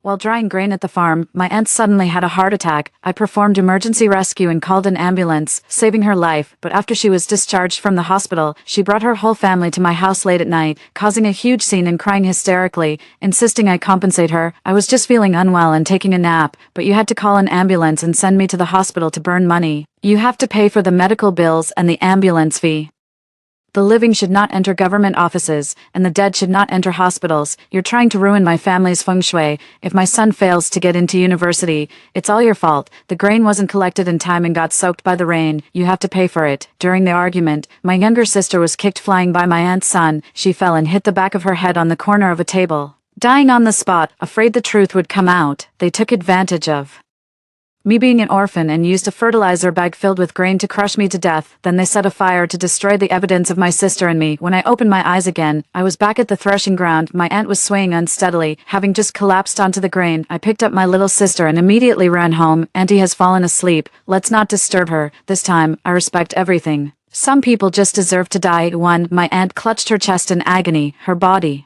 While drying grain at the farm, my aunt suddenly had a heart attack. I performed emergency rescue and called an ambulance, saving her life, but after she was discharged from the hospital, she brought her whole family to my house late at night, causing a huge scene and crying hysterically, insisting I compensate her. I was just feeling unwell and taking a nap, but you had to call an ambulance and send me to the hospital to burn money. You have to pay for the medical bills and the ambulance fee. The living should not enter government offices, and the dead should not enter hospitals. You're trying to ruin my family's feng shui. If my son fails to get into university, it's all your fault. The grain wasn't collected in time and got soaked by the rain. You have to pay for it. During the argument, my younger sister was kicked flying by my aunt's son. She fell and hit the back of her head on the corner of a table. Dying on the spot, afraid the truth would come out, they took advantage of me being an orphan and used a fertilizer bag filled with grain to crush me to death. Then they set a fire to destroy the evidence of my sister and me. When I opened my eyes again, I was back at the threshing ground. My aunt was swaying unsteadily, having just collapsed onto the grain. I picked up my little sister and immediately ran home. Auntie has fallen asleep. Let's not disturb her. This time, I respect everything. Some people just deserve to die. My aunt clutched her chest in agony, her body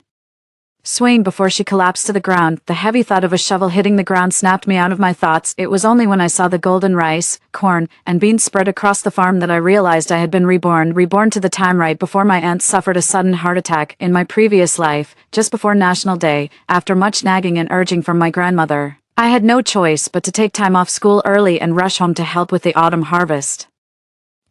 swaying before she collapsed to the ground. The heavy thud of a shovel hitting the ground snapped me out of my thoughts. It was only when I saw the golden rice, corn, and beans spread across the farm that I realized I had been reborn to the time right before my aunt suffered a sudden heart attack. In my previous life, just before National Day, after much nagging and urging from my grandmother, I had no choice but to take time off school early and rush home to help with the autumn harvest.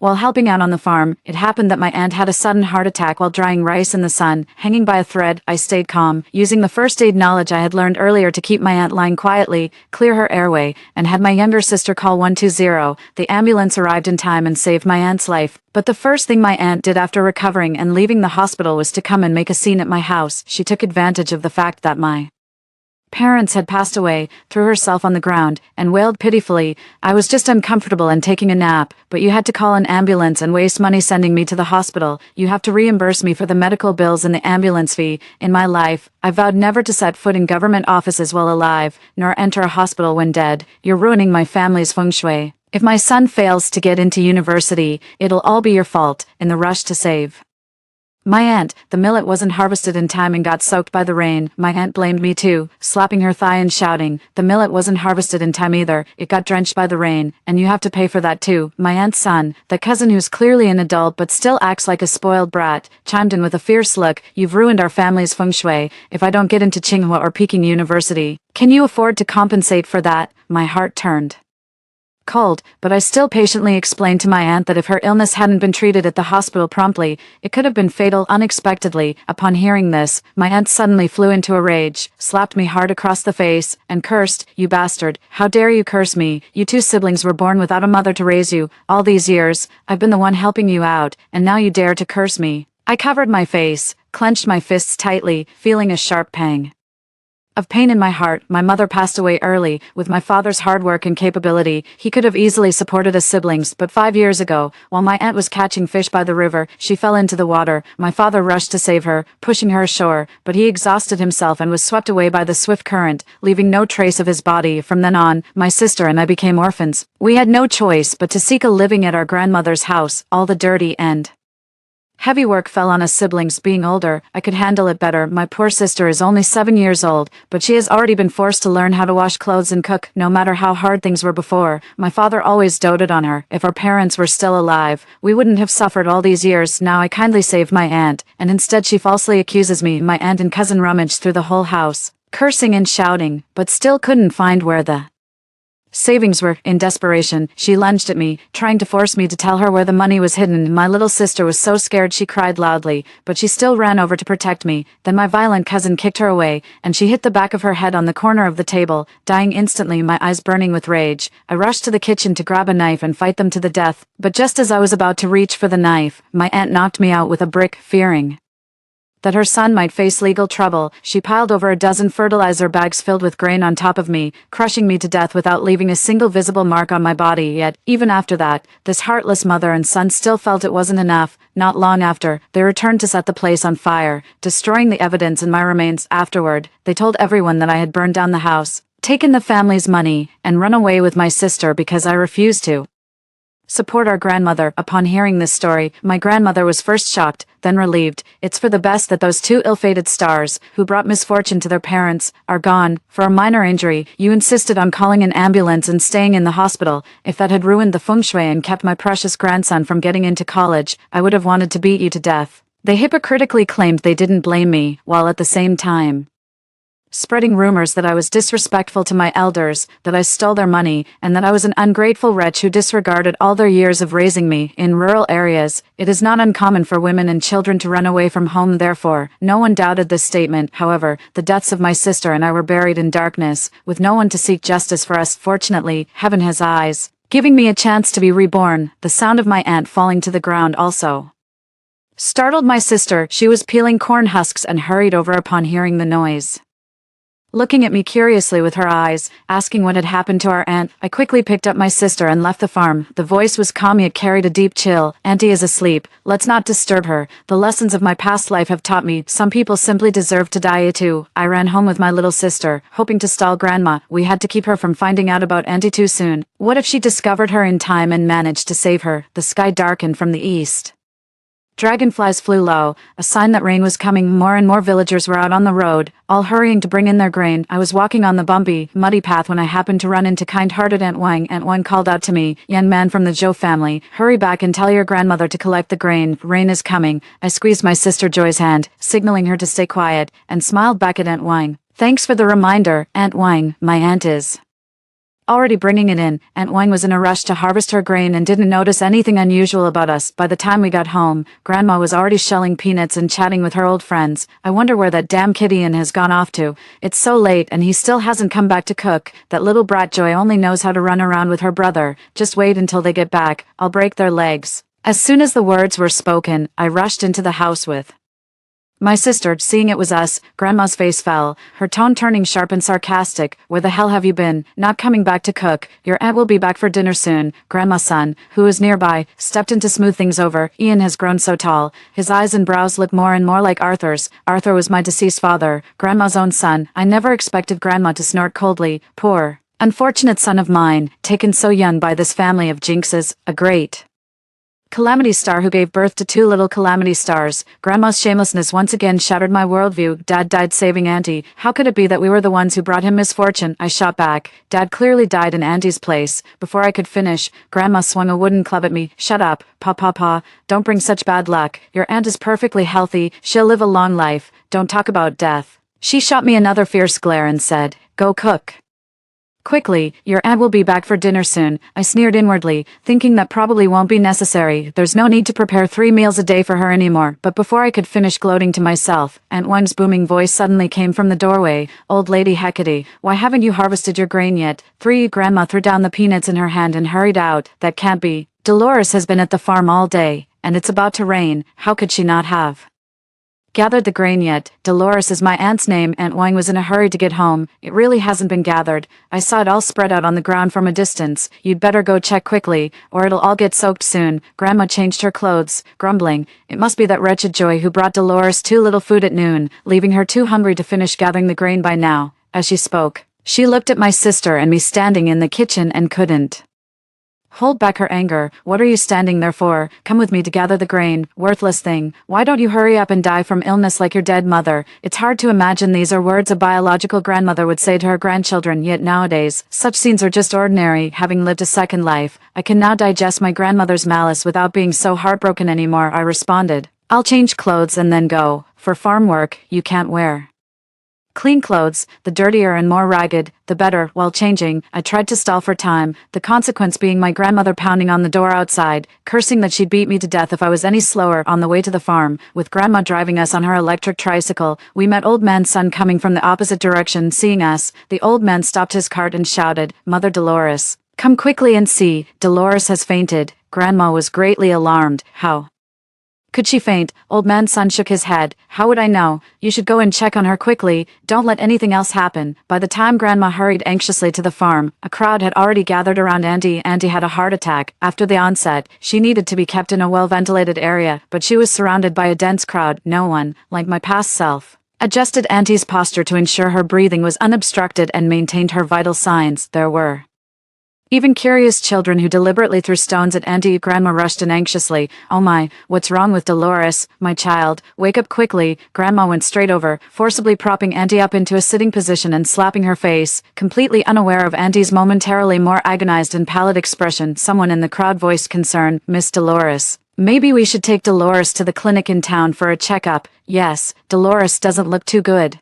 While helping out on the farm, it happened that my aunt had a sudden heart attack while drying rice in the sun. Hanging by a thread, I stayed calm, using the first aid knowledge I had learned earlier to keep my aunt lying quietly, clear her airway, and had my younger sister call 120. The ambulance arrived in time and saved my aunt's life. But the first thing my aunt did after recovering and leaving the hospital was to come and make a scene at my house. She took advantage of the fact that my parents had passed away, threw herself on the ground, and wailed pitifully. I was just uncomfortable and taking a nap, but you had to call an ambulance and waste money sending me to the hospital. You have to reimburse me for the medical bills and the ambulance fee. In my life, I vowed never to set foot in government offices while alive, nor enter a hospital when dead. You're ruining my family's feng shui. If my son fails to get into university, it'll all be your fault, in the rush to save my aunt. The millet wasn't harvested in time and got soaked by the rain. My aunt blamed me too, slapping her thigh and shouting, the millet wasn't harvested in time either, it got drenched by the rain, and you have to pay for that too. My aunt's son, the cousin who's clearly an adult but still acts like a spoiled brat, chimed in with a fierce look, you've ruined our family's feng shui. If I don't get into Tsinghua or Peking University, can you afford to compensate for that? My heart turned cold, but I still patiently explained to my aunt that if her illness hadn't been treated at the hospital promptly, it could have been fatal. Unexpectedly, upon hearing this, my aunt suddenly flew into a rage, slapped me hard across the face, and cursed, you bastard, how dare you curse me? You two siblings were born without a mother to raise you. All these years, I've been the one helping you out, and now you dare to curse me. I covered my face, clenched my fists tightly, feeling a sharp pang of pain in my heart. My mother passed away early. With my father's hard work and capability, he could have easily supported us siblings, but 5 years ago, while my aunt was catching fish by the river, she fell into the water. My father rushed to save her, pushing her ashore, but he exhausted himself and was swept away by the swift current, leaving no trace of his body. From then on, my sister and I became orphans. We had no choice but to seek a living at our grandmother's house. All the dirty and heavy work fell on us siblings. Being older, I could handle it better. My poor sister is only 7 years old, but she has already been forced to learn how to wash clothes and cook, no matter how hard things were before. My father always doted on her. If our parents were still alive, we wouldn't have suffered all these years. Now I kindly saved my aunt, and instead she falsely accuses me. My aunt and cousin rummaged through the whole house, cursing and shouting, but still couldn't find where the savings were. In desperation, she lunged at me, trying to force me to tell her where the money was hidden. My little sister was so scared she cried loudly, but she still ran over to protect me. Then my violent cousin kicked her away, and she hit the back of her head on the corner of the table, dying instantly, my eyes burning with rage. I rushed to the kitchen to grab a knife and fight them to the death, but just as I was about to reach for the knife, my aunt knocked me out with a brick. Fearing that her son might face legal trouble, she piled over a dozen fertilizer bags filled with grain on top of me, crushing me to death without leaving a single visible mark on my body. Yet, even after that, this heartless mother and son still felt it wasn't enough. Not long after, they returned to set the place on fire, destroying the evidence and my remains. Afterward, they told everyone that I had burned down the house, taken the family's money, and run away with my sister because I refused to support our grandmother. Upon hearing this story, my grandmother was first shocked, then relieved. It's for the best that those two ill-fated stars, who brought misfortune to their parents, are gone. For a minor injury, you insisted on calling an ambulance and staying in the hospital. If that had ruined the feng shui and kept my precious grandson from getting into college, I would have wanted to beat you to death. They hypocritically claimed they didn't blame me, while at the same time spreading rumors that I was disrespectful to my elders, that I stole their money, and that I was an ungrateful wretch who disregarded all their years of raising me. In rural areas, it is not uncommon for women and children to run away from home. Therefore, no one doubted this statement. However, the deaths of my sister and I were buried in darkness, with no one to seek justice for us. Fortunately, heaven has eyes, giving me a chance to be reborn. The sound of my aunt falling to the ground also startled my sister. She was peeling corn husks and hurried over upon hearing the noise, looking at me curiously with her eyes, asking what had happened to our aunt. I quickly picked up my sister and left the farm. The voice was calm yet carried a deep chill. Auntie is asleep. Let's not disturb her. The lessons of my past life have taught me some people simply deserve to die too. I ran home with my little sister, hoping to stall Grandma. We had to keep her from finding out about Auntie too soon. What if she discovered her in time and managed to save her? The sky darkened from the east. Dragonflies flew low, a sign that rain was coming. More and more villagers were out on the road, all hurrying to bring in their grain. I was walking on the bumpy, muddy path when I happened to run into kind-hearted Aunt Wang. Aunt Wang called out to me, "Young man from the Zhou family, hurry back and tell your grandmother to collect the grain. Rain is coming." I squeezed my sister Joy's hand, signaling her to stay quiet, and smiled back at Aunt Wang. "Thanks for the reminder, Aunt Wang. My aunt is already bringing it in." Aunt Wang was in a rush to harvest her grain and didn't notice anything unusual about us. By the time we got home, Grandma was already shelling peanuts and chatting with her old friends. I wonder where that damn kid Ian has gone off to. It's so late and he still hasn't come back to cook. That little brat Joy only knows how to run around with her brother. Just wait until they get back. I'll break their legs. As soon as the words were spoken, I rushed into the house with my sister. Seeing it was us, Grandma's face fell, her tone turning sharp and sarcastic. "Where the hell have you been? Not coming back to cook? Your aunt will be back for dinner soon." Grandma's son, who was nearby, stepped in to smooth things over. Ian has grown so tall. His eyes and brows look more and more like Arthur's. Arthur was my deceased father, Grandma's own son. I never expected Grandma to snort coldly. Poor, unfortunate son of mine, taken so young by this family of jinxes, a great calamity star who gave birth to two little calamity stars. Grandma's shamelessness once again shattered my worldview. Dad died saving Auntie. How could it be that we were the ones who brought him misfortune? I shot back. Dad clearly died in Auntie's place. Before I could finish, Grandma swung a wooden club at me. "Shut up, Pa. Don't bring such bad luck. Your aunt is perfectly healthy. She'll live a long life. Don't talk about death." She shot me another fierce glare and said, "Go cook quickly. Your aunt will be back for dinner soon." I sneered inwardly, thinking that probably won't be necessary. There's no need to prepare 3 meals a day for her anymore. But before I could finish gloating to myself, Aunt Wang's booming voice suddenly came from the doorway. "Old lady Hecate, why haven't you harvested your grain yet?" Grandma threw down the peanuts in her hand and hurried out. "That can't be. Dolores has been at the farm all day, and it's about to rain. How could she not have gathered the grain yet?" Dolores is my aunt's name. Aunt Wang was in a hurry to get home. "It really hasn't been gathered. I saw it all spread out on the ground from a distance. You'd better go check quickly, or it'll all get soaked soon." Grandma changed her clothes, grumbling. It must be that wretched Joy who brought Dolores too little food at noon, leaving her too hungry to finish gathering the grain by now. As she spoke, she looked at my sister and me standing in the kitchen and couldn't hold back her anger. "What are you standing there for? Come with me to gather the grain. Worthless thing. Why don't you hurry up and die from illness like your dead mother?" It's hard to imagine these are words a biological grandmother would say to her grandchildren, yet nowadays, such scenes are just ordinary. Having lived a second life, I can now digest my grandmother's malice without being so heartbroken anymore. I responded, "I'll change clothes and then go. For farm work, you can't wear clean clothes. The dirtier and more ragged, the better." While changing, I tried to stall for time, the consequence being my grandmother pounding on the door outside, cursing that she'd beat me to death if I was any slower. On the way to the farm, with Grandma driving us on her electric tricycle, we met Old Man's son coming from the opposite direction. Seeing us, the old man stopped his cart and shouted, "Mother Dolores, come quickly and see. Dolores has fainted." Grandma was greatly alarmed. "How could she faint?" Old Man's son shook his head. "How would I know? You should go and check on her quickly. Don't let anything else happen." By the time Grandma hurried anxiously to the farm, a crowd had already gathered around Auntie. Auntie had a heart attack. After the onset, she needed to be kept in a well-ventilated area, but she was surrounded by a dense crowd. No one, like my past self, adjusted Auntie's posture to ensure her breathing was unobstructed and maintained her vital signs. There were Even curious children who deliberately threw stones at Auntie. Grandma rushed in anxiously. "Oh my, what's wrong with Dolores, my child? Wake up quickly." Grandma went straight over, forcibly propping Auntie up into a sitting position and slapping her face, completely unaware of Auntie's momentarily more agonized and pallid expression. Someone in the crowd voiced concern. "Miss Dolores, maybe we should take Dolores to the clinic in town for a checkup." "Yes, Dolores doesn't look too good."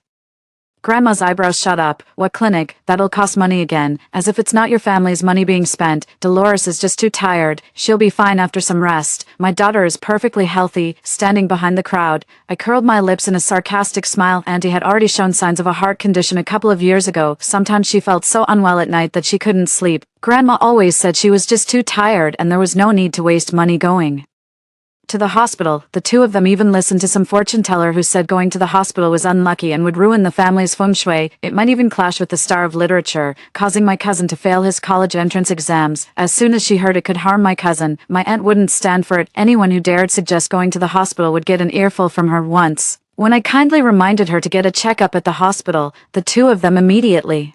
Grandma's eyebrows shot up. "What clinic? That'll cost money again." "As if it's not your family's money being spent. Dolores is just too tired. She'll be fine after some rest. My daughter is perfectly healthy." Standing behind the crowd, I curled my lips in a sarcastic smile. Auntie had already shown signs of a heart condition a couple of years ago. Sometimes she felt so unwell at night that she couldn't sleep. Grandma always said she was just too tired and there was no need to waste money going to the hospital. The two of them even listened to some fortune teller who said going to the hospital was unlucky and would ruin the family's feng shui. It might even clash with the star of literature, causing my cousin to fail his college entrance exams. As soon as she heard it could harm my cousin, my aunt wouldn't stand for it. Anyone who dared suggest going to the hospital would get an earful from her. Once, when I kindly reminded her to get a checkup at the hospital, the two of them immediately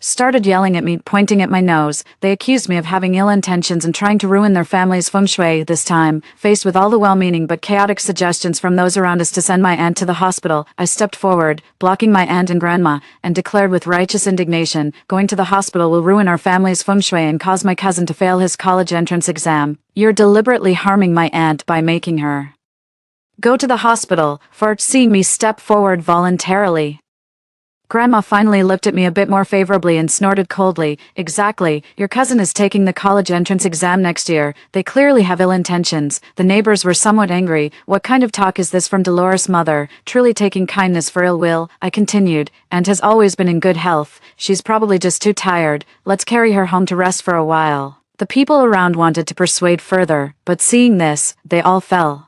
started yelling at me, pointing at my nose. They accused me of having ill intentions and trying to ruin their family's feng shui. This time, faced with all the well-meaning but chaotic suggestions from those around us to send my aunt to the hospital, I stepped forward, blocking my aunt and grandma, and declared with righteous indignation, "Going to the hospital will ruin our family's feng shui and cause my cousin to fail his college entrance exam. You're deliberately harming my aunt by making her go to the hospital." For seeing me step forward voluntarily, Grandma finally looked at me a bit more favorably and snorted coldly. "Exactly, your cousin is taking the college entrance exam next year. They clearly have ill intentions." The neighbors were somewhat angry. "What kind of talk is this from Dolores' mother? Truly taking kindness for ill will?" I continued. "And has always been in good health. She's probably just too tired. Let's carry her home to rest for a while." The people around wanted to persuade further, but seeing this, they all fell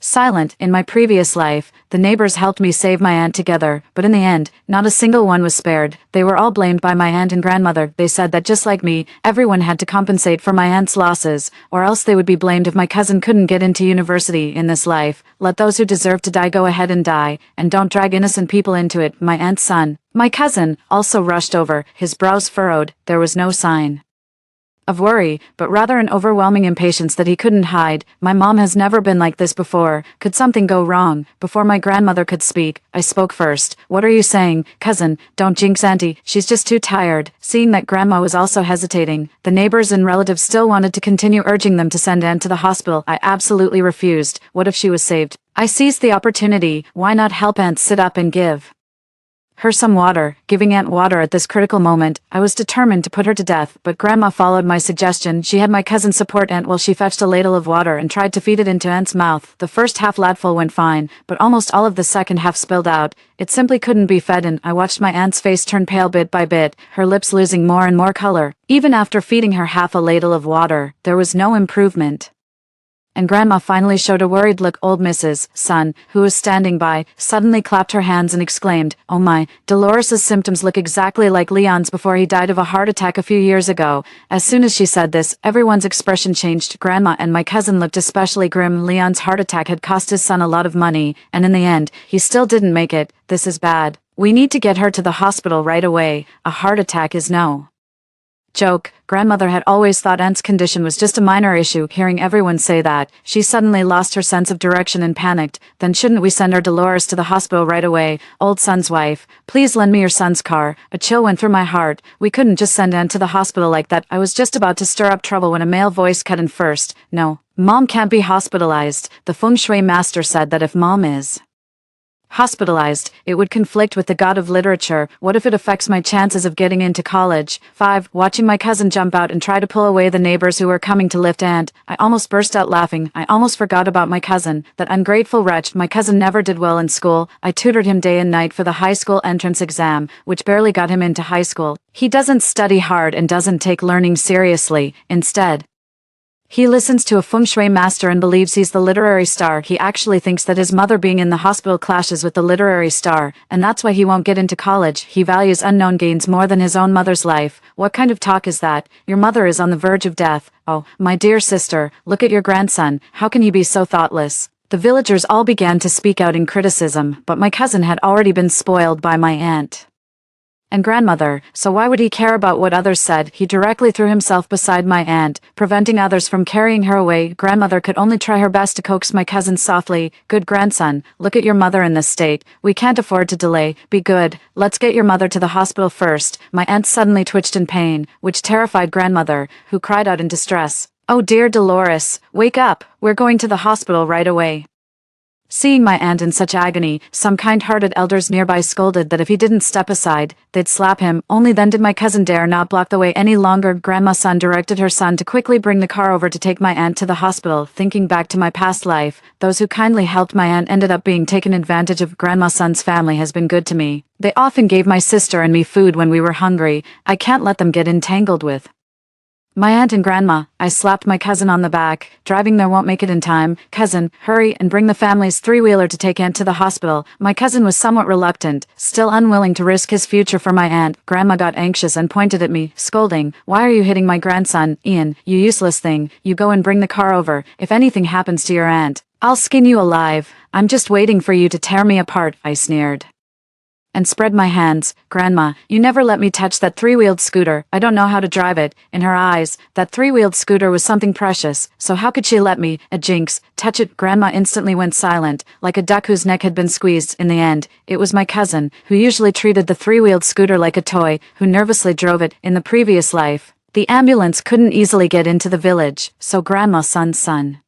silent. In my previous life, the neighbors helped me save my aunt together, but in the end, not a single one was spared. They were all blamed by my aunt and grandmother. They said that just like me, everyone had to compensate for my aunt's losses, or else they would be blamed if my cousin couldn't get into university in this life. Let those who deserve to die go ahead and die, and don't drag innocent people into it. My aunt's son, my cousin, also rushed over, his brows furrowed. There was no sign of worry, but rather an overwhelming impatience that he couldn't hide. "My mom has never been like this before. Could something go wrong?" Before my grandmother could speak, I spoke first. "What are you saying, cousin? Don't jinx Auntie. She's just too tired." Seeing that Grandma was also hesitating, the neighbors and relatives still wanted to continue urging them to send Aunt to the hospital. I absolutely refused. What if she was saved? I seized the opportunity. Why not help Aunt sit up and give her some water? Giving Aunt water at this critical moment, I was determined to put her to death, but Grandma followed my suggestion. She had my cousin support Aunt while she fetched a ladle of water and tried to feed it into Aunt's mouth. The first half ladful went fine, but almost all of the second half spilled out. It simply couldn't be fed, and I watched my aunt's face turn pale bit by bit, her lips losing more and more color. Even after feeding her half a ladle of water, there was no improvement. And Grandma finally showed a worried look. Old Mrs. Son, who was standing by, suddenly clapped her hands and exclaimed, "Oh my, Dolores' symptoms look exactly like Leon's before he died of a heart attack a few years ago." As soon as she said this, everyone's expression changed. Grandma and my cousin looked especially grim. Leon's heart attack had cost his son a lot of money, and in the end, he still didn't make it. This is bad. We need to get her to the hospital right away. A heart attack is no joke. Grandmother had always thought Aunt's condition was just a minor issue. Hearing everyone say that, she suddenly lost her sense of direction and panicked. "Then shouldn't we send our Dolores to the hospital right away?" Old son's wife, "Please lend me your son's car." A chill went through my heart. We couldn't just send Aunt to the hospital like that. I was just about to stir up trouble when a male voice cut in first. "No, Mom can't be hospitalized. The feng shui master said that if Mom is hospitalized, it would conflict with the god of literature. What if it affects my chances of getting into college?" 5. Watching my cousin jump out and try to pull away the neighbors who were coming to lift Aunt, I almost burst out laughing. I almost forgot about my cousin, that ungrateful wretch. My cousin never did well in school. I tutored him day and night for the high school entrance exam, which barely got him into high school. He doesn't study hard and doesn't take learning seriously. Instead, he listens to a feng shui master and believes he's the literary star. He actually thinks that his mother being in the hospital clashes with the literary star, and that's why he won't get into college. He values unknown gains more than his own mother's life. What kind of talk is that? Your mother is on the verge of death. Oh, my dear sister, look at your grandson. How can he be so thoughtless? The villagers all began to speak out in criticism, but my cousin had already been spoiled by my aunt and grandmother, so why would he care about what others said? He directly threw himself beside my aunt, preventing others from carrying her away. Grandmother could only try her best to coax my cousin softly. Good grandson, look at your mother in this state. We can't afford to delay. Be good. Let's get your mother to the hospital first. My aunt suddenly twitched in pain, which terrified grandmother, who cried out in distress. Oh dear Dolores, wake up. We're going to the hospital right away. Seeing my aunt in such agony, some kind-hearted elders nearby scolded that if he didn't step aside, they'd slap him. Only then did my cousin dare not block the way any longer. Grandma's son directed her son to quickly bring the car over to take my aunt to the hospital. Thinking back to my past life, those who kindly helped my aunt ended up being taken advantage of. Grandma's son's family has been good to me. They often gave my sister and me food when we were hungry. I can't let them get entangled with my aunt and grandma. I slapped my cousin on the back. Driving there won't make it in time. Cousin, hurry and bring the family's three-wheeler to take aunt to the hospital. My cousin was somewhat reluctant, still unwilling to risk his future for my aunt. Grandma got anxious and pointed at me, scolding. Why are you hitting my grandson, Ian? You useless thing. You go and bring the car over. If anything happens to your aunt, I'll skin you alive. I'm just waiting for you to tear me apart, I sneered. And spread my hands. Grandma, you never let me touch that three-wheeled scooter. I don't know how to drive it. In her eyes, that three-wheeled scooter was something precious, so how could she let me, a jinx, touch it? Grandma instantly went silent, like a duck whose neck had been squeezed. In the end, it was my cousin, who usually treated the three-wheeled scooter like a toy, who nervously drove it. In the previous life, the ambulance couldn't easily get into the village, so Grandma's son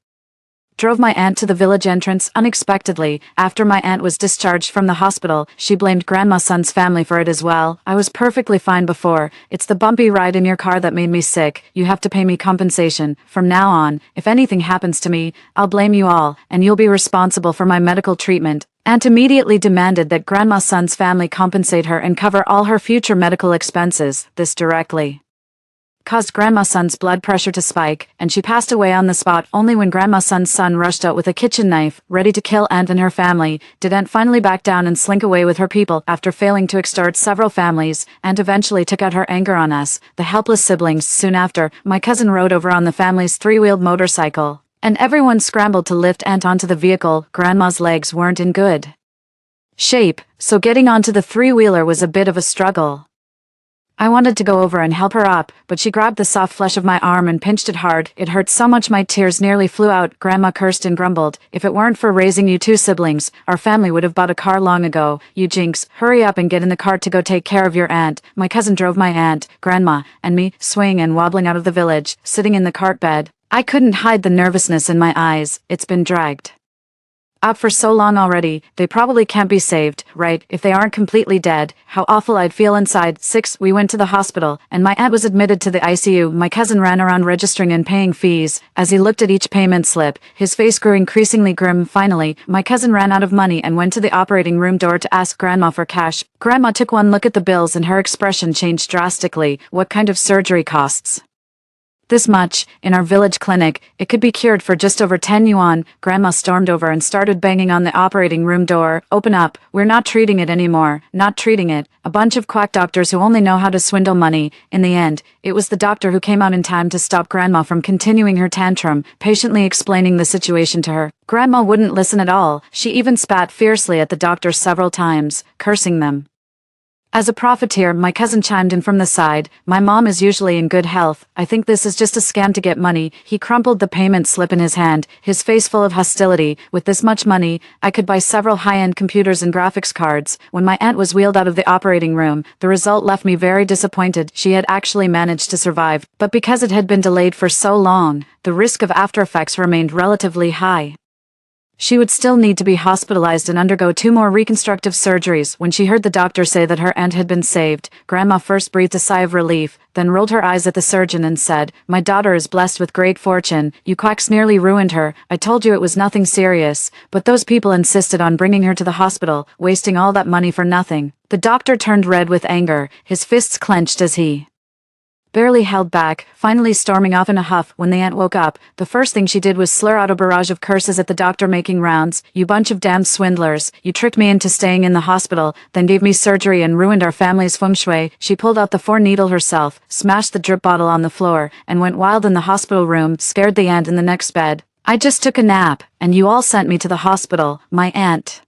drove my aunt to the village entrance unexpectedly. After my aunt was discharged from the hospital, she blamed Grandma's son's family for it as well. I was perfectly fine before. It's the bumpy ride in your car that made me sick. You have to pay me compensation. From now on, if anything happens to me, I'll blame you all, and you'll be responsible for my medical treatment. Aunt immediately demanded that Grandma's son's family compensate her and cover all her future medical expenses. This directly caused Grandma's son's blood pressure to spike, and she passed away on the spot. Only when Grandma's son's son rushed out with a kitchen knife, ready to kill Aunt and her family, did Aunt finally back down and slink away with her people. After failing to extort several families, Aunt eventually took out her anger on us, the helpless siblings. Soon after, my cousin rode over on the family's three-wheeled motorcycle, and everyone scrambled to lift Aunt onto the vehicle. Grandma's legs weren't in good shape, so getting onto the three-wheeler was a bit of a struggle. I wanted to go over and help her up, but she grabbed the soft flesh of my arm and pinched it hard. It hurt so much my tears nearly flew out. Grandma cursed and grumbled. If it weren't for raising you two siblings, our family would have bought a car long ago. You jinx, hurry up and get in the cart to go take care of your aunt. My cousin drove my aunt, Grandma, and me, swaying and wobbling out of the village, sitting in the cart bed. I couldn't hide the nervousness in my eyes. It's been dragged out for so long already, they probably can't be saved, right? If they aren't completely dead, how awful I'd feel inside. 6. We went to the hospital, and my aunt was admitted to the ICU. My cousin ran around registering and paying fees. As he looked at each payment slip, his face grew increasingly grim. Finally, my cousin ran out of money and went to the operating room door to ask Grandma for cash. Grandma took one look at the bills and her expression changed drastically. What kind of surgery costs this much? In our village clinic, it could be cured for just over 10 yuan. Grandma stormed over and started banging on the operating room door. Open up. We're not treating it anymore. Not treating it. A bunch of quack doctors who only know how to swindle money. In the end, it was the doctor who came out in time to stop Grandma from continuing her tantrum, patiently explaining the situation to her. Grandma wouldn't listen at all. She even spat fiercely at the doctors several times, cursing them. As a profiteer, my cousin chimed in from the side. My mom is usually in good health. I think this is just a scam to get money. He crumpled the payment slip in his hand, his face full of hostility. With this much money, I could buy several high-end computers and graphics cards. When my aunt was wheeled out of the operating room, the result left me very disappointed. She had actually managed to survive, but because it had been delayed for so long, the risk of after effects remained relatively high. She would still need to be hospitalized and undergo 2 more reconstructive surgeries. When she heard the doctor say that her aunt had been saved, Grandma first breathed a sigh of relief, then rolled her eyes at the surgeon and said, "My daughter is blessed with great fortune. You quacks nearly ruined her. I told you it was nothing serious, but those people insisted on bringing her to the hospital, wasting all that money for nothing." The doctor turned red with anger, his fists clenched as he barely held back, finally storming off in a huff. When the aunt woke up, the first thing she did was slur out a barrage of curses at the doctor making rounds. "You bunch of damned swindlers. You tricked me into staying in the hospital, then gave me surgery and ruined our family's feng shui." She pulled out the 4-needle herself, smashed the drip bottle on the floor, and went wild in the hospital room, scared the aunt in the next bed. "I just took a nap, and you all sent me to the hospital." My aunt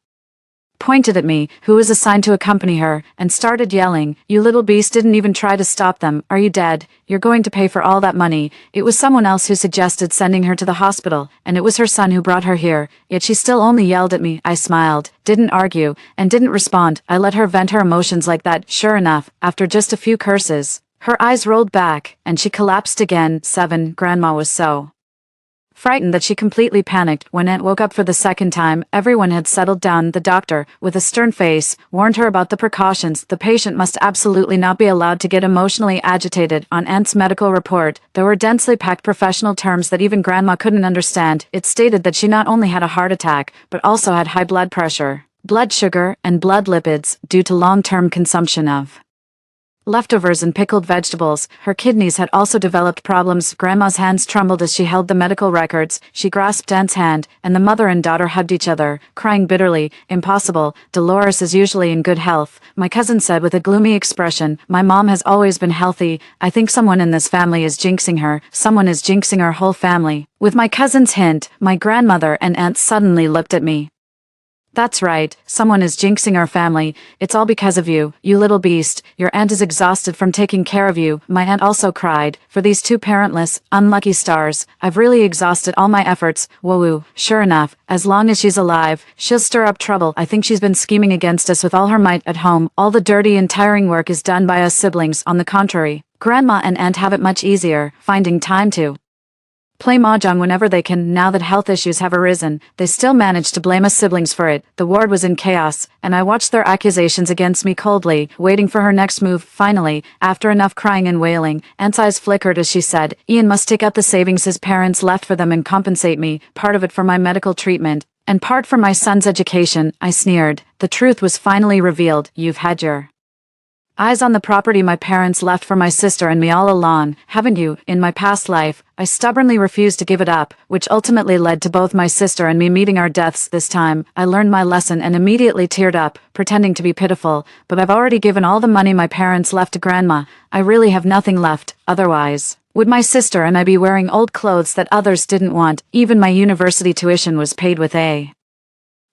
pointed at me, who was assigned to accompany her, and started yelling, "You little beast didn't even try to stop them. Are you dead? You're going to pay for all that money." It was someone else who suggested sending her to the hospital, and it was her son who brought her here, yet she still only yelled at me. I smiled, didn't argue, and didn't respond. I let her vent her emotions like that. Sure enough, after just a few curses, her eyes rolled back, and she collapsed again. 7. Grandma was so frightened that she completely panicked. When Aunt woke up for the second time, everyone had settled down. The doctor, with a stern face, warned her about the precautions. The patient must absolutely not be allowed to get emotionally agitated. On Aunt's medical report, there were densely packed professional terms that even Grandma couldn't understand. It stated that she not only had a heart attack, but also had high blood pressure, blood sugar, and blood lipids, due to long-term consumption of leftovers and pickled vegetables. Her kidneys had also developed problems. Grandma's hands trembled as she held the medical records. She grasped Aunt's hand, and the mother and daughter hugged each other, crying bitterly. Impossible. Dolores is usually in good health, my cousin said with a gloomy expression. My mom has always been healthy. I think someone in this family is jinxing her. Someone is jinxing our whole family. With my cousin's hint, my grandmother and aunt suddenly looked at me. That's right, someone is jinxing our family. It's all because of you, you little beast. Your aunt is exhausted from taking care of you. My aunt also cried. For these two parentless, unlucky stars, I've really exhausted all my efforts. Whoa, sure enough, as long as she's alive, she'll stir up trouble. I think she's been scheming against us with all her might. At home, all the dirty and tiring work is done by us siblings. On the contrary, Grandma and aunt have it much easier, finding time to play mahjong whenever they can. Now that health issues have arisen, they still manage to blame us siblings for it. The ward was in chaos, and I watched their accusations against me coldly, waiting for her next move. Finally, after enough crying and wailing, Aunt's eyes flickered as she said, "Ian must take out the savings his parents left for them and compensate me, part of it for my medical treatment, and part for my son's education." I sneered. The truth was finally revealed. "You've had your eyes on the property my parents left for my sister and me all along, haven't you?" In my past life, I stubbornly refused to give it up, which ultimately led to both my sister and me meeting our deaths. This time, I learned my lesson and immediately teared up, pretending to be pitiful. But I've already given all the money my parents left to Grandma. I really have nothing left. Otherwise, would my sister and I be wearing old clothes that others didn't want? Even my university tuition was paid with a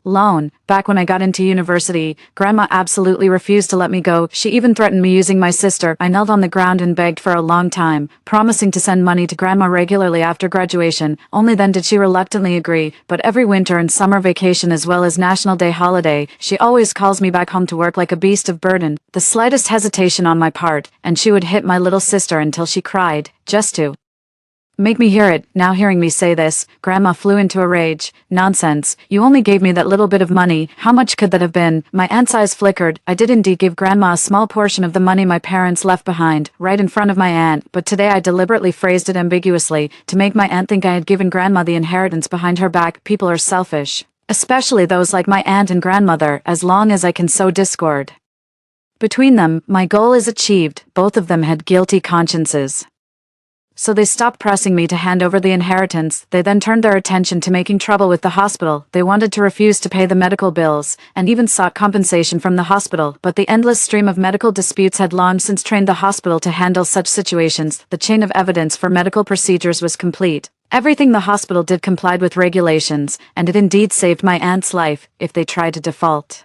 loan. Back when I got into university, Grandma absolutely refused to let me go. She even threatened me using my sister. I knelt on the ground and begged for a long time, promising to send money to Grandma regularly after graduation. Only then did she reluctantly agree. But every winter and summer vacation as well as National Day holiday, she always calls me back home to work like a beast of burden. The slightest hesitation on my part, and she would hit my little sister until she cried, just to make me hear it. Now hearing me say this, Grandma flew into a rage. "Nonsense. You only gave me that little bit of money. How much could that have been?" My aunt's eyes flickered. I did indeed give Grandma a small portion of the money my parents left behind, right in front of my aunt, but today I deliberately phrased it ambiguously, to make my aunt think I had given Grandma the inheritance behind her back. People are selfish, especially those like my aunt and grandmother. As long as I can sow discord between them, my goal is achieved. Both of them had guilty consciences, so they stopped pressing me to hand over the inheritance. They then turned their attention to making trouble with the hospital. They wanted to refuse to pay the medical bills, and even sought compensation from the hospital. But the endless stream of medical disputes had long since trained the hospital to handle such situations. The chain of evidence for medical procedures was complete. Everything the hospital did complied with regulations, and it indeed saved my aunt's life. If they tried to default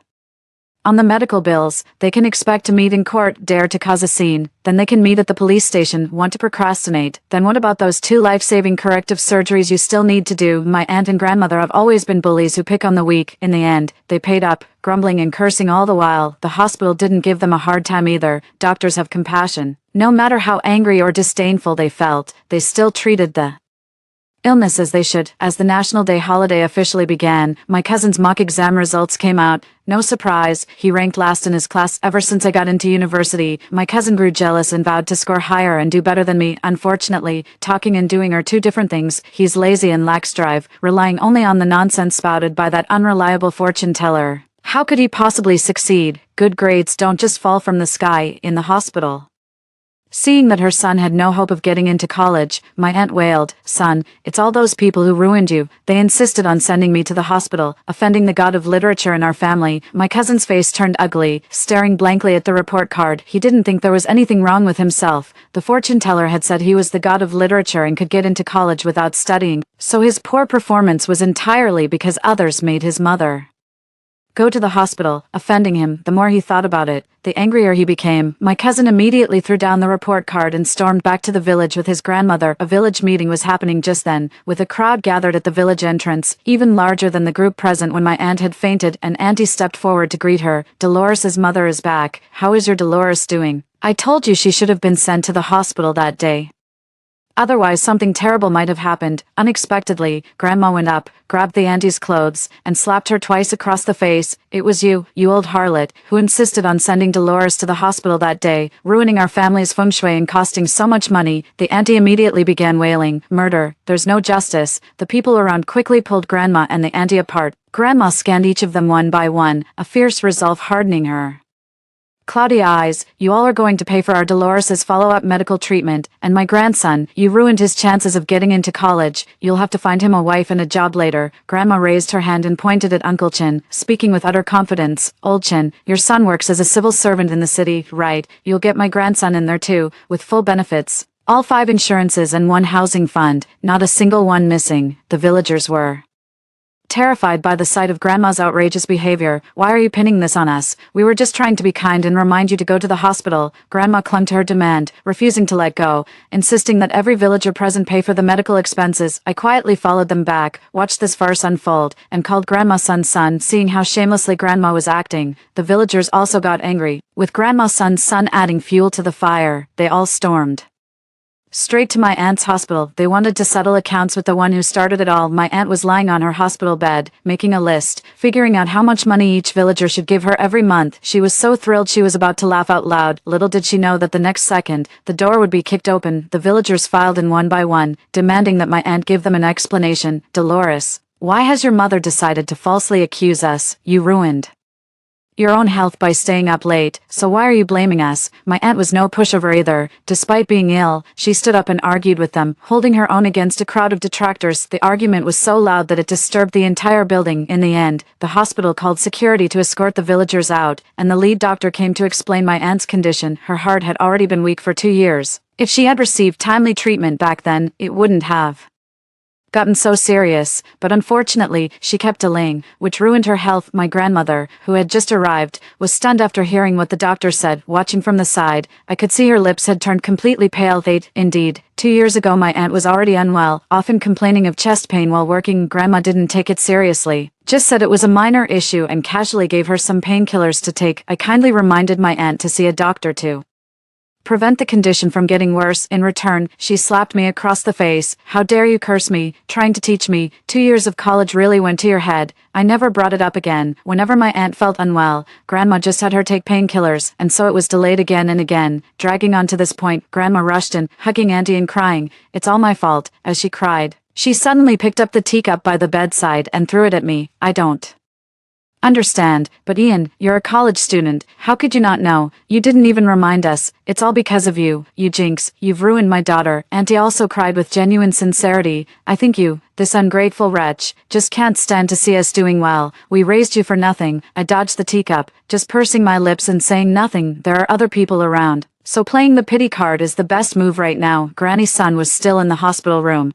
on the medical bills, they can expect to meet in court. Dare to cause a scene, then they can meet at the police station. Want to procrastinate, then what about those 2 life-saving corrective surgeries you still need to do? My aunt and grandmother have always been bullies who pick on the weak. In the end, they paid up, grumbling and cursing all the while. The hospital didn't give them a hard time either. Doctors have compassion. No matter how angry or disdainful they felt, they still treated the illness as they should. As the National Day holiday officially began, my cousin's mock exam results came out. No surprise, he ranked last in his class. Ever since I got into university, my cousin grew jealous and vowed to score higher and do better than me. Unfortunately, talking and doing are two different things. He's lazy and lacks drive, relying only on the nonsense spouted by that unreliable fortune teller. How could he possibly succeed? Good grades don't just fall from the sky. In the hospital, seeing that her son had no hope of getting into college, my aunt wailed, "Son, it's all those people who ruined you. They insisted on sending me to the hospital, offending the god of literature in our family." My cousin's face turned ugly, staring blankly at the report card. He didn't think there was anything wrong with himself. The fortune teller had said he was the god of literature and could get into college without studying, so his poor performance was entirely because others made his mother Go to the hospital. Offending him, the more he thought about it, the angrier he became. My cousin immediately threw down the report card and stormed back to the village with his grandmother. A village meeting was happening just then, with a crowd gathered at the village entrance, even larger than the group present when my aunt had fainted, and Auntie stepped forward to greet her. Dolores's mother is back. How is your Dolores doing? I told you she should have been sent to the hospital that day. Otherwise something terrible might have happened. Unexpectedly, Grandma went up, grabbed the auntie's clothes, and slapped her twice across the face. It was you old harlot, who insisted on sending Dolores to the hospital that day, ruining our family's feng shui and costing so much money. The auntie immediately began wailing, "Murder, there's no justice." The people around quickly pulled Grandma and the auntie apart. Grandma scanned each of them one by one, a fierce resolve hardening her cloudy eyes. "You all are going to pay for our Dolores's follow-up medical treatment, and my grandson, you ruined his chances of getting into college. You'll have to find him a wife and a job later." Grandma raised her hand and pointed at Uncle Chin, speaking with utter confidence. "Old Chin, your son works as a civil servant in the city, right? You'll get my grandson in there too, with full benefits. All 5 insurances and 1 housing fund, not a single one missing." The villagers were terrified by the sight of Grandma's outrageous behavior. "Why are you pinning this on us? We were just trying to be kind and remind you to go to the hospital." Grandma clung to her demand, refusing to let go, insisting that every villager present pay for the medical expenses. I quietly followed them back, watched this farce unfold, and called Grandma's son. Seeing how shamelessly Grandma was acting, the villagers also got angry. With Grandma's son adding fuel to the fire, they all stormed straight to my aunt's hospital. They wanted to settle accounts with the one who started it all. My aunt was lying on her hospital bed, making a list, figuring out how much money each villager should give her every month. She was so thrilled she was about to laugh out loud. Little did she know that the next second, the door would be kicked open. The villagers filed in one by one, demanding that my aunt give them an explanation. "Dolores, why has your mother decided to falsely accuse us? You ruined your own health by staying up late, so why are you blaming us?" My aunt was no pushover either. Despite being ill, she stood up and argued with them, holding her own against a crowd of detractors. The argument was so loud that it disturbed the entire building. In the end, the hospital called security to escort the villagers out, and the lead doctor came to explain my aunt's condition. Her heart had already been weak for 2 years. If she had received timely treatment back then, it wouldn't have gotten so serious, but unfortunately, she kept delaying, which ruined her health. My grandmother, who had just arrived, was stunned after hearing what the doctor said. Watching from the side, I could see her lips had turned completely pale. Indeed, 2 years ago my aunt was already unwell, often complaining of chest pain while working. Grandma didn't take it seriously, just said it was a minor issue and casually gave her some painkillers to take. I kindly reminded my aunt to see a doctor to prevent the condition from getting worse. In return, she slapped me across the face. "How dare you curse me, trying to teach me? 2 years of college really went to your head." I never brought it up again. Whenever my aunt felt unwell, Grandma just had her take painkillers, and so it was delayed again and again, dragging on to this point. Grandma rushed in, hugging Auntie and crying, "It's all my fault." As she cried, she suddenly picked up the teacup by the bedside and threw it at me. "I don't understand, but Ian, you're a college student. How could you not know? You didn't even remind us. It's all because of you, you jinx. You've ruined my daughter." Auntie also cried with genuine sincerity. "I think you, this ungrateful wretch, just can't stand to see us doing well. We raised you for nothing." I dodged the teacup, just pursing my lips and saying nothing. There are other people around, so playing the pity card is the best move right now. Granny's son was still in the hospital room.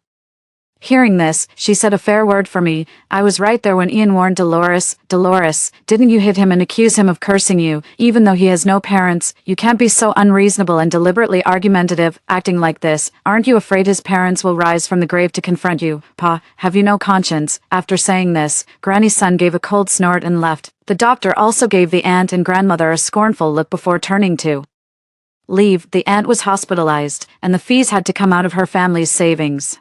Hearing this, she said a fair word for me. "I was right there when Ian warned Dolores. Dolores, didn't you hit him and accuse him of cursing you, even though he has no parents? You can't be so unreasonable and deliberately argumentative, acting like this. Aren't you afraid his parents will rise from the grave to confront you? Pa, have you no conscience?" After saying this, Granny's son gave a cold snort and left. The doctor also gave the aunt and grandmother a scornful look before turning to leave. The aunt was hospitalized, and the fees had to come out of her family's savings.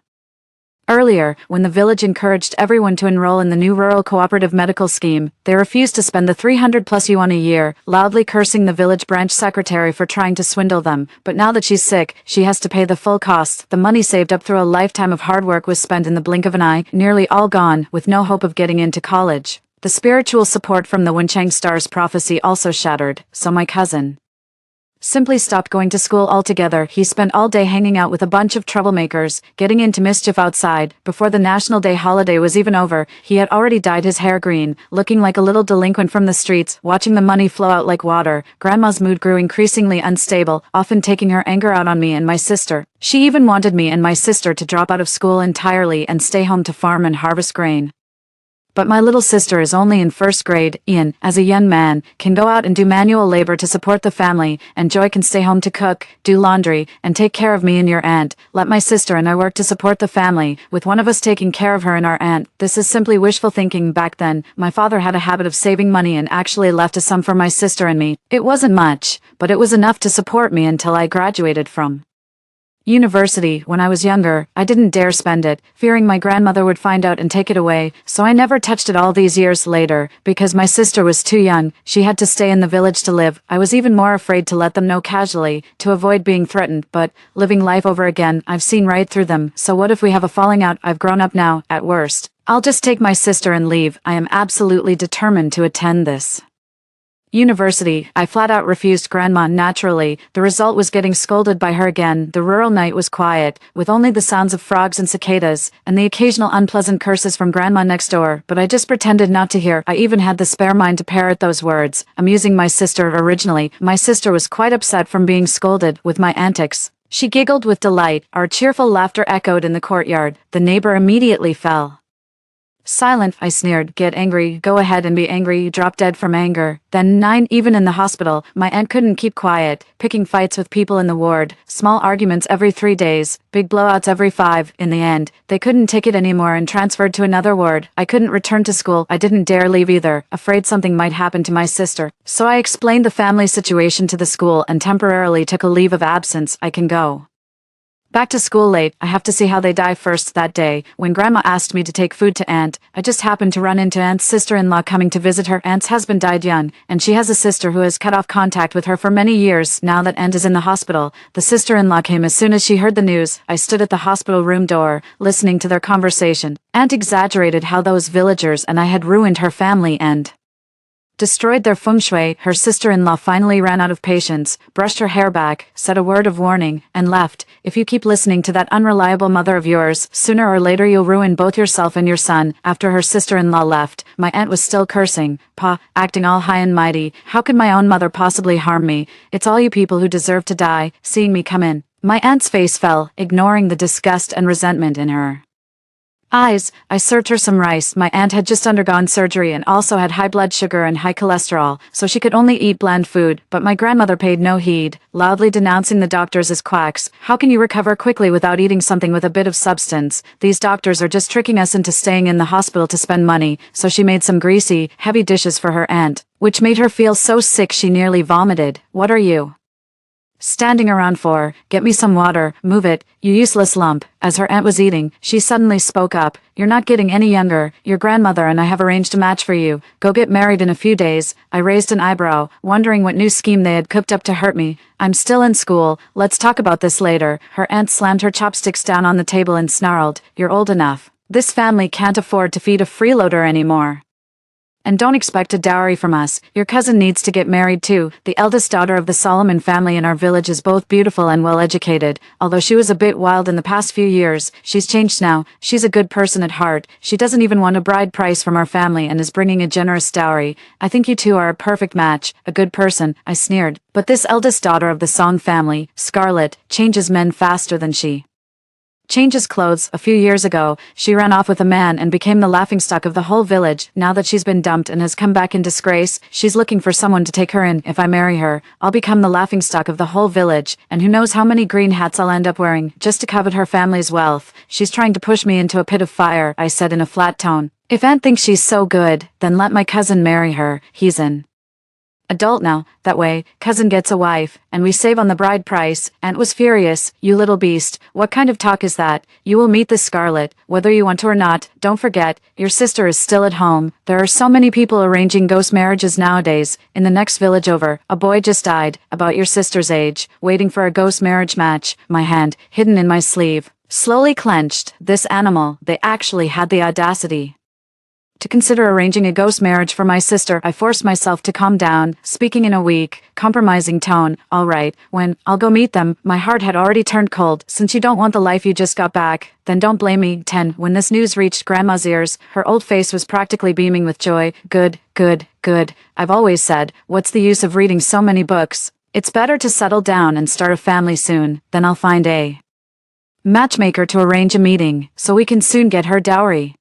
Earlier, when the village encouraged everyone to enroll in the new rural cooperative medical scheme, they refused to spend the 300+ yuan a year, loudly cursing the village branch secretary for trying to swindle them. But now that she's sick, she has to pay the full cost. The money saved up through a lifetime of hard work was spent in the blink of an eye, nearly all gone, with no hope of getting into college. The spiritual support from the Wenchang star's prophecy also shattered, so my cousin simply stopped going to school altogether. He spent all day hanging out with a bunch of troublemakers, getting into mischief outside. Before the National Day holiday was even over, he had already dyed his hair green, looking like a little delinquent from the streets, watching the money flow out like water. Grandma's mood grew increasingly unstable, often taking her anger out on me and my sister. She even wanted me and my sister to drop out of school entirely and stay home to farm and harvest grain. But my little sister is only in first grade. Ian, as a young man, can go out and do manual labor to support the family, and Joy can stay home to cook, do laundry, and take care of me and your aunt. Let my sister and I work to support the family, with one of us taking care of her and our aunt. This is simply wishful thinking. Back then, my father had a habit of saving money and actually left a sum for my sister and me. It wasn't much, but it was enough to support me until I graduated from university. When I was younger, I didn't dare spend it, fearing my grandmother would find out and take it away, so I never touched it. All these years later, because my sister was too young, she had to stay in the village to live. I was even more afraid to let them know casually, to avoid being threatened, but, living life over again, I've seen right through them. So what if we have a falling out? I've grown up now, at worst. I'll just take my sister and leave. I am absolutely determined to attend this university. I flat out refused Grandma. Naturally, the result was getting scolded by her again. The rural night was quiet, with only the sounds of frogs and cicadas, and the occasional unpleasant curses from Grandma next door, but I just pretended not to hear. I even had the spare mind to parrot those words, amusing my sister. Originally, my sister was quite upset from being scolded with my antics. She giggled with delight. Our cheerful laughter echoed in the courtyard. The neighbor immediately fell silent. I sneered. Get angry, go ahead and be angry. You drop dead from anger. Then 9, even in the hospital, my aunt couldn't keep quiet, picking fights with people in the ward, small arguments every 3 days, big blowouts every 5. In the end, they couldn't take it anymore and transferred to another ward. I couldn't return to school. I didn't dare leave either, afraid something might happen to my sister. So I explained the family situation to the school and temporarily took a leave of absence. I can go back to school late. I have to see how they die first. That day, when Grandma asked me to take food to Aunt, I just happened to run into Aunt's sister-in-law coming to visit her. Aunt's husband died young, and she has a sister who has cut off contact with her for many years. Now that Aunt is in the hospital, the sister-in-law came as soon as she heard the news. I stood at the hospital room door, listening to their conversation. Aunt exaggerated how those villagers and I had ruined her family and destroyed their feng shui. Her sister-in-law finally ran out of patience, brushed her hair back, said a word of warning, and left. If you keep listening to that unreliable mother of yours, sooner or later you'll ruin both yourself and your son. After her sister-in-law left, my aunt was still cursing, acting all high and mighty. How could my own mother possibly harm me? It's all you people who deserve to die. Seeing me come in, my aunt's face fell, ignoring the disgust and resentment in her eyes. I served her some rice. My aunt had just undergone surgery and also had high blood sugar and high cholesterol, so she could only eat bland food, but my grandmother paid no heed, loudly denouncing the doctors as quacks. How can you recover quickly without eating something with a bit of substance? These doctors are just tricking us into staying in the hospital to spend money. So she made some greasy, heavy dishes for her aunt, which made her feel so sick she nearly vomited. What are you standing around for? Get me some water. Move it, you useless lump. As her aunt was eating, she suddenly spoke up. You're not getting any younger. Your grandmother and I have arranged a match for you. Go get married in a few days. I raised an eyebrow, wondering what new scheme they had cooked up to hurt me. I'm still in school. Let's talk about this later. Her aunt slammed her chopsticks down on the table and snarled, You're old enough. This family can't afford to feed a freeloader anymore. And don't expect a dowry from us. Your cousin needs to get married too. The eldest daughter of the Solomon family in our village is both beautiful and well educated. Although she was a bit wild in the past few years, she's changed now. She's a good person at heart. She doesn't even want a bride price from our family and is bringing a generous dowry. I think you two are a perfect match. A good person, I sneered. But this eldest daughter of the Song family, Scarlet, changes men faster than she changes clothes. A few years ago, she ran off with a man and became the laughingstock of the whole village. Now that she's been dumped and has come back in disgrace, she's looking for someone to take her in. If I marry her, I'll become the laughingstock of the whole village, and who knows how many green hats I'll end up wearing, just to covet her family's wealth. She's trying to push me into a pit of fire, I said in a flat tone. If Aunt thinks she's so good, then let my cousin marry her. He's an adult now. That way, cousin gets a wife, and we save on the bride price. Aunt was furious. You little beast, what kind of talk is that? You will meet this Scarlet, whether you want to or not. Don't forget, your sister is still at home. There are so many people arranging ghost marriages nowadays. In the next village over, a boy just died, about your sister's age, waiting for a ghost marriage match. My hand, hidden in my sleeve, slowly clenched. This animal, they actually had the audacity to consider arranging a ghost marriage for my sister. I forced myself to calm down, speaking in a weak, compromising tone. All right, when I'll go meet them. My heart had already turned cold. Since you don't want the life you just got back, then don't blame me. 10. When this news reached Grandma's ears, her old face was practically beaming with joy. Good, good, good. I've always said, what's the use of reading so many books? It's better to settle down and start a family soon. Then I'll find a matchmaker to arrange a meeting, so we can soon get her dowry.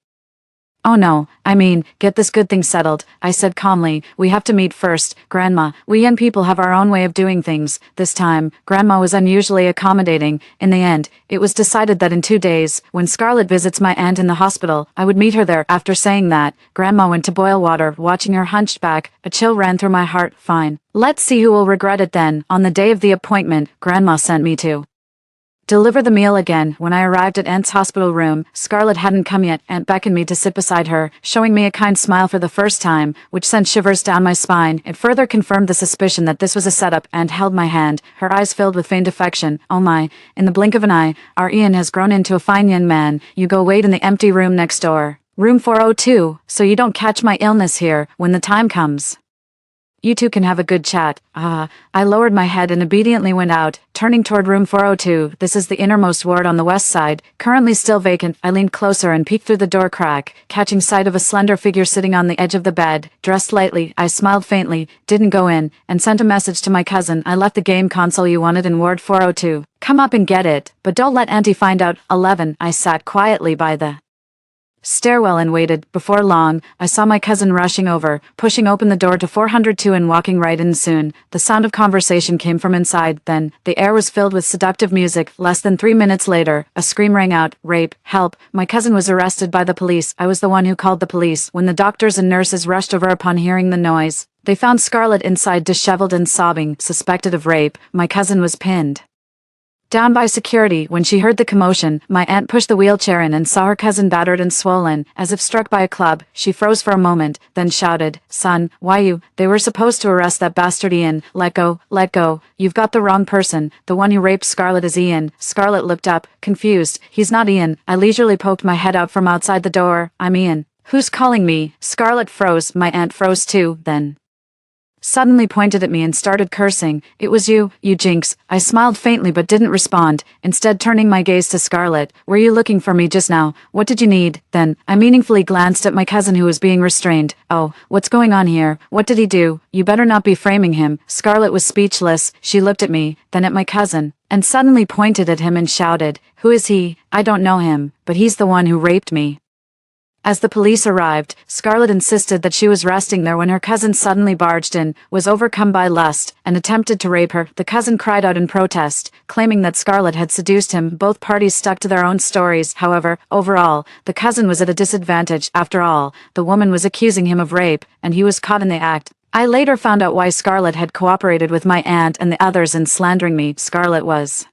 Oh no, I mean, get this good thing settled, I said calmly. We have to meet first, Grandma. We young people have our own way of doing things. This time, Grandma was unusually accommodating. In the end, it was decided that in 2 days, when Scarlett visits my aunt in the hospital, I would meet her there. After saying that, Grandma went to boil water, watching her hunched back. A chill ran through my heart. Fine. Let's see who will regret it then. On the day of the appointment, Grandma sent me to deliver the meal again. When I arrived at Aunt's hospital room, Scarlett hadn't come yet. Aunt beckoned me to sit beside her, showing me a kind smile for the first time, which sent shivers down my spine. It further confirmed the suspicion that this was a setup. Aunt held my hand, her eyes filled with faint affection. Oh my, in the blink of an eye, our Ian has grown into a fine young man. You go wait in the empty room next door. Room 402, so you don't catch my illness here when the time comes. You two can have a good chat. I lowered my head and obediently went out, turning toward room 402. This is the innermost ward on the west side, currently still vacant. I leaned closer and peeked through the door crack, catching sight of a slender figure sitting on the edge of the bed, dressed lightly. I smiled faintly, didn't go in, and sent a message to my cousin. I left the game console you wanted in ward 402. Come up and get it, but don't let Auntie find out. 11. I sat quietly by the stairwell and waited. Before long, I saw my cousin rushing over, pushing open the door to 402 and walking right in. Soon, the sound of conversation came from inside. Then, the air was filled with seductive music. Less than 3 minutes later, a scream rang out. Rape. Help. My cousin was arrested by the police. I was the one who called the police. When the doctors and nurses rushed over upon hearing the noise, they found Scarlett inside, disheveled and sobbing, suspected of rape. My cousin was pinned down by security. When she heard the commotion, my aunt pushed the wheelchair in and saw her cousin battered and swollen, as if struck by a club. She froze for a moment, then shouted, "Son, why you? They were supposed to arrest that bastard Ian. Let go, let go. You've got the wrong person. The one who raped Scarlett is Ian." Scarlett looked up, confused. "He's not Ian." I leisurely poked my head out from outside the door. "I'm Ian." "Who's calling me?" Scarlett froze. My aunt froze too, then suddenly pointed at me and started cursing. "It was you, you jinx." I smiled faintly but didn't respond, instead turning my gaze to Scarlett. "Were you looking for me just now? What did you need?" Then, I meaningfully glanced at my cousin who was being restrained. "Oh, what's going on here? What did he do? You better not be framing him." Scarlett was speechless. She looked at me, then at my cousin, and suddenly pointed at him and shouted, "Who is he? I don't know him, but he's the one who raped me." As the police arrived, Scarlett insisted that she was resting there when her cousin suddenly barged in, was overcome by lust, and attempted to rape her. The cousin cried out in protest, claiming that Scarlett had seduced him. Both parties stuck to their own stories. However, overall, the cousin was at a disadvantage. After all, the woman was accusing him of rape, and he was caught in the act. I later found out why Scarlett had cooperated with my aunt and the others in slandering me. Scarlett was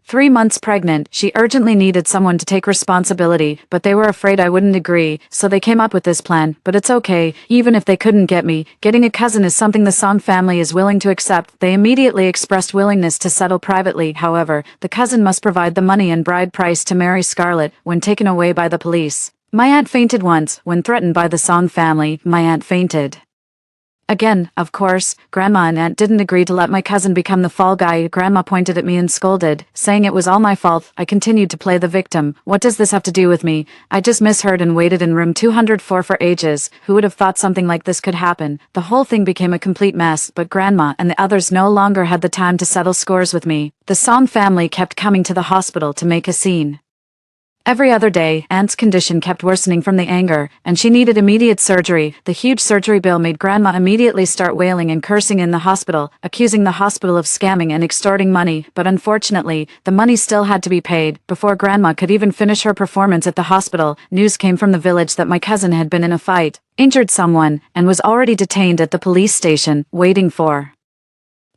3 months pregnant. She urgently needed someone to take responsibility, but they were afraid I wouldn't agree, so they came up with this plan. But it's okay, even if they couldn't get me. Getting a cousin is something the Song family is willing to accept. They immediately expressed willingness to settle privately. However, the cousin must provide the money and bride price to marry Scarlett when taken away by the police. My aunt fainted once. When threatened by the Song family, my aunt fainted again. Of course, Grandma and Aunt didn't agree to let my cousin become the fall guy. Grandma pointed at me and scolded, saying it was all my fault. I continued to play the victim. What does this have to do with me? I just misheard and waited in room 204 for ages. Who would have thought something like this could happen? The whole thing became a complete mess, but Grandma and the others no longer had the time to settle scores with me. The Song family kept coming to the hospital to make a scene. Every other day, Aunt's condition kept worsening from the anger, and she needed immediate surgery. The huge surgery bill made Grandma immediately start wailing and cursing in the hospital, accusing the hospital of scamming and extorting money. But unfortunately, the money still had to be paid. Before Grandma could even finish her performance at the hospital, news came from the village that my cousin had been in a fight, injured someone, and was already detained at the police station, waiting for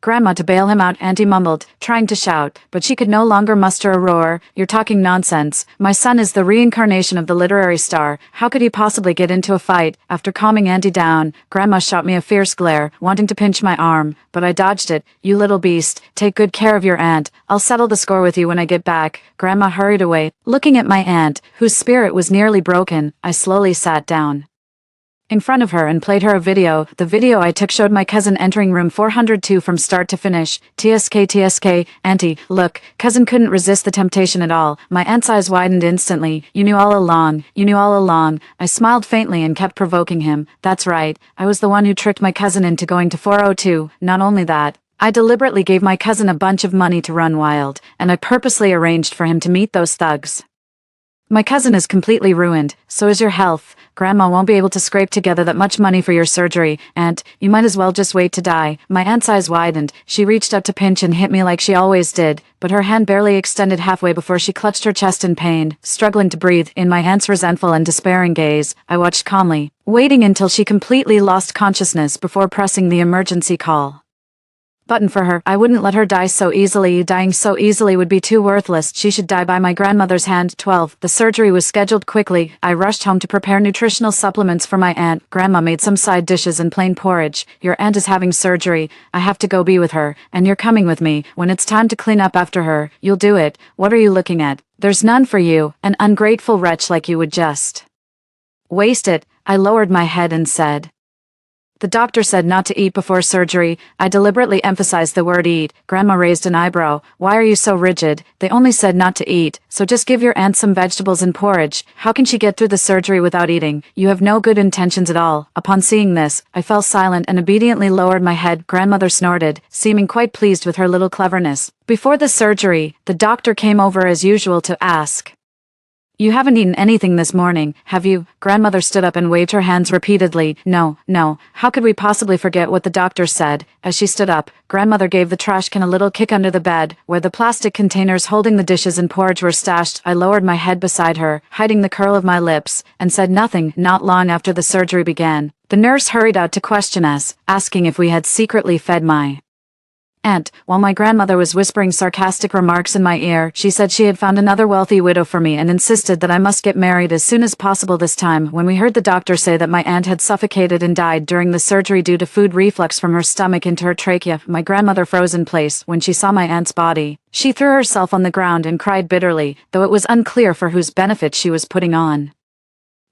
Grandma to bail him out. Auntie mumbled, trying to shout, but she could no longer muster a roar. "You're talking nonsense. My son is the reincarnation of the literary star. How could he possibly get into a fight?" After calming Auntie down, Grandma shot me a fierce glare, wanting to pinch my arm, but I dodged it. "You little beast, take good care of your aunt. I'll settle the score with you when I get back." Grandma hurried away. Looking at my aunt, whose spirit was nearly broken, I slowly sat down in front of her and played her a video. The video I took showed my cousin entering room 402 from start to finish. TSK, Auntie, look." Cousin couldn't resist the temptation at all. My aunt's eyes widened instantly. "You knew all along. You knew all along." I smiled faintly and kept provoking him. "That's right. I was the one who tricked my cousin into going to 402. Not only that, I deliberately gave my cousin a bunch of money to run wild, and I purposely arranged for him to meet those thugs. My cousin is completely ruined, so is your health. Grandma won't be able to scrape together that much money for your surgery, and you might as well just wait to die. My aunt's eyes widened. She reached out to pinch and hit me like she always did, but her hand barely extended halfway before she clutched her chest in pain, struggling to breathe. In my aunt's resentful and despairing gaze, I watched calmly, waiting until she completely lost consciousness before pressing the emergency call button for her. I wouldn't let her die so easily. Dying so easily would be too worthless. She should die by my grandmother's hand. 12. The surgery was scheduled quickly. I rushed home to prepare nutritional supplements for my aunt. Grandma made some side dishes and plain porridge. Your aunt is having surgery. I have to go be with her, and you're coming with me. When it's time to clean up after her, you'll do it. What are you looking at? There's none for you. An ungrateful wretch like you would just waste it. I lowered my head and said, the doctor said not to eat before surgery. I deliberately emphasized the word eat. Grandma raised an eyebrow. Why are you so rigid? They only said not to eat, so just give your aunt some vegetables and porridge. How can she get through the surgery without eating? You have no good intentions at all. Upon seeing this, I fell silent and obediently lowered my head. Grandmother snorted, seeming quite pleased with her little cleverness. Before the surgery, the doctor came over as usual to ask, you haven't eaten anything this morning, have you? Grandmother stood up and waved her hands repeatedly. No. How could we possibly forget what the doctor said? As she stood up, Grandmother gave the trash can a little kick under the bed, where the plastic containers holding the dishes and porridge were stashed. I lowered my head beside her, hiding the curl of my lips, and said nothing. Not long after the surgery began, the nurse hurried out to question us, asking if we had secretly fed my aunt. While my grandmother was whispering sarcastic remarks in my ear, she said she had found another wealthy widow for me and insisted that I must get married as soon as possible. This time, when we heard the doctor say that my aunt had suffocated and died during the surgery due to food reflux from her stomach into her trachea, my grandmother froze in place when she saw my aunt's body. She threw herself on the ground and cried bitterly, though it was unclear for whose benefit she was putting on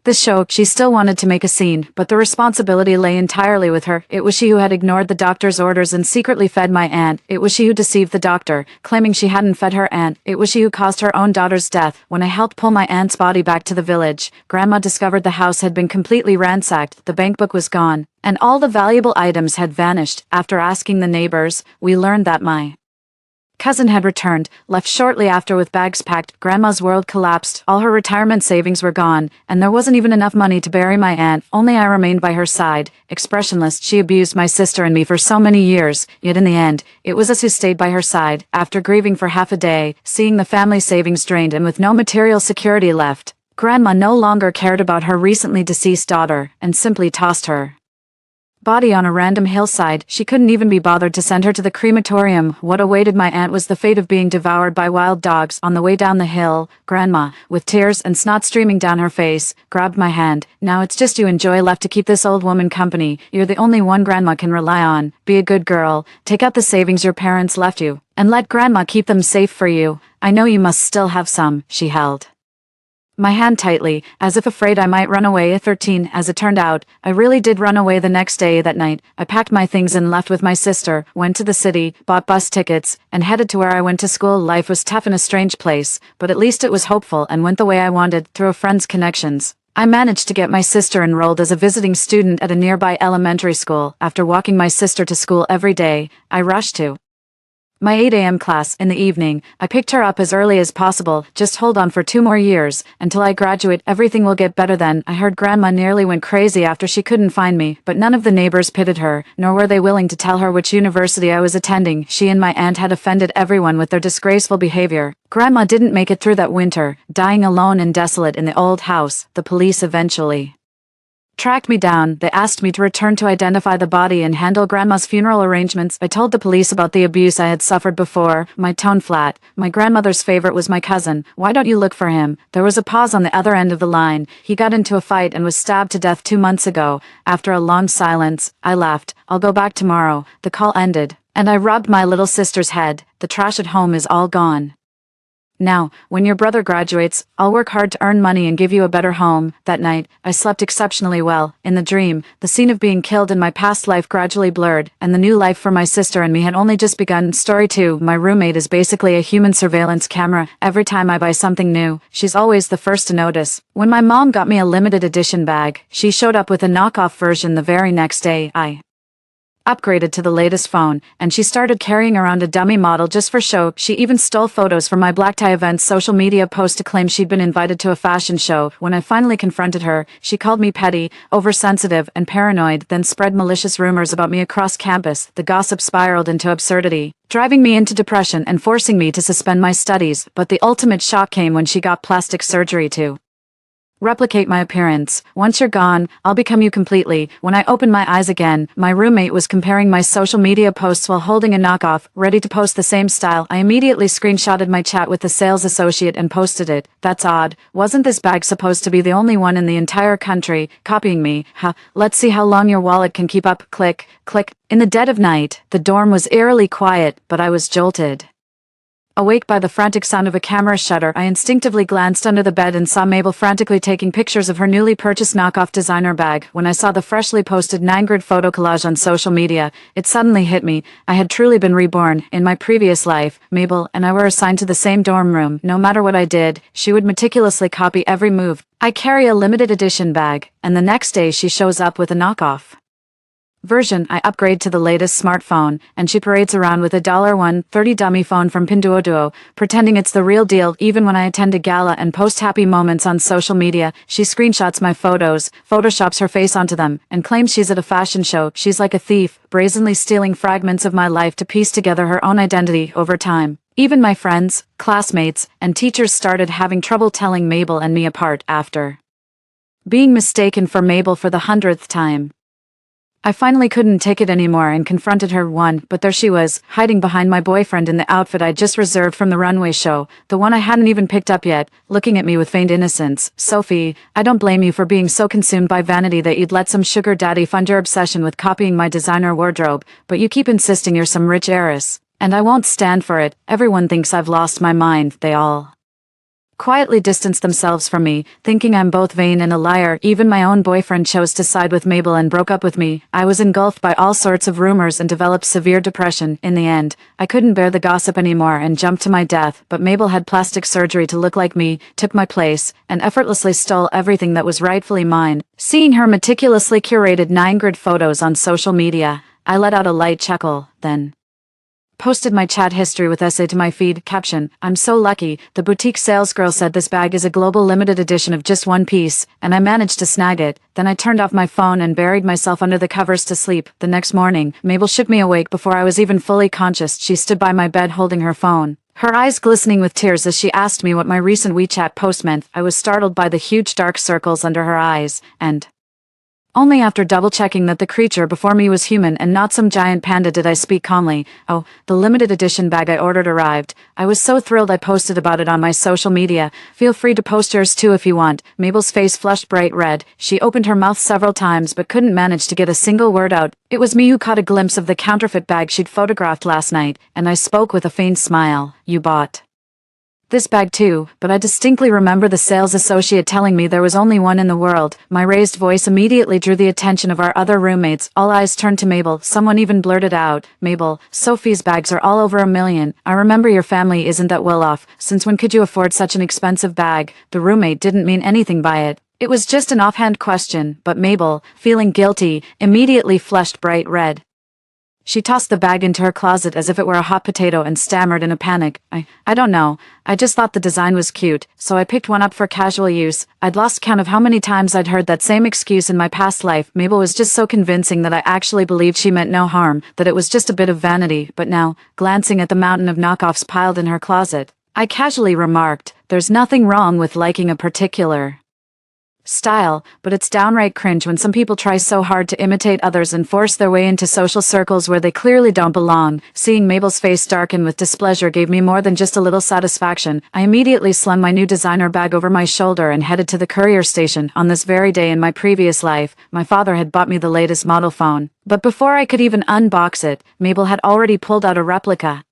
this show. She still wanted to make a scene, but the responsibility lay entirely with her. It was she who had ignored the doctor's orders and secretly fed my aunt. It was she who deceived the doctor, claiming she hadn't fed her aunt. It was she who caused her own daughter's death. When I helped pull my aunt's body back to the village, Grandma discovered the house had been completely ransacked, the bank book was gone, and all the valuable items had vanished. After asking the neighbors, we learned that my cousin had returned, left shortly after with bags packed. Grandma's world collapsed. All her retirement savings were gone, and there wasn't even enough money to bury my aunt. Only I remained by her side. Expressionless, she abused my sister and me for so many years, yet in the end, it was us who stayed by her side. After grieving for half a day, seeing the family savings drained and with no material security left, Grandma no longer cared about her recently deceased daughter, and simply tossed her body on a random hillside. She couldn't even be bothered to send her to the crematorium. What awaited my aunt was the fate of being devoured by wild dogs. On the way down the hill, Grandma, with tears and snot streaming down her face, grabbed my hand. Now it's just you and Joy left to keep this old woman company. You're the only one Grandma can rely on. Be a good girl, take out the savings your parents left you, and let Grandma keep them safe for you. I know you must still have some. She held my hand tightly, as if afraid I might run away. 13. As it turned out, I really did run away the next day. That night, I packed my things and left with my sister, went to the city, bought bus tickets, and headed to where I went to school. Life was tough in a strange place, but at least it was hopeful and went the way I wanted, through a friend's connections. I managed to get my sister enrolled as a visiting student at a nearby elementary school. After walking my sister to school every day, I rushed to my 8 a.m. class. In the evening, I picked her up as early as possible. Just hold on for 2 more years, until I graduate. Everything will get better then. I heard Grandma nearly went crazy after she couldn't find me, but none of the neighbors pitied her, nor were they willing to tell her which university I was attending. She and my aunt had offended everyone with their disgraceful behavior. Grandma didn't make it through that winter, dying alone and desolate in the old house. The police eventually tracked me down. They asked me to return to identify the body and handle Grandma's funeral arrangements. I told the police about the abuse I had suffered before, my tone flat. My grandmother's favorite was my cousin. Why don't you look for him? There was a pause on the other end of the line. He got into a fight and was stabbed to death 2 months ago. After a long silence, I laughed. I'll go back tomorrow. The call ended, and I rubbed my little sister's head. The trash at home is all gone. Now, when your brother graduates, I'll work hard to earn money and give you a better home. That night, I slept exceptionally well. In the dream, the scene of being killed in my past life gradually blurred, and the new life for my sister and me had only just begun. Story 2. My roommate is basically a human surveillance camera. Every time I buy something new, she's always the first to notice. When my mom got me a limited edition bag, she showed up with a knockoff version the very next day. I upgraded to the latest phone, and she started carrying around a dummy model just for show. She even stole photos from my black tie event's social media post to claim she'd been invited to a fashion show. When I finally confronted her, she called me petty, oversensitive, and paranoid, then spread malicious rumors about me across campus. The gossip spiraled into absurdity, driving me into depression and forcing me to suspend my studies. But the ultimate shock came when she got plastic surgery to replicate my appearance. Once you're gone, I'll become you completely. When I opened my eyes again, my roommate was comparing my social media posts while holding a knockoff, ready to post the same style. I immediately screenshotted my chat with the sales associate and posted it. That's odd. Wasn't this bag supposed to be the only one in the entire country copying me? Let's see how long your wallet can keep up. Click, click. In the dead of night, the dorm was eerily quiet, but I was jolted. Awake by the frantic sound of a camera shutter, I instinctively glanced under the bed and saw Mabel frantically taking pictures of her newly purchased knockoff designer bag. When I saw the freshly posted 9-grid photo collage on social media, it suddenly hit me. I had truly been reborn. In my previous life, Mabel and I were assigned to the same dorm room. No matter what I did, she would meticulously copy every move. I carry a limited edition bag, and the next day she shows up with a knockoff version. I upgrade to the latest smartphone, and she parades around with a $130 dummy phone from Pinduoduo, pretending it's the real deal. Even when I attend a gala and post happy moments on social media, she screenshots my photos, photoshops her face onto them, and claims she's at a fashion show. She's like a thief, brazenly stealing fragments of my life to piece together her own identity over time. Even my friends, classmates, and teachers started having trouble telling Mabel and me apart after being mistaken for Mabel for the 100th time. I finally couldn't take it anymore and confronted her but there she was, hiding behind my boyfriend in the outfit I'd just reserved from the runway show, the one I hadn't even picked up yet, looking at me with feigned innocence. Sophie, I don't blame you for being so consumed by vanity that you'd let some sugar daddy fund your obsession with copying my designer wardrobe, but you keep insisting you're some rich heiress. And I won't stand for it. Everyone thinks I've lost my mind. They all quietly distanced themselves from me, thinking I'm both vain and a liar. Even my own boyfriend chose to side with Mabel and broke up with me. I was engulfed by all sorts of rumors and developed severe depression. In the end, I couldn't bear the gossip anymore and jumped to my death, but Mabel had plastic surgery to look like me, took my place, and effortlessly stole everything that was rightfully mine. Seeing her meticulously curated 9-grid photos on social media, I let out a light chuckle, then posted my chat history with essay to my feed. Caption: I'm so lucky, the boutique salesgirl said this bag is a global limited edition of just one piece, and I managed to snag it. Then I turned off my phone and buried myself under the covers to sleep. The next morning, Mabel shook me awake before I was even fully conscious. She stood by my bed holding her phone, her eyes glistening with tears as she asked me what my recent WeChat post meant. I was startled by the huge dark circles under her eyes, and only after double-checking that the creature before me was human and not some giant panda did I speak calmly. Oh, the limited edition bag I ordered arrived. I was so thrilled I posted about it on my social media. Feel free to post yours too if you want. Mabel's face flushed bright red. She opened her mouth several times but couldn't manage to get a single word out. It was me who caught a glimpse of the counterfeit bag she'd photographed last night, and I spoke with a faint smile. You bought this bag too, but I distinctly remember the sales associate telling me there was only one in the world. My raised voice immediately drew the attention of our other roommates. All eyes turned to Mabel. Someone even blurted out, Mabel, Sophie's bags are all over $1 million. I remember your family isn't that well off. Since when could you afford such an expensive bag? The roommate didn't mean anything by it. It was just an offhand question, but Mabel, feeling guilty, immediately flushed bright red. She tossed the bag into her closet as if it were a hot potato and stammered in a panic. I don't know. I just thought the design was cute, so I picked one up for casual use. I'd lost count of how many times I'd heard that same excuse in my past life. Mabel was just so convincing that I actually believed she meant no harm, that it was just a bit of vanity. But now, glancing at the mountain of knockoffs piled in her closet, I casually remarked, there's nothing wrong with liking a particular style, but it's downright cringe when some people try so hard to imitate others and force their way into social circles where they clearly don't belong. Seeing Mabel's face darken with displeasure gave me more than just a little satisfaction. I immediately slung my new designer bag over my shoulder and headed to the courier station. On this very day in my previous life, my father had bought me the latest model phone. But before I could even unbox it, Mabel had already pulled out a replica.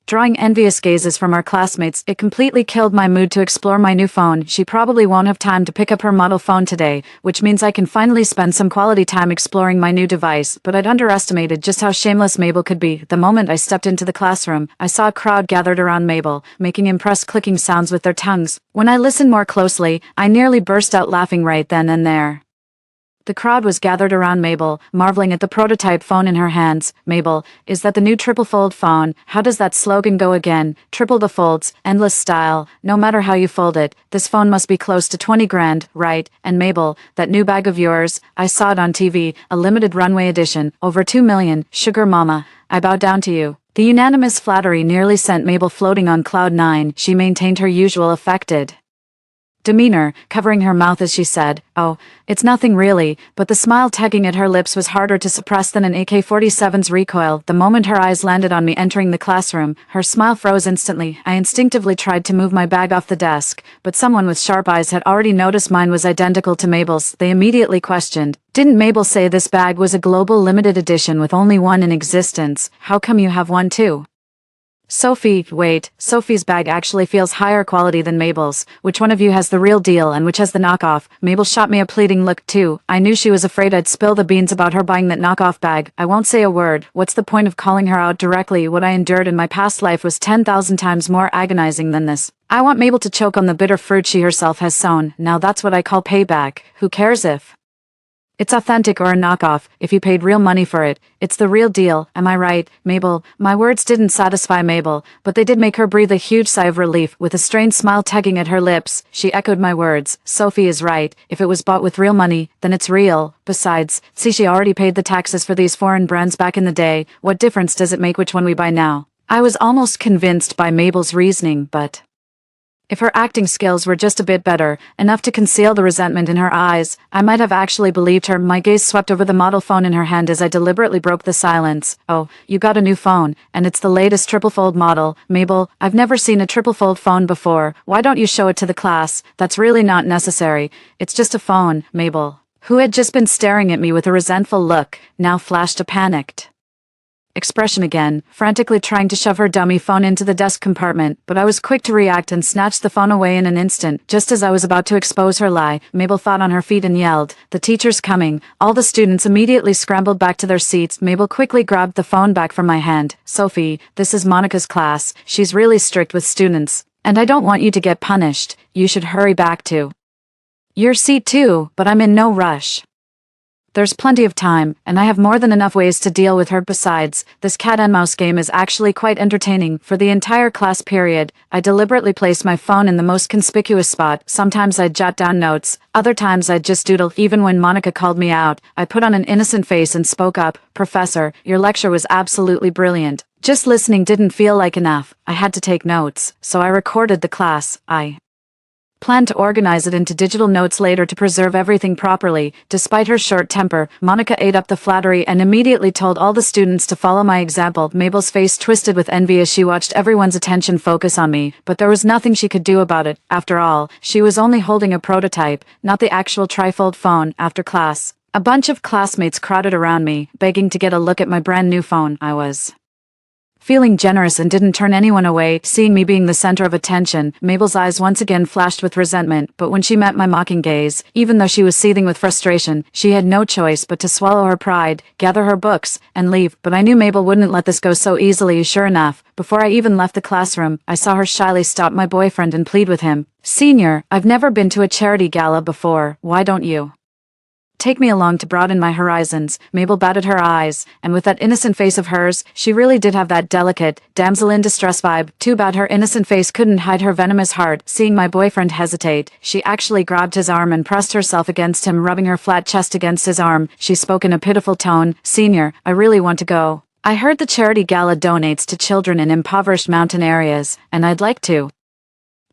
Drawing envious gazes from our classmates, it completely killed my mood to explore my new phone. She probably won't have time to pick up her model phone today, which means I can finally spend some quality time exploring my new device. But I'd underestimated just how shameless Mabel could be. The moment I stepped into the classroom, I saw a crowd gathered around Mabel, making impressed clicking sounds with their tongues. When I listened more closely, I nearly burst out laughing right then and there. The crowd was gathered around Mabel, marveling at the prototype phone in her hands. Mabel, is that the new triple fold phone? How does that slogan go again? Triple the folds, endless style, no matter how you fold it. This phone must be close to 20 grand, right? And Mabel, that new bag of yours, I saw it on TV, a limited runway edition, over 2 million, sugar mama, I bow down to you. The unanimous flattery nearly sent Mabel floating on cloud nine. She maintained her usual affected demeanor, covering her mouth as she said, "Oh, it's nothing really," but the smile tugging at her lips was harder to suppress than an AK-47's recoil. The moment her eyes landed on me entering the classroom, her smile froze instantly. I instinctively tried to move my bag off the desk, but someone with sharp eyes had already noticed mine was identical to Mabel's. They immediately questioned, "Didn't Mabel say this bag was a global limited edition with only one in existence? How come you have one too?" Sophie, wait, Sophie's bag actually feels higher quality than Mabel's. Which one of you has the real deal and which has the knockoff? Mabel shot me a pleading look too. I knew she was afraid I'd spill the beans about her buying that knockoff bag. I won't say a word. What's the point of calling her out directly? What I endured in my past life was 10,000 times more agonizing than this. I want Mabel to choke on the bitter fruit she herself has sown. Now that's what I call payback. Who cares if it's authentic or a knockoff? If you paid real money for it, it's the real deal, am I right, Mabel? My words didn't satisfy Mabel, but they did make her breathe a huge sigh of relief. With a strained smile tugging at her lips, she echoed my words. Sophie is right. If it was bought with real money, then it's real. Besides, see, she already paid the taxes for these foreign brands back in the day. What difference does it make which one we buy now? I was almost convinced by Mabel's reasoning, but if her acting skills were just a bit better, enough to conceal the resentment in her eyes, I might have actually believed her. My gaze swept over the model phone in her hand as I deliberately broke the silence. "Oh, you got a new phone, and it's the latest triple-fold model. Mabel, I've never seen a triple-fold phone before. Why don't you show it to the class? That's really not necessary. It's just a phone." Mabel, who had just been staring at me with a resentful look, now flashed a panicked expression again, frantically trying to shove her dummy phone into the desk compartment, but I was quick to react and snatched the phone away in an instant. Just as I was about to expose her lie, Mabel thought on her feet and yelled, "The teacher's coming." All the students immediately scrambled back to their seats. Mabel quickly grabbed the phone back from my hand. "Sophie, this is Monica's class. She's really strict with students, and I don't want you to get punished. You should hurry back to your seat too, but I'm in no rush. There's plenty of time, and I have more than enough ways to deal with her. Besides, this cat and mouse game is actually quite entertaining." For the entire class period, I deliberately placed my phone in the most conspicuous spot. Sometimes I'd jot down notes, other times I'd just doodle. Even when Monica called me out, I put on an innocent face and spoke up. "Professor, your lecture was absolutely brilliant. Just listening didn't feel like enough. I had to take notes, so I recorded the class. I planned to organize it into digital notes later to preserve everything properly." Despite her short temper, Monica ate up the flattery and immediately told all the students to follow my example. Mabel's face twisted with envy as she watched everyone's attention focus on me, but there was nothing she could do about it. After all, she was only holding a prototype, not the actual trifold phone. After class, a bunch of classmates crowded around me, begging to get a look at my brand new phone. I was feeling generous and didn't turn anyone away. Seeing me being the center of attention, Mabel's eyes once again flashed with resentment, but when she met my mocking gaze, even though she was seething with frustration, she had no choice but to swallow her pride, gather her books, and leave. But I knew Mabel wouldn't let this go so easily. Sure enough, before I even left the classroom, I saw her shyly stop my boyfriend and plead with him. "Senior, I've never been to a charity gala before. Why don't you take me along to broaden my horizons?" Mabel batted her eyes, and with that innocent face of hers, she really did have that delicate, damsel in distress vibe. Too bad her innocent face couldn't hide her venomous heart. Seeing my boyfriend hesitate, she actually grabbed his arm and pressed herself against him, rubbing her flat chest against his arm. She spoke in a pitiful tone. "Senior, I really want to go. I heard the charity gala donates to children in impoverished mountain areas, and I'd like to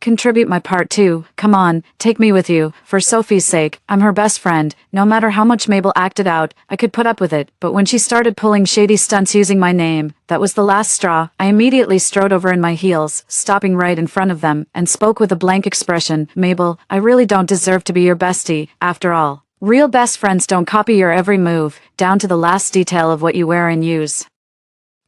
contribute my part too. Come on, take me with you. For Sophie's sake, I'm her best friend." No matter how much Mabel acted out, I could put up with it, but when she started pulling shady stunts using my name, that was the last straw. I immediately strode over in my heels, stopping right in front of them, and spoke with a blank expression. "Mabel, I really don't deserve to be your bestie. After all, real best friends don't copy your every move, down to the last detail of what you wear and use.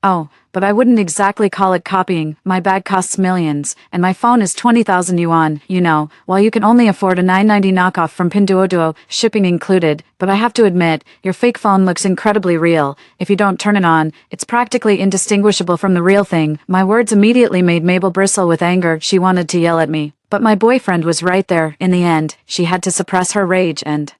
Oh, but I wouldn't exactly call it copying. My bag costs millions, and my phone is 20,000 yuan, you know, while you can only afford a 990 knockoff from Pinduoduo, shipping included. But I have to admit, your fake phone looks incredibly real. If you don't turn it on, it's practically indistinguishable from the real thing." My words immediately made Mabel bristle with anger. She wanted to yell at me, but my boyfriend was right there. In the end, she had to suppress her rage and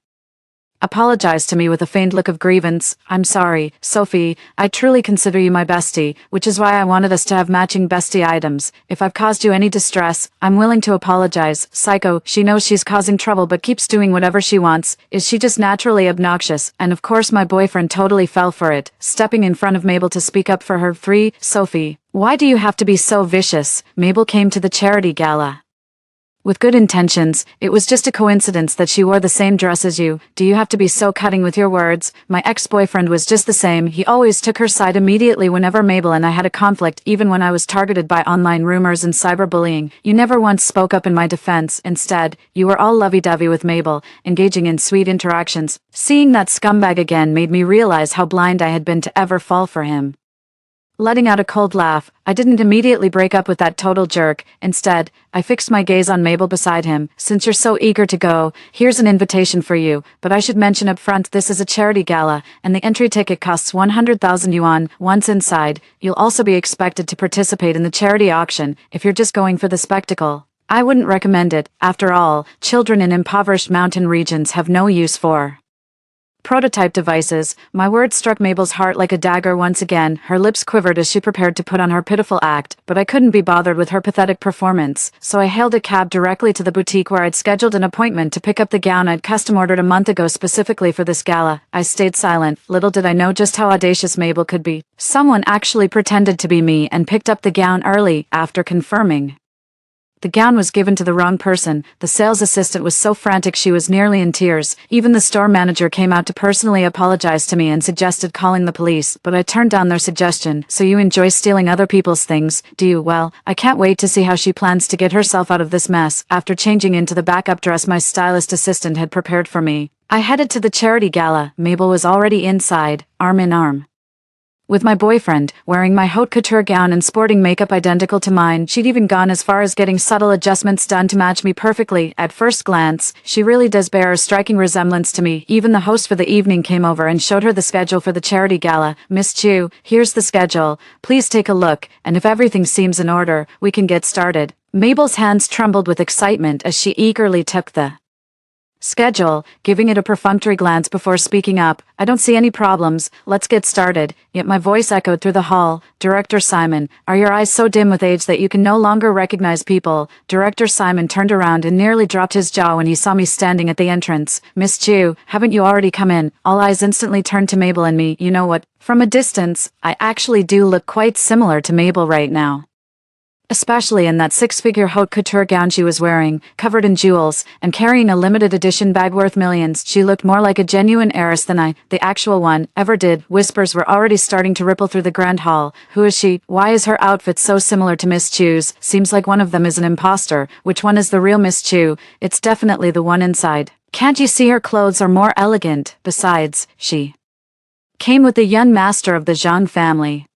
apologized to me with a feigned look of grievance. "I'm sorry, Sophie, I truly consider you my bestie, which is why I wanted us to have matching bestie items. If I've caused you any distress, I'm willing to apologize." Psycho, she knows she's causing trouble but keeps doing whatever she wants. Is she just naturally obnoxious? And of course my boyfriend totally fell for it, stepping in front of Mabel to speak up for her. 3. Sophie, why do you have to be so vicious? Mabel came to the charity gala with good intentions. It was just a coincidence that she wore the same dress as you. Do you have to be so cutting with your words? My ex-boyfriend was just the same. He always took her side immediately whenever Mabel and I had a conflict, even when I was targeted by online rumors and cyberbullying. You never once spoke up in my defense. Instead, you were all lovey-dovey with Mabel, engaging in sweet interactions. Seeing that scumbag again made me realize how blind I had been to ever fall for him. Letting out a cold laugh, I didn't immediately break up with that total jerk. Instead, I fixed my gaze on Mabel beside him. "Since you're so eager to go, here's an invitation for you, but I should mention up front this is a charity gala, and the entry ticket costs 100,000 yuan. Once inside, you'll also be expected to participate in the charity auction if you're just going for the spectacle. I wouldn't recommend it. After all, children in impoverished mountain regions have no use for prototype devices." My words struck Mabel's heart like a dagger once again. Her lips quivered as she prepared to put on her pitiful act, but I couldn't be bothered with her pathetic performance, so I hailed a cab directly to the boutique where I'd scheduled an appointment to pick up the gown I'd custom ordered a month ago specifically for this gala. I stayed silent. Little did I know just how audacious Mabel could be. Someone actually pretended to be me and picked up the gown early, after confirming the gown was given to the wrong person. The sales assistant was so frantic she was nearly in tears. Even the store manager came out to personally apologize to me and suggested calling the police, but I turned down their suggestion. "So you enjoy stealing other people's things, do you? Well, I can't wait to see how she plans to get herself out of this mess." After changing into the backup dress my stylist assistant had prepared for me, I headed to the charity gala. Mabel was already inside, arm in arm with my boyfriend, wearing my haute couture gown and sporting makeup identical to mine. She'd even gone as far as getting subtle adjustments done to match me perfectly. At first glance, she really does bear a striking resemblance to me. Even the host for the evening came over and showed her the schedule for the charity gala. "Miss Chu, here's the schedule. Please take a look, and if everything seems in order, we can get started." Mabel's hands trembled with excitement as she eagerly took the schedule, giving it a perfunctory glance before speaking up. "I don't see any problems. Let's get started." Yet my voice echoed through the hall. "Director Simon, are your eyes so dim with age that you can no longer recognize people?" Director Simon turned around and nearly dropped his jaw when he saw me standing at the entrance. "Miss Chu, haven't you already come in?" All eyes instantly turned to Mabel and me. You know what? From a distance, I actually do look quite similar to Mabel right now. Especially in that six-figure haute couture gown she was wearing, covered in jewels, and carrying a limited edition bag worth millions. She looked more like a genuine heiress than I, the actual one, ever did. Whispers were already starting to ripple through the grand hall. Who is she? Why is her outfit so similar to Miss Chu's? Seems like one of them is an imposter. Which one is the real Miss Chu? It's definitely the one inside. Can't you see her clothes are more elegant? Besides, she came with the young master of the Zhang family.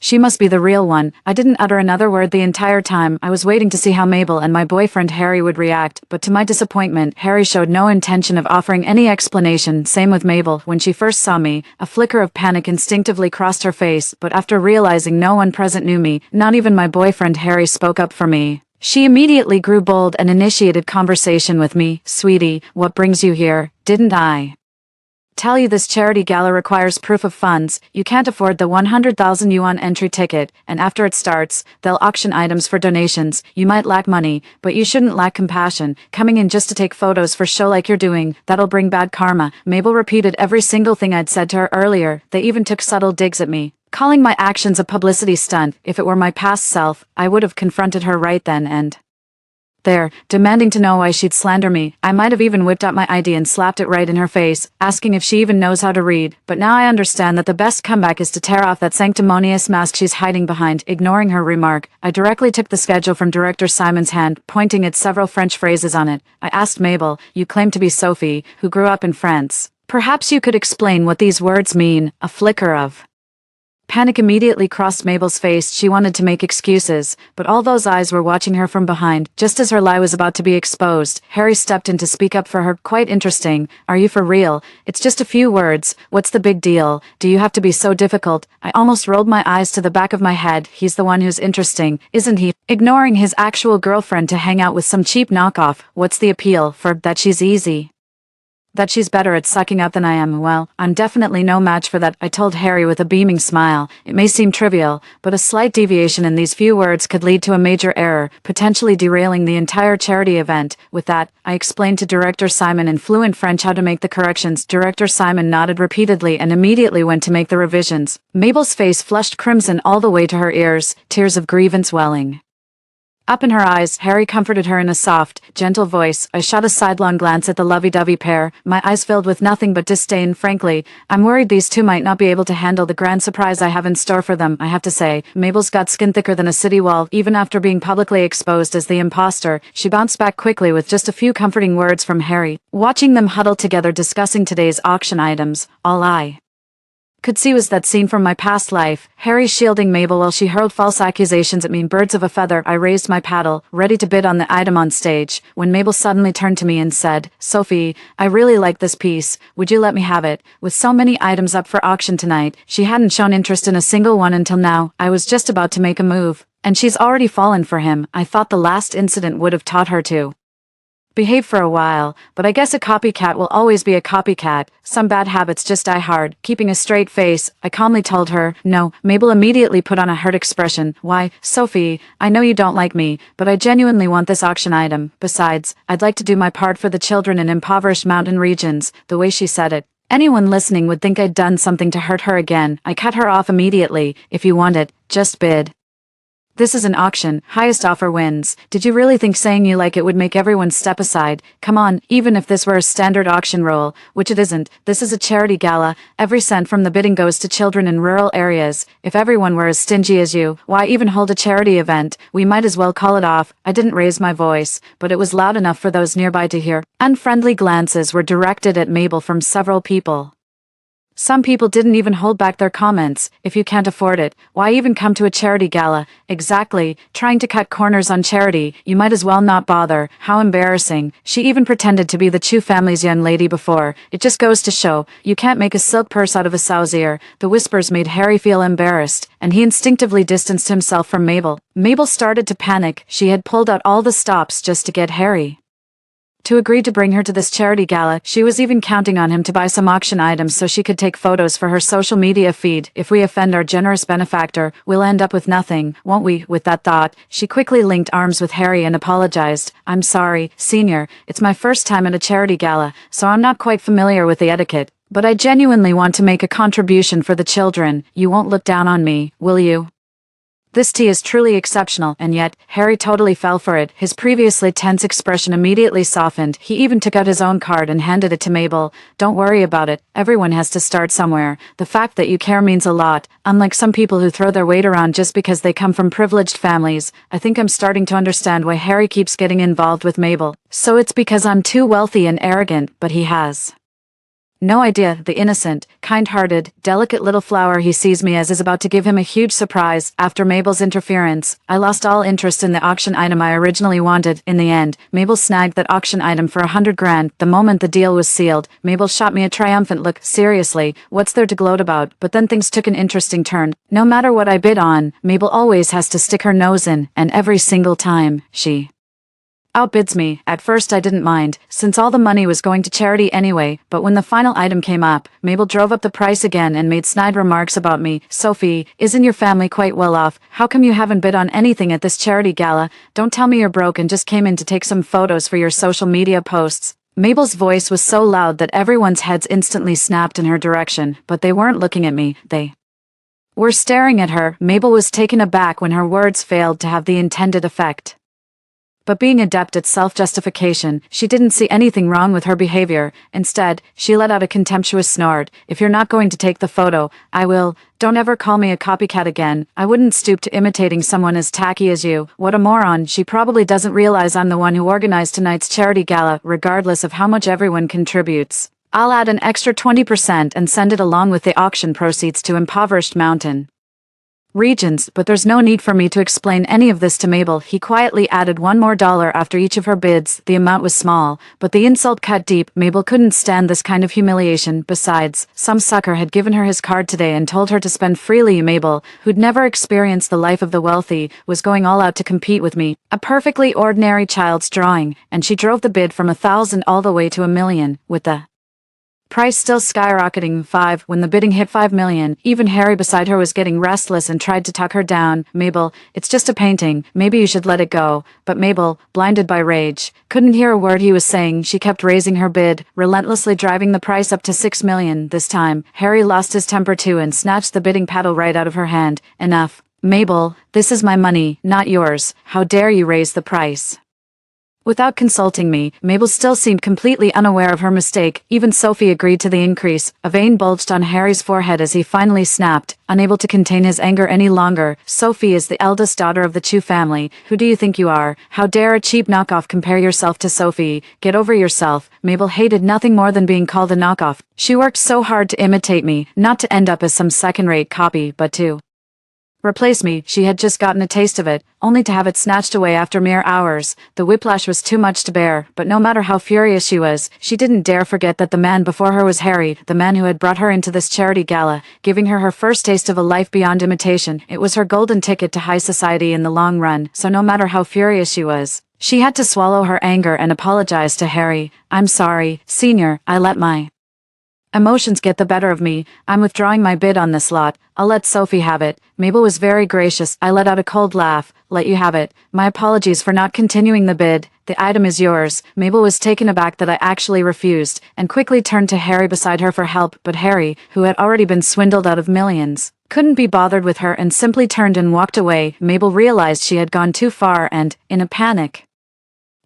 She must be the real one. I didn't utter another word the entire time. I was waiting to see how Mabel and my boyfriend Harry would react, but to my disappointment, Harry showed no intention of offering any explanation. Same with Mabel. When she first saw me, a flicker of panic instinctively crossed her face, but after realizing no one present knew me, not even my boyfriend Harry spoke up for me, she immediately grew bold and initiated conversation with me. "Sweetie, what brings you here? Didn't I tell you this charity gala requires proof of funds? You can't afford the 100,000 yuan entry ticket, and after it starts, they'll auction items for donations. You might lack money, but you shouldn't lack compassion. Coming in just to take photos for show like you're doing, that'll bring bad karma." Mabel repeated every single thing I'd said to her earlier. They even took subtle digs at me, calling my actions a publicity stunt. If it were my past self, I would have confronted her right then and there, demanding to know why she'd slander me. I might have even whipped out my ID and slapped it right in her face, asking if she even knows how to read. But now I understand that the best comeback is to tear off that sanctimonious mask she's hiding behind. Ignoring her remark, I directly took the schedule from Director Simon's hand, pointing at several French phrases on it. I asked Mabel, "You claim to be Sophie, who grew up in France. Perhaps you could explain what these words mean?" A flicker of panic immediately crossed Mabel's face. She wanted to make excuses, but all those eyes were watching her from behind. Just as her lie was about to be exposed, Harry stepped in to speak up for her. "Quite interesting. Are you for real? It's just a few words. What's the big deal? Do you have to be so difficult?" I almost rolled my eyes to the back of my head. He's the one who's interesting, isn't he? Ignoring his actual girlfriend to hang out with some cheap knockoff. What's the appeal? For that she's easy That she's better at sucking up than I am. Well, I'm definitely no match for that, I told Harry with a beaming smile. It may seem trivial, but a slight deviation in these few words could lead to a major error, potentially derailing the entire charity event. With that, I explained to Director Simon in fluent French how to make the corrections. Director Simon nodded repeatedly and immediately went to make the revisions. Mabel's face flushed crimson all the way to her ears, tears of grievance welling up in her eyes. Harry comforted her in a soft, gentle voice. I shot a sidelong glance at the lovey-dovey pair, my eyes filled with nothing but disdain. Frankly, I'm worried these two might not be able to handle the grand surprise I have in store for them. I have to say, Mabel's got skin thicker than a city wall. Even after being publicly exposed as the imposter, she bounced back quickly with just a few comforting words from Harry. Watching them huddle together discussing today's auction items, all I could see was that scene from my past life, Harry shielding Mabel while she hurled false accusations at me. Birds of a feather. I raised my paddle, ready to bid on the item on stage, when Mabel suddenly turned to me and said, Sophie, I really like this piece, would you let me have it? With so many items up for auction tonight, she hadn't shown interest in a single one until now. I was just about to make a move, and she's already fallen for him. I thought the last incident would have taught her to behave for a while, but I guess a copycat will always be a copycat. Some bad habits just die hard. Keeping a straight face, I calmly told her, no. Mabel immediately put on a hurt expression. Why, Sophie, I know you don't like me, but I genuinely want this auction item. Besides, I'd like to do my part for the children in impoverished mountain regions. The way she said it, anyone listening would think I'd done something to hurt her again. I cut her off immediately. If you want it, just bid. This is an auction, highest offer wins. Did you really think saying you like it would make everyone step aside? Come on, even if this were a standard auction roll, which it isn't, this is a charity gala. Every cent from the bidding goes to children in rural areas. If everyone were as stingy as you, why even hold a charity event? We might as well call it off. I didn't raise my voice, but it was loud enough for those nearby to hear. Unfriendly glances were directed at Mabel from several people. Some people didn't even hold back their comments. If you can't afford it, why even come to a charity gala? Exactly, trying to cut corners on charity, you might as well not bother. How embarrassing. She even pretended to be the Chu family's young lady before. It just goes to show, you can't make a silk purse out of a sow's ear. The whispers made Harry feel embarrassed, and he instinctively distanced himself from Mabel. Mabel started to panic. She had pulled out all the stops just to get Harry to agree to bring her to this charity gala. She was even counting on him to buy some auction items so she could take photos for her social media feed. If we offend our generous benefactor, we'll end up with nothing, won't we? With that thought, she quickly linked arms with Harry and apologized. I'm sorry, Senior, it's my first time at a charity gala, so I'm not quite familiar with the etiquette, but I genuinely want to make a contribution for the children. You won't look down on me, will you? This tea is truly exceptional, and yet, Harry totally fell for it. His previously tense expression immediately softened. He even took out his own card and handed it to Mabel. Don't worry about it. Everyone has to start somewhere. The fact that you care means a lot. Unlike some people who throw their weight around just because they come from privileged families, I think I'm starting to understand why Harry keeps getting involved with Mabel. So it's because I'm too wealthy and arrogant, but he has no idea the innocent, kind-hearted, delicate little flower he sees me as is about to give him a huge surprise. After Mabel's interference, I lost all interest in the auction item I originally wanted. In the end, Mabel snagged that auction item for $100,000. The moment the deal was sealed, Mabel shot me a triumphant look. Seriously, what's there to gloat about? But then things took an interesting turn. No matter what I bid on, Mabel always has to stick her nose in, and every single time, she outbids me. At first I didn't mind, since all the money was going to charity anyway, but when the final item came up, Mabel drove up the price again and made snide remarks about me. Sophie, isn't your family quite well off? How come you haven't bid on anything at this charity gala? Don't tell me you're broke and just came in to take some photos for your social media posts. Mabel's voice was so loud that everyone's heads instantly snapped in her direction, but they weren't looking at me, they were staring at her. Mabel was taken aback when her words failed to have the intended effect. But being adept at self-justification, she didn't see anything wrong with her behavior. Instead, she let out a contemptuous snort. If you're not going to take the photo, I will. Don't ever call me a copycat again. I wouldn't stoop to imitating someone as tacky as you. What a moron. She probably doesn't realize I'm the one who organized tonight's charity gala, regardless of how much everyone contributes. I'll add an extra 20% and send it along with the auction proceeds to impoverished mountain regions, but there's no need for me to explain any of this to Mabel. He quietly added $1 more after each of her bids. The amount was small, but the insult cut deep. Mabel couldn't stand this kind of humiliation. Besides, some sucker had given her his card today and told her to spend freely. Mabel, who'd never experienced the life of the wealthy, was going all out to compete with me. A perfectly ordinary child's drawing, and she drove the bid from 1,000 all the way to 1,000,000, with the Price still skyrocketing. 5. When the bidding hit 5 million, even Harry beside her was getting restless and tried to talk her down. Mabel, it's just a painting. Maybe you should let it go. But Mabel, blinded by rage, couldn't hear a word he was saying. She kept raising her bid, relentlessly driving the price up to 6 million. This time, Harry lost his temper too and snatched the bidding paddle right out of her hand. Enough. Mabel, this is my money, not yours. How dare you raise the price? Without consulting me, Mabel still seemed completely unaware of her mistake. Even Sophie agreed to the increase. A vein bulged on Harry's forehead as he finally snapped, unable to contain his anger any longer. Sophie is the eldest daughter of the Chu family. Who do you think you are? How dare a cheap knockoff compare yourself to Sophie? Get over yourself. Mabel hated nothing more than being called a knockoff. She worked so hard to imitate me, not to end up as some second-rate copy, but to replace me. She had just gotten a taste of it, only to have it snatched away after mere hours. The whiplash was too much to bear, but no matter how furious she was, she didn't dare forget that the man before her was Harry, the man who had brought her into this charity gala, giving her her first taste of a life beyond imitation. It was her golden ticket to high society in the long run, so no matter how furious she was, she had to swallow her anger and apologize to Harry. I'm sorry, Senior, I let my emotions get the better of me. I'm withdrawing my bid on this lot. I'll let Sophie have it. Mabel was very gracious. I let out a cold laugh. Let you have it. My apologies for not continuing the bid. The item is yours. Mabel was taken aback that I actually refused, and quickly turned to Harry beside her for help, but Harry, who had already been swindled out of millions, couldn't be bothered with her and simply turned and walked away. Mabel realized she had gone too far and, in a panic,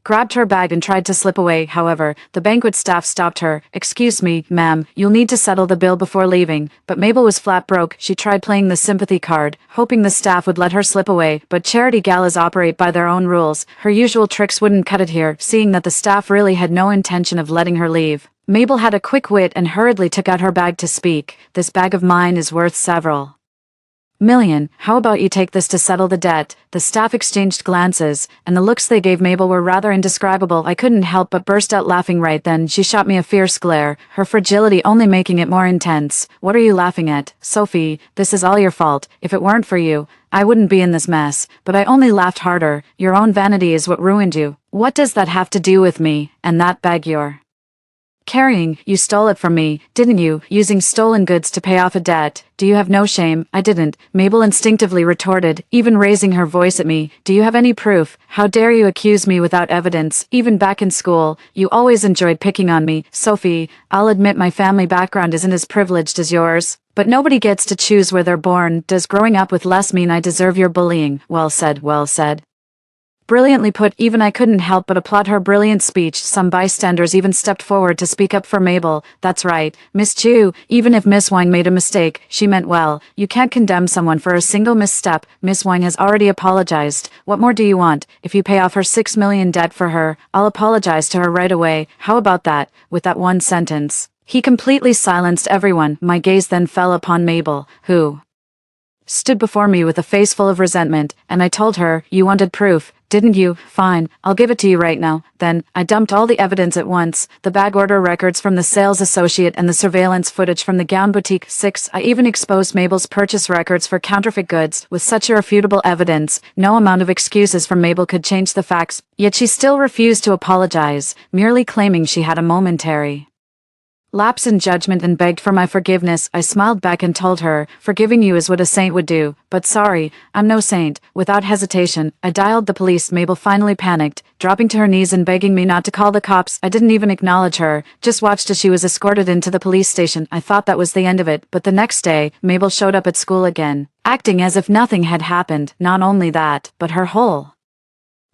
grabbed her bag and tried to slip away. However, the banquet staff stopped her. Excuse me, ma'am, you'll need to settle the bill before leaving. But Mabel was flat broke. She tried playing the sympathy card, hoping the staff would let her slip away, but charity galas operate by their own rules. Her usual tricks wouldn't cut it here, seeing that the staff really had no intention of letting her leave. Mabel had a quick wit and hurriedly took out her bag to speak. This bag of mine is worth several million. How about you take this to settle the debt? The staff exchanged glances, and the looks they gave Mabel were rather indescribable. I couldn't help but burst out laughing. Right then, she shot me a fierce glare, her fragility only making it more intense. What are you laughing at? Sophie, this is all your fault. If it weren't for you, I wouldn't be in this mess. But I only laughed harder. Your own vanity is what ruined you. What does that have to do with me, and that bag you're carrying? You stole it from me, didn't you? Using stolen goods to pay off a debt. Do you have no shame? I didn't, Mabel instinctively retorted, even raising her voice at me. Do you have any proof? How dare you accuse me without evidence? Even back in school, you always enjoyed picking on me. Sophie, I'll admit my family background isn't as privileged as yours, but nobody gets to choose where they're born. Does growing up with less mean I deserve your bullying? Well said, well said. Brilliantly put. Even I couldn't help but applaud her brilliant speech. Some bystanders even stepped forward to speak up for Mabel. That's right, Miss Chu. Even if Miss Wang made a mistake, she meant well. You can't condemn someone for a single misstep. Miss Wang has already apologized. What more do you want? If you pay off her 6 million debt for her, I'll apologize to her right away. How about that? With that one sentence, he completely silenced everyone. My gaze then fell upon Mabel, who stood before me with a face full of resentment, and I told her, you wanted proof, didn't you? Fine, I'll give it to you right now. Then, I dumped all the evidence at once, the bag order records from the sales associate and the surveillance footage from the gown boutique. 6. I even exposed Mabel's purchase records for counterfeit goods. With such irrefutable evidence, no amount of excuses from Mabel could change the facts, yet she still refused to apologize, merely claiming she had a momentary lapse in judgment and begged for my forgiveness. I smiled back and told her, forgiving you is what a saint would do, but sorry, I'm no saint. Without hesitation, I dialed the police. Mabel finally panicked, dropping to her knees and begging me not to call the cops. I didn't even acknowledge her, just watched as she was escorted into the police station. I thought that was the end of it, but the next day, Mabel showed up at school again, acting as if nothing had happened. Not only that, but her whole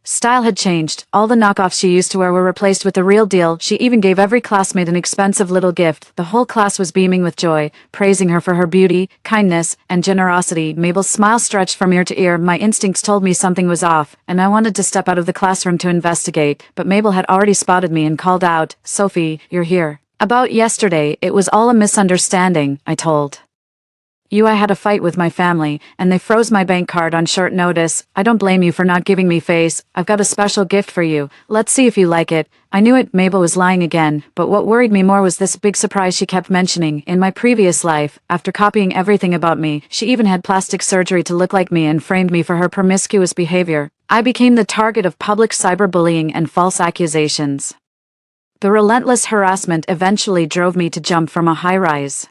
style had changed. All the knockoffs she used to wear were replaced with the real deal. She even gave every classmate an expensive little gift. The whole class was beaming with joy, praising her for her beauty, kindness, and generosity. Mabel's smile stretched from ear to ear. My instincts told me something was off, and I wanted to step out of the classroom to investigate, but Mabel had already spotted me and called out, Sophie, you're here. About yesterday, it was all a misunderstanding, I told you. I had a fight with my family, and they froze my bank card on short notice. I don't blame you for not giving me face. I've got a special gift for you. Let's see if you like it. I knew it. Mabel was lying again, but what worried me more was this big surprise she kept mentioning. In my previous life, after copying everything about me, she even had plastic surgery to look like me and framed me for her promiscuous behavior. I became the target of public cyberbullying and false accusations. The relentless harassment eventually drove me to jump from a high-rise,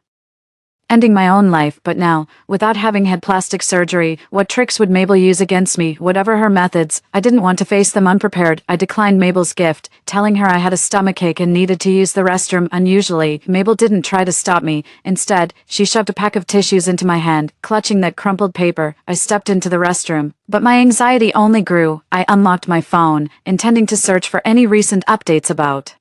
ending my own life. But now, without having had plastic surgery, what tricks would Mabel use against me? Whatever her methods, I didn't want to face them unprepared. I declined Mabel's gift, telling her I had a stomachache and needed to use the restroom. Unusually, Mabel didn't try to stop me. Instead, she shoved a pack of tissues into my hand, clutching that crumpled paper. I stepped into the restroom, but my anxiety only grew. I unlocked my phone, intending to search for any recent updates about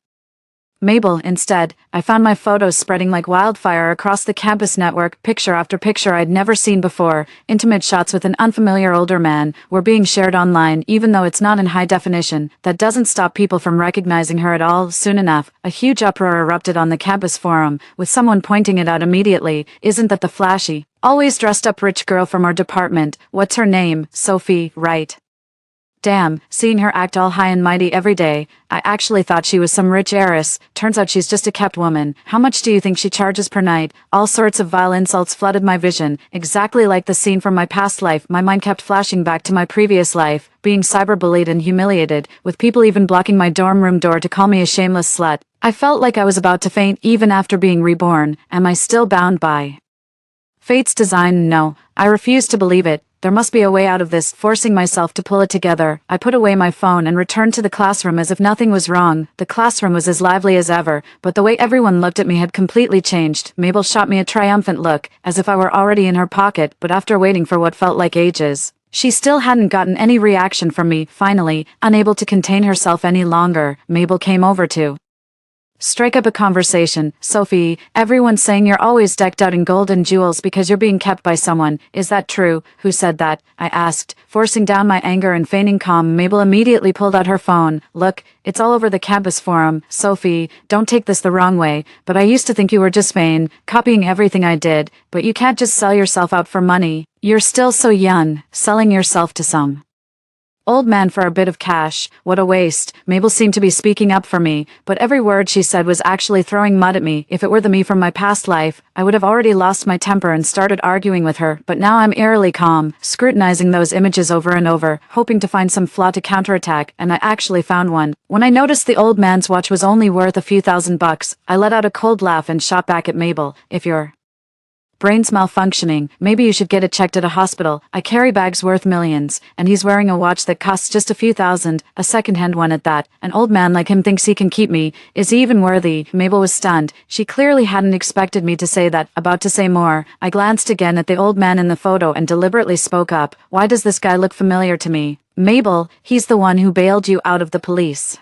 Mabel. Instead, I found my photos spreading like wildfire across the campus network. Picture after picture I'd never seen before. Intimate shots with an unfamiliar older man were being shared online, even though it's not in high definition. That doesn't stop people from recognizing her at all. Soon enough, a huge uproar erupted on the campus forum, with someone pointing it out immediately. Isn't that the flashy, always dressed up rich girl from our department? What's her name? Sophie, right? Damn, seeing her act all high and mighty every day, I actually thought she was some rich heiress. Turns out she's just a kept woman. How much do you think she charges per night? All sorts of vile insults flooded my vision, exactly like the scene from my past life. My mind kept flashing back to my previous life, being cyberbullied and humiliated, with people even blocking my dorm room door to call me a shameless slut. I felt like I was about to faint even after being reborn. Am I still bound by fate's design? No, I refuse to believe it. There must be a way out of this. Forcing myself to pull it together, I put away my phone and returned to the classroom as if nothing was wrong. The classroom was as lively as ever, but the way everyone looked at me had completely changed. Mabel shot me a triumphant look, as if I were already in her pocket, but after waiting for what felt like ages, she still hadn't gotten any reaction from me. Finally, unable to contain herself any longer, Mabel came over to strike up a conversation. Sophie, everyone's saying you're always decked out in gold and jewels because you're being kept by someone. Is that true? Who said that? I asked, forcing down my anger and feigning calm. Mabel immediately pulled out her phone. Look, it's all over the campus forum. Sophie, don't take this the wrong way, but I used to think you were just vain, copying everything I did. But you can't just sell yourself out for money. You're still so young, selling yourself to some old man for a bit of cash. What a waste. Mabel seemed to be speaking up for me, but every word she said was actually throwing mud at me. If it were the me from my past life, I would have already lost my temper and started arguing with her, but now I'm eerily calm, scrutinizing those images over and over, hoping to find some flaw to counterattack, and I actually found one. When I noticed the old man's watch was only worth a few $1,000, I let out a cold laugh and shot back at Mabel. If your brain's malfunctioning, maybe you should get it checked at a hospital. I carry bags worth millions, and he's wearing a watch that costs just a few thousand, a second-hand one at that. An old man like him thinks he can keep me. Is he even worthy? Mabel was stunned. She clearly hadn't expected me to say that. About to say more, I glanced again at the old man in the photo and deliberately spoke up. Why does this guy look familiar to me? Mabel, he's the one who bailed you out of the police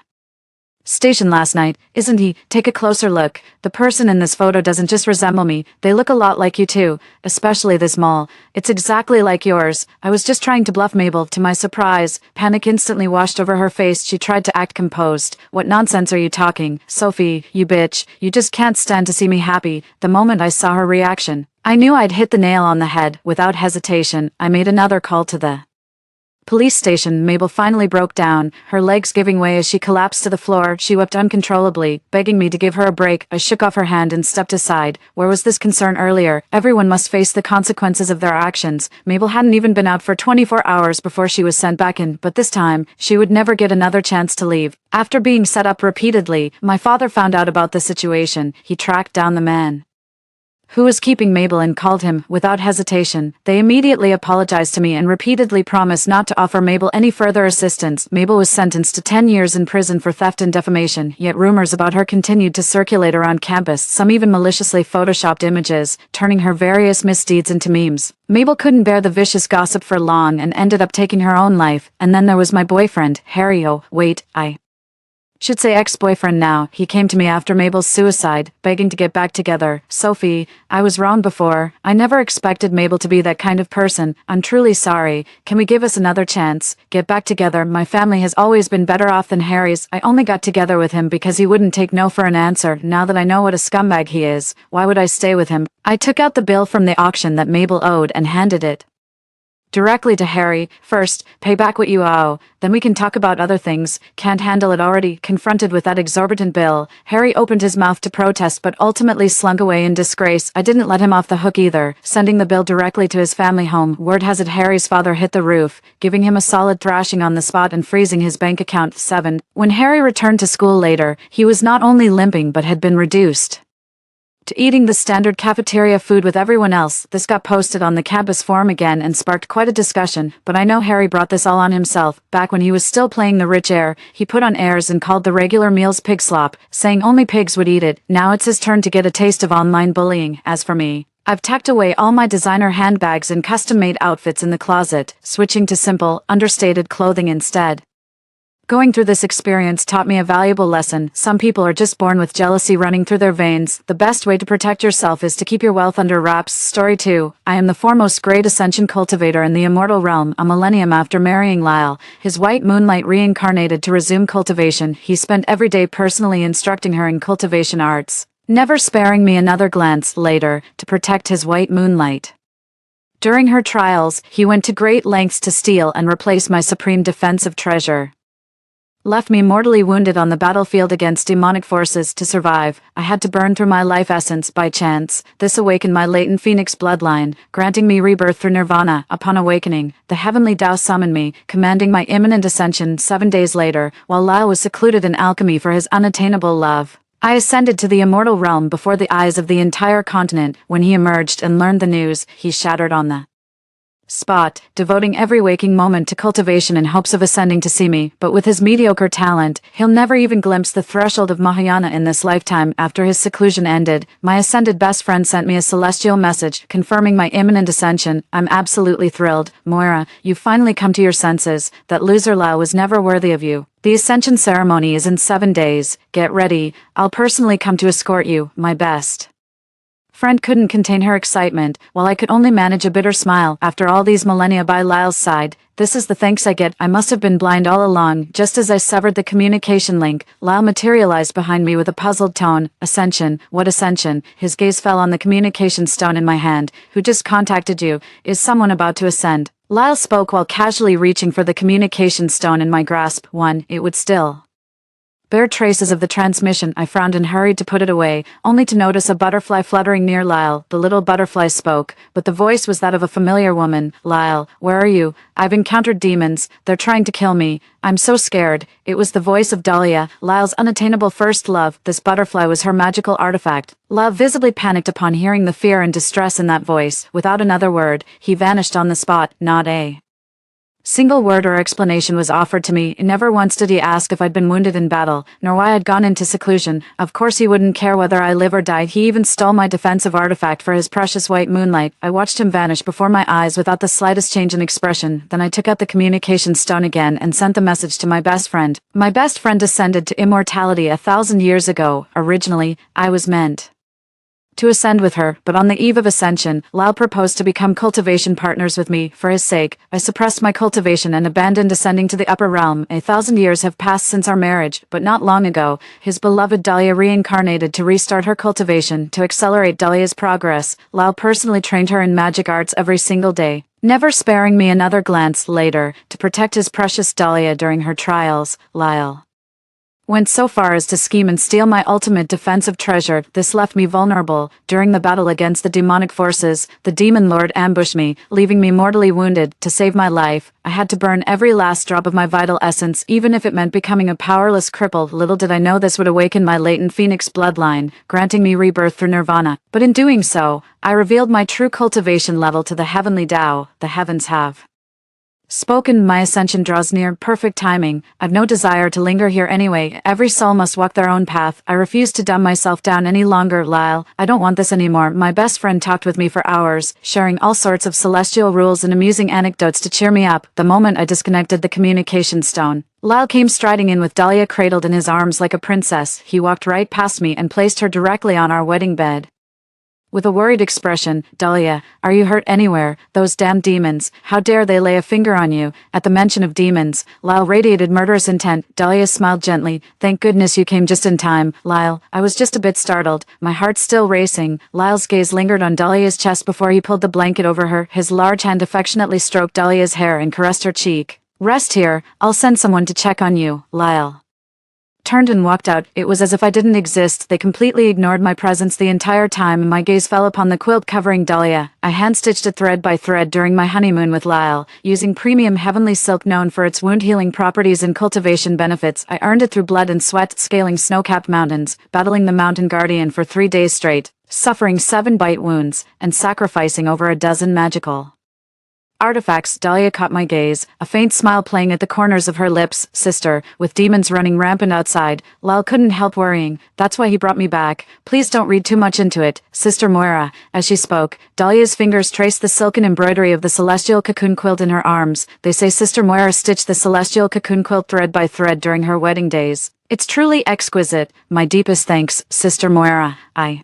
station last night, isn't he? Take a closer look. The person in this photo doesn't just resemble me, they look a lot like you too, especially this mole. It's exactly like yours. I was just trying to bluff Mabel. To my surprise, panic instantly washed over her face. She tried to act composed. What nonsense are you talking? Sophie, you bitch, you just can't stand to see me happy. The moment I saw her reaction, I knew I'd hit the nail on the head. Without hesitation, I made another call to the police station. Mabel finally broke down, her legs giving way as she collapsed to the floor. She wept uncontrollably, begging me to give her a break. I shook off her hand and stepped aside. Where was this concern earlier? Everyone must face the consequences of their actions. Mabel hadn't even been out for 24 hours before she was sent back in, but this time, she would never get another chance to leave. After being set up repeatedly, my father found out about the situation. He tracked down the man who was keeping Mabel and called him. Without hesitation, they immediately apologized to me and repeatedly promised not to offer Mabel any further assistance. Mabel was sentenced to 10 years in prison for theft and defamation, yet rumors about her continued to circulate around campus, some even maliciously photoshopped images, turning her various misdeeds into memes. Mabel couldn't bear the vicious gossip for long and ended up taking her own life. And then there was my boyfriend, Harry. Oh, wait, I should say ex-boyfriend now. He came to me after Mabel's suicide, begging to get back together. Sophie, I was wrong before. I never expected Mabel to be that kind of person. I'm truly sorry. Can we give us another chance? Get back together. My family has always been better off than Harry's. I only got together with him because he wouldn't take no for an answer. Now that I know what a scumbag he is, why would I stay with him? I took out the bill from the auction that Mabel owed and handed it Directly to Harry, first, pay back what you owe, then we can talk about other things. Can't handle it already. Confronted with that exorbitant bill, Harry opened his mouth to protest but ultimately slunk away in disgrace. I didn't let him off the hook either, sending the bill directly to his family home. Word has it Harry's father hit the roof, giving him a solid thrashing on the spot and freezing his bank account. 7. When Harry returned to school later, he was not only limping but had been reduced to eating the standard cafeteria food with everyone else. This got posted on the campus forum again and sparked quite a discussion, but I know Harry brought this all on himself. Back when he was still playing the rich heir, he put on airs and called the regular meals pig slop, saying only pigs would eat it. Now it's his turn to get a taste of online bullying. As for me, I've tucked away all my designer handbags and custom-made outfits in the closet, switching to simple, understated clothing instead. Going through this experience taught me a valuable lesson. Some people are just born with jealousy running through their veins. The best way to protect yourself is to keep your wealth under wraps. Story 2. I am the foremost great ascension cultivator in the immortal realm. A millennium after marrying Lyle, his white moonlight reincarnated to resume cultivation. He spent every day personally instructing her in cultivation arts, never sparing me another glance later to protect his white moonlight. During her trials, he went to great lengths to steal and replace my supreme defensive treasure. Left me mortally wounded on the battlefield against demonic forces. To survive, I had to burn through my life essence by chance. This awakened my latent phoenix bloodline, granting me rebirth through nirvana. Upon awakening, the heavenly Tao summoned me, commanding my imminent ascension. 7 days later, while Lyle was secluded in alchemy for his unattainable love, I ascended to the immortal realm before the eyes of the entire continent. When he emerged and learned the news, he shattered on the spot, devoting every waking moment to cultivation in hopes of ascending to see me. But with his mediocre talent, he'll never even glimpse the threshold of Mahayana in this lifetime. After his seclusion ended, my ascended best friend sent me a celestial message confirming my imminent ascension. I'm absolutely thrilled. Moira, you've finally come to your senses. That loser Lyle was never worthy of you. The ascension ceremony is in 7 days. Get ready. I'll personally come to escort you, my best friend. Couldn't contain her excitement, while I could only manage a bitter smile. After all these millennia by Lyle's side, this is the thanks I get. I must have been blind all along. Just as I severed the communication link, Lyle materialized behind me with a puzzled tone. Ascension? What ascension? His gaze fell on the communication stone in my hand. Who just contacted you? Is someone about to ascend? Lyle spoke while casually reaching for the communication stone in my grasp. It would still bear traces of the transmission. I frowned and hurried to put it away, only to notice a butterfly fluttering near Lyle. The little butterfly spoke, but the voice was that of a familiar woman. Lyle, where are you? I've encountered demons. They're trying to kill me. I'm so scared. It was the voice of Dahlia, Lyle's unattainable first love. This butterfly was her magical artifact. Lyle visibly panicked upon hearing the fear and distress in that voice. Without another word, he vanished on the spot. Not a single word or explanation was offered to me. Never once did he ask if I'd been wounded in battle, nor why I'd gone into seclusion. Of course he wouldn't care whether I live or die. He even stole my defensive artifact for his precious white moonlight. I watched him vanish before my eyes without the slightest change in expression. Then I took out the communication stone again and sent the message to my best friend. My best friend ascended to immortality 1,000 years ago. Originally, I was meant to ascend with her, but on the eve of ascension, Lyle proposed to become cultivation partners with me. For his sake, I suppressed my cultivation and abandoned ascending to the upper realm. 1,000 years have passed since our marriage, but not long ago, his beloved Dahlia reincarnated to restart her cultivation. To accelerate Dahlia's progress, Lyle personally trained her in magic arts every single day, never sparing me another glance later. To protect his precious Dahlia during her trials, Lyle went so far as to scheme and steal my ultimate defensive treasure. This left me vulnerable. During the battle against the demonic forces, the demon lord ambushed me, leaving me mortally wounded. To save my life, I had to burn every last drop of my vital essence, even if it meant becoming a powerless cripple. Little did I know this would awaken my latent phoenix bloodline, granting me rebirth through nirvana. But in doing so, I revealed my true cultivation level to the heavenly Tao. The heavens have spoken. My ascension draws near. Perfect timing. I've no desire to linger here anyway. Every soul must walk their own path. I refuse to dumb myself down any longer. Lyle, I don't want this anymore. My best friend talked with me for hours, sharing all sorts of celestial rules and amusing anecdotes to cheer me up. The moment I disconnected the communication stone, Lyle came striding in with Dahlia cradled in his arms like a princess. He walked right past me and placed her directly on our wedding bed. With a worried expression, Dahlia, are you hurt anywhere? Those damn demons. How dare they lay a finger on you? At the mention of demons, Lyle radiated murderous intent. Dahlia smiled gently. Thank goodness you came just in time, Lyle. I was just a bit startled, my heart still racing. Lyle's gaze lingered on Dahlia's chest before he pulled the blanket over her. His large hand affectionately stroked Dahlia's hair and caressed her cheek. Rest here, I'll send someone to check on you, Lyle turned and walked out. It was as if I didn't exist. They completely ignored my presence the entire time, and my gaze fell upon the quilt covering Dahlia. I hand-stitched it thread by thread during my honeymoon with Lyle, using premium heavenly silk known for its wound-healing properties and cultivation benefits. I earned it through blood and sweat, scaling snow-capped mountains, battling the mountain guardian for 3 days straight, suffering 7 bite wounds, and sacrificing over a dozen magical artifacts. Dahlia caught my gaze, a faint smile playing at the corners of her lips. Sister, with demons running rampant outside, Lyle couldn't help worrying. That's why he brought me back. Please don't read too much into it, Sister Moira. As she spoke, Dahlia's fingers traced the silken embroidery of the celestial cocoon quilt in her arms. They say Sister Moira stitched the celestial cocoon quilt thread by thread during her wedding days. It's truly exquisite. My deepest thanks, Sister Moira. I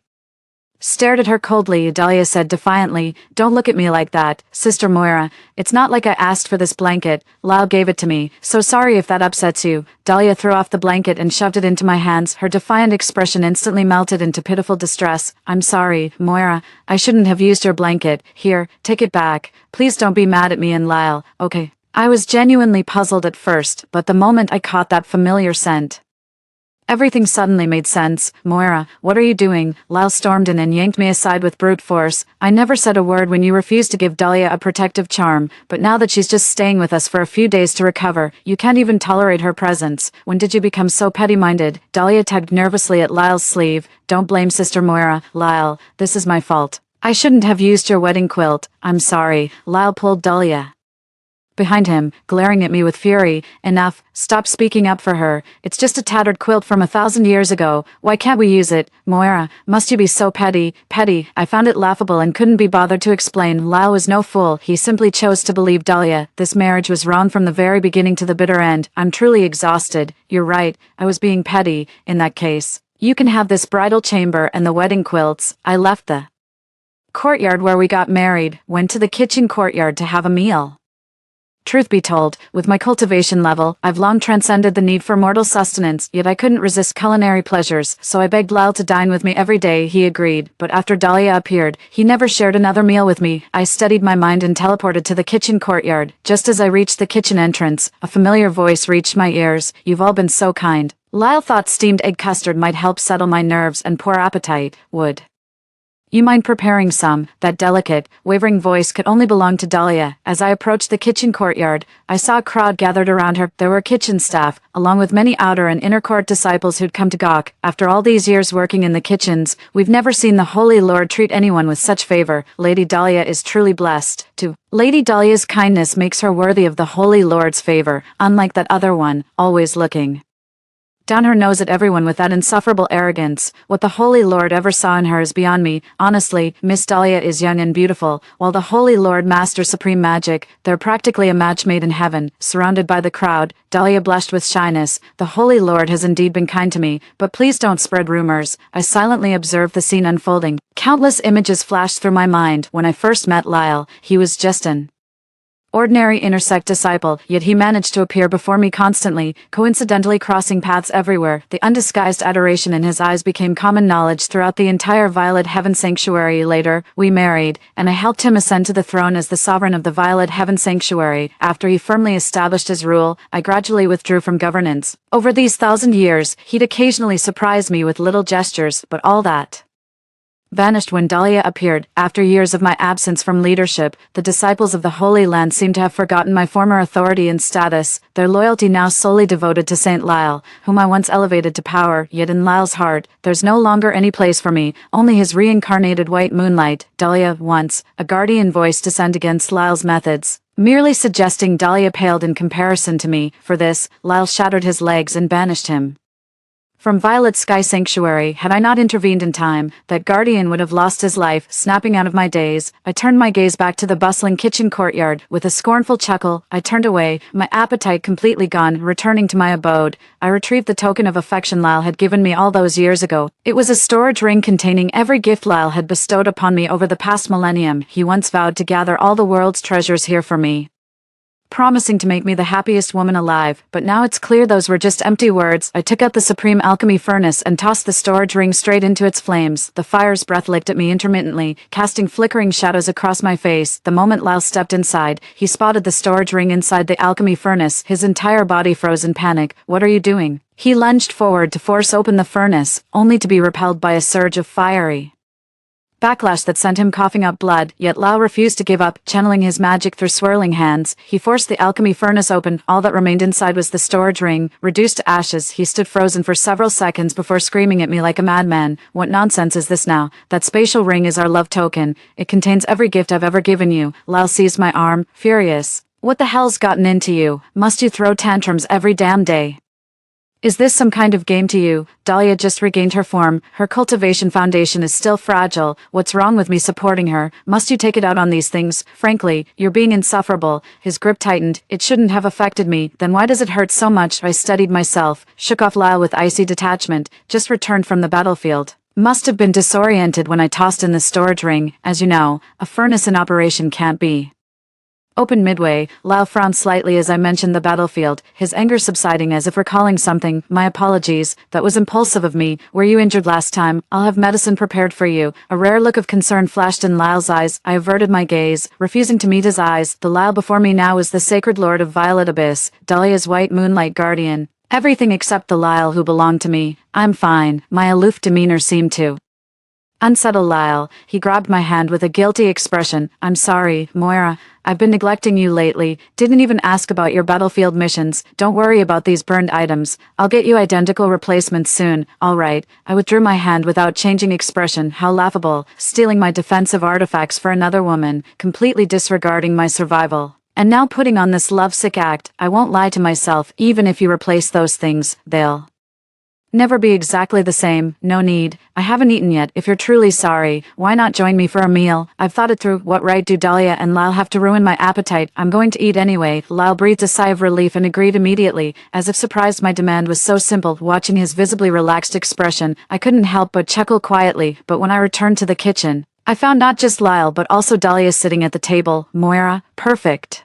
stared at her coldly. Dahlia said defiantly, don't look at me like that, Sister Moira. It's not like I asked for this blanket. Lyle gave it to me. So sorry if that upsets you. Dahlia threw off the blanket and shoved it into my hands. Her defiant expression instantly melted into pitiful distress. I'm sorry, Moira. I shouldn't have used your blanket. Here, take it back. Please don't be mad at me and Lyle, okay? I was genuinely puzzled at first, but the moment I caught that familiar scent, everything suddenly made sense. Moira, what are you doing? Lyle stormed in and yanked me aside with brute force. I never said a word when you refused to give Dahlia a protective charm, but now that she's just staying with us for a few days to recover, you can't even tolerate her presence. When did you become so petty-minded? Dahlia tugged nervously at Lyle's sleeve. Don't blame Sister Moira, Lyle. This is my fault. I shouldn't have used your wedding quilt. I'm sorry. Lyle pulled Dahlia behind him, glaring at me with fury. Enough, stop speaking up for her. It's just a tattered quilt from 1,000 years ago. Why can't we use it? Moira, must you be so petty? Petty. I found it laughable and couldn't be bothered to explain. Lyle was no fool. He simply chose to believe Dahlia. This marriage was wrong from the very beginning to the bitter end. I'm truly exhausted. You're right. I was being petty. In that case, you can have this bridal chamber and the wedding quilts. I left the courtyard where we got married, went to the kitchen courtyard to have a meal. Truth be told, with my cultivation level, I've long transcended the need for mortal sustenance, yet I couldn't resist culinary pleasures, so I begged Lyle to dine with me every day. He agreed, but after Dahlia appeared, he never shared another meal with me. I steadied my mind and teleported to the kitchen courtyard. Just as I reached the kitchen entrance, a familiar voice reached my ears. You've all been so kind. Lyle thought steamed egg custard might help settle my nerves and poor appetite would. You mind preparing some? That delicate, wavering voice could only belong to Dahlia. As I approached the kitchen courtyard, I saw a crowd gathered around her. There were kitchen staff, along with many outer and inner court disciples who'd come to gawk. After all these years working in the kitchens, we've never seen the Holy Lord treat anyone with such favor. Lady Dahlia is truly blessed, too. Lady Dahlia's kindness makes her worthy of the Holy Lord's favor, unlike that other one, always looking down her nose at everyone with that insufferable arrogance. What the Holy Lord ever saw in her is beyond me. Honestly, Miss Dahlia is young and beautiful, while the Holy Lord masters supreme magic. They're practically a match made in heaven. Surrounded by the crowd, Dahlia blushed with shyness. The Holy Lord has indeed been kind to me, but please don't spread rumors. I silently observed the scene unfolding. Countless images flashed through my mind. When I first met Lyle, he was just an ordinary intersect disciple, yet he managed to appear before me constantly, coincidentally crossing paths everywhere. The undisguised adoration in his eyes became common knowledge throughout the entire Violet Heaven Sanctuary. Later, we married, and I helped him ascend to the throne as the sovereign of the Violet Heaven Sanctuary. After he firmly established his rule, I gradually withdrew from governance. Over these 1,000 years, he'd occasionally surprise me with little gestures, but all that vanished when Dahlia appeared. After years of my absence from leadership, the disciples of the Holy Land seemed to have forgotten my former authority and status, their loyalty now solely devoted to Saint Lyle, whom I once elevated to power. Yet in Lyle's heart, there's no longer any place for me, only his reincarnated white moonlight. Dahlia, once, a guardian voice to send against Lyle's methods, merely suggesting Dahlia paled in comparison to me. For this, Lyle shattered his legs and banished him From Violet Sky Sanctuary, had I not intervened in time, that guardian would have lost his life, snapping out of my daze. I turned my gaze back to the bustling kitchen courtyard. With a scornful chuckle, I turned away, my appetite completely gone. Returning to my abode, I retrieved the token of affection Lyle had given me all those years ago. It was a storage ring containing every gift Lyle had bestowed upon me over the past millennium. He once vowed to gather all the world's treasures here for me, promising to make me the happiest woman alive, but now it's clear those were just empty words. I took out the supreme alchemy furnace and tossed the storage ring straight into its flames. The fire's breath licked at me intermittently, casting flickering shadows across my face. The moment Lyle stepped inside, he spotted the storage ring inside the alchemy furnace. His entire body froze in panic. "What are you doing?" He lunged forward to force open the furnace, only to be repelled by a surge of fiery backlash that sent him coughing up blood. Yet Lyle refused to give up. Channeling his magic through swirling hands, he forced the alchemy furnace open. All that remained inside was the storage ring. Reduced to ashes, he stood frozen for several seconds before screaming at me like a madman. "What nonsense is this now? That spatial ring is our love token. It contains every gift I've ever given you." Lyle seized my arm, furious. "What the hell's gotten into you? Must you throw tantrums every damn day? Is this some kind of game to you?" Dahlia just regained her form. Her cultivation foundation is still fragile. "What's wrong with me supporting her? Must you take it out on these things? Frankly, you're being insufferable." His grip tightened. "It shouldn't have affected me. Then why does it hurt so much?" I steadied myself, shook off Lyle with icy detachment. "Just returned from the battlefield. Must have been disoriented when I tossed in the storage ring. As you know, a furnace in operation can't be open midway." Lyle frowned slightly as I mentioned the battlefield, his anger subsiding as if recalling something. "My apologies, that was impulsive of me. Were you injured last time? I'll have medicine prepared for you." A rare look of concern flashed in Lyle's eyes. I averted my gaze, refusing to meet his eyes. The Lyle before me now was the sacred lord of Violet Abyss, Dahlia's white moonlight guardian. Everything except the Lyle who belonged to me. "I'm fine." My aloof demeanor seemed to unsettle Lyle. He grabbed my hand with a guilty expression. "I'm sorry, Moira. I've been neglecting you lately. Didn't even ask about your battlefield missions. Don't worry about these burned items. I'll get you identical replacements soon." "All right." I withdrew my hand without changing expression. How laughable. Stealing my defensive artifacts for another woman, completely disregarding my survival. And now putting on this lovesick act. I won't lie to myself. Even if you replace those things, they'll never be exactly the same. No need. I haven't eaten yet. If you're truly sorry, why not join me for a meal? I've thought it through. What right do Dahlia and Lyle have to ruin my appetite? I'm going to eat anyway. Lyle breathed a sigh of relief and agreed immediately, as if surprised my demand was so simple. Watching his visibly relaxed expression, I couldn't help but chuckle quietly. But when I returned to the kitchen, I found not just Lyle but also Dahlia sitting at the table. "Moira, perfect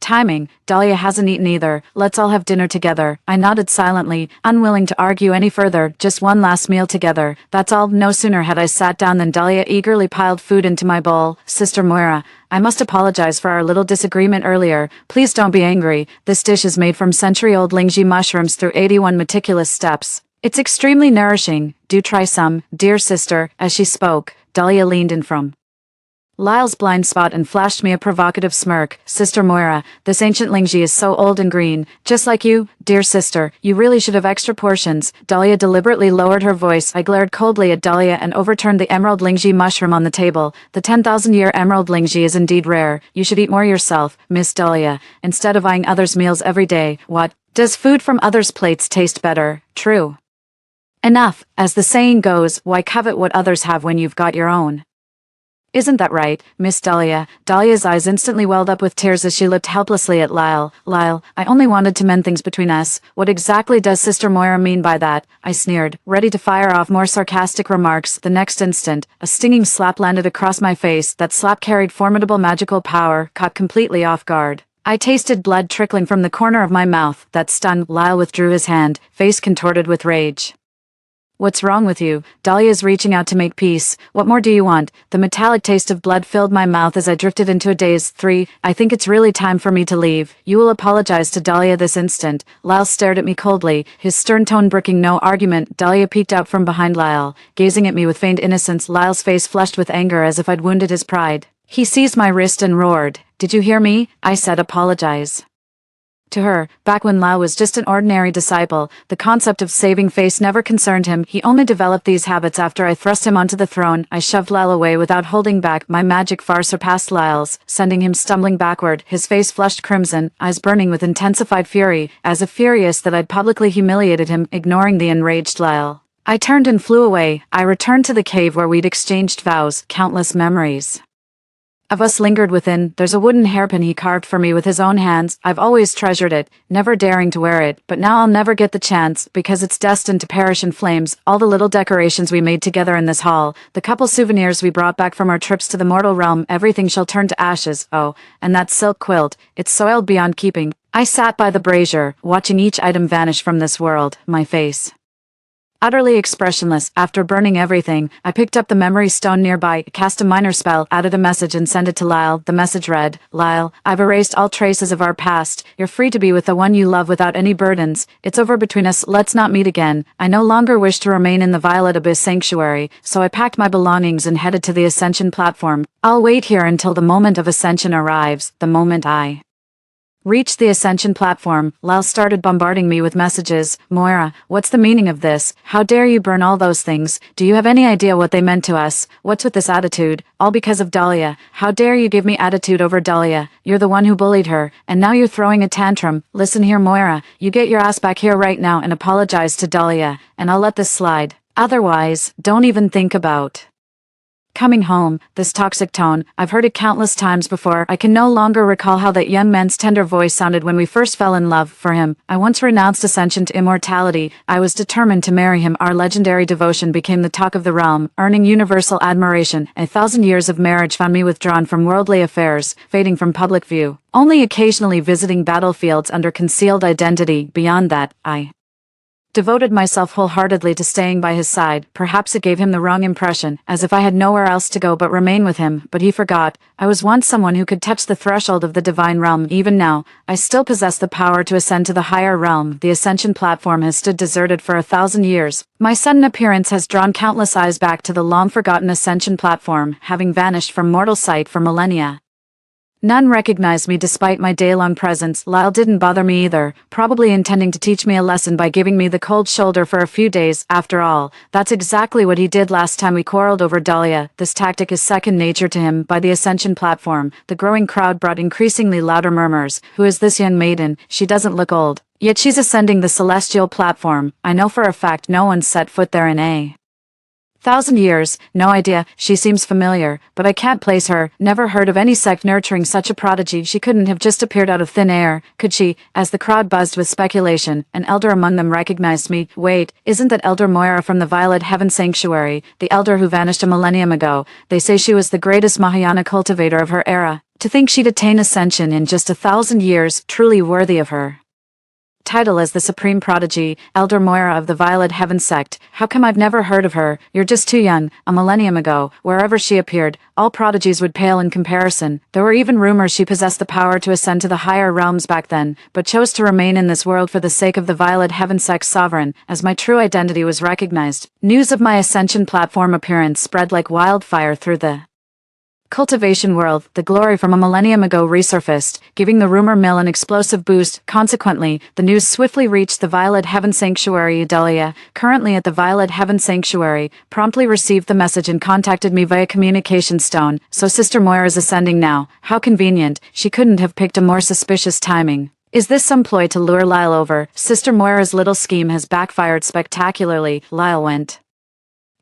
timing. Dahlia hasn't eaten either. Let's all have dinner together." I nodded silently, unwilling to argue any further. Just one last meal together. That's all. No sooner had I sat down than Dahlia eagerly piled food into my bowl. "Sister Moira, I must apologize for our little disagreement earlier. Please don't be angry. This dish is made from century-old lingji mushrooms through 81 meticulous steps. It's extremely nourishing. Do try some, dear sister." As she spoke, Dahlia leaned in from Lyle's blind spot and flashed me a provocative smirk. "Sister Moira, this ancient lingji is so old and green, just like you, dear sister. You really should have extra portions." Dahlia deliberately lowered her voice. I glared coldly at Dahlia and overturned the emerald lingji mushroom on the table. "The 10,000-year emerald lingji is indeed rare. You should eat more yourself, Miss Dahlia, instead of eyeing others' meals every day." "What? Does food from others' plates taste better?" "True enough. As the saying goes, why covet what others have when you've got your own? Isn't that right, Miss Dahlia?" Dahlia's eyes instantly welled up with tears as she looked helplessly at Lyle. "Lyle, I only wanted to mend things between us. What exactly does Sister Moira mean by that?" I sneered, ready to fire off more sarcastic remarks. The next instant, a stinging slap landed across my face. That slap carried formidable magical power, caught completely off guard. I tasted blood trickling from the corner of my mouth. That stunned. Lyle withdrew his hand, face contorted with rage. "What's wrong with you?" Dahlia's reaching out to make peace. "What more do you want?" The metallic taste of blood filled my mouth as I drifted into a daze. "3. I think it's really time for me to leave. You will apologize to Dahlia this instant." Lyle stared at me coldly, his stern tone brooking no argument. Dahlia peeked out from behind Lyle, gazing at me with feigned innocence. Lyle's face flushed with anger as if I'd wounded his pride. He seized my wrist and roared. "Did you hear me? I said apologize." To her, back when Lyle was just an ordinary disciple, the concept of saving face never concerned him. He only developed these habits after I thrust him onto the throne. I shoved Lyle away without holding back. My magic far surpassed Lyle's, sending him stumbling backward, his face flushed crimson, eyes burning with intensified fury, as if furious that I'd publicly humiliated him, ignoring the enraged Lyle. I turned and flew away. I returned to the cave where we'd exchanged vows, countless memories of us lingered within. There's a wooden hairpin he carved for me with his own hands. I've always treasured it, never daring to wear it, but now I'll never get the chance, because it's destined to perish in flames. All the little decorations we made together in this hall, the couple souvenirs we brought back from our trips to the mortal realm, everything shall turn to ashes. Oh, and that silk quilt, it's soiled beyond keeping. I sat by the brazier, watching each item vanish from this world, my face utterly expressionless. After burning everything, I picked up the memory stone nearby, cast a minor spell, added a message and sent it to Lyle. The message read, "Lyle, I've erased all traces of our past. You're free to be with the one you love without any burdens. It's over between us. Let's not meet again. I no longer wish to remain in the Violet Abyss Sanctuary, so I packed my belongings and headed to the Ascension platform. I'll wait here until the moment of ascension arrives, the moment I reached the Ascension platform. Lyle started bombarding me with messages. Moira, what's the meaning of this? How dare you burn all those things? Do you have any idea what they meant to us? What's with this attitude? All because of Dahlia. How dare you give me attitude over Dahlia? You're the one who bullied her, and now you're throwing a tantrum. Listen here, Moira, you get your ass back here right now and apologize to Dahlia, and I'll let this slide. Otherwise, don't even think about coming home." This toxic tone, I've heard it countless times before. I can no longer recall how that young man's tender voice sounded when we first fell in love. For him, I once renounced ascension to immortality. I was determined to marry him. Our legendary devotion became the talk of the realm, earning universal admiration. 1,000 years of marriage found me withdrawn from worldly affairs, fading from public view, only occasionally visiting battlefields under concealed identity. Beyond that, I devoted myself wholeheartedly to staying by his side. Perhaps it gave him the wrong impression, as if I had nowhere else to go but remain with him, but he forgot. I was once someone who could touch the threshold of the divine realm. Even now, I still possess the power to ascend to the higher realm. The Ascension platform has stood deserted for 1,000 years. My sudden appearance has drawn countless eyes back to the long-forgotten Ascension platform, having vanished from mortal sight for millennia. None recognized me despite my day-long presence. Lyle didn't bother me either, probably intending to teach me a lesson by giving me the cold shoulder for a few days. After all, that's exactly what he did last time we quarreled over Dahlia. This tactic is second nature to him. By the Ascension platform, the growing crowd brought increasingly louder murmurs. Who is this young maiden? She doesn't look old. Yet she's ascending the celestial platform. I know for a fact no one's set foot there in a 1,000 years. No idea. She seems familiar, but I can't place her. Never heard of any sect nurturing such a prodigy. She couldn't have just appeared out of thin air, could she? As the crowd buzzed with speculation, an elder among them recognized me. Wait, isn't that Elder Moira from the Violet Heaven Sanctuary, the elder who vanished a millennium ago? They say she was the greatest Mahayana cultivator of her era. To think she'd attain ascension in just 1,000 years, truly worthy of her title as the supreme prodigy, Elder Moira of the Violet Heaven sect. How come I've never heard of her? You're just too young. A millennium ago, wherever she appeared, all prodigies would pale in comparison. There were even rumors she possessed the power to ascend to the higher realms back then, but chose to remain in this world for the sake of the Violet Heaven sect's sovereign. As my true identity was recognized, news of my Ascension platform appearance spread like wildfire through the cultivation world. The glory from a millennium ago resurfaced, giving the rumor mill an explosive boost. Consequently, the news swiftly reached the Violet Heaven Sanctuary. Dahlia, currently at the Violet Heaven Sanctuary, promptly received the message and contacted me via communication stone. So Sister Moira's ascending now. How convenient. She couldn't have picked a more suspicious timing. Is this some ploy to lure Lyle over? Sister Moira's little scheme has backfired spectacularly. Lyle went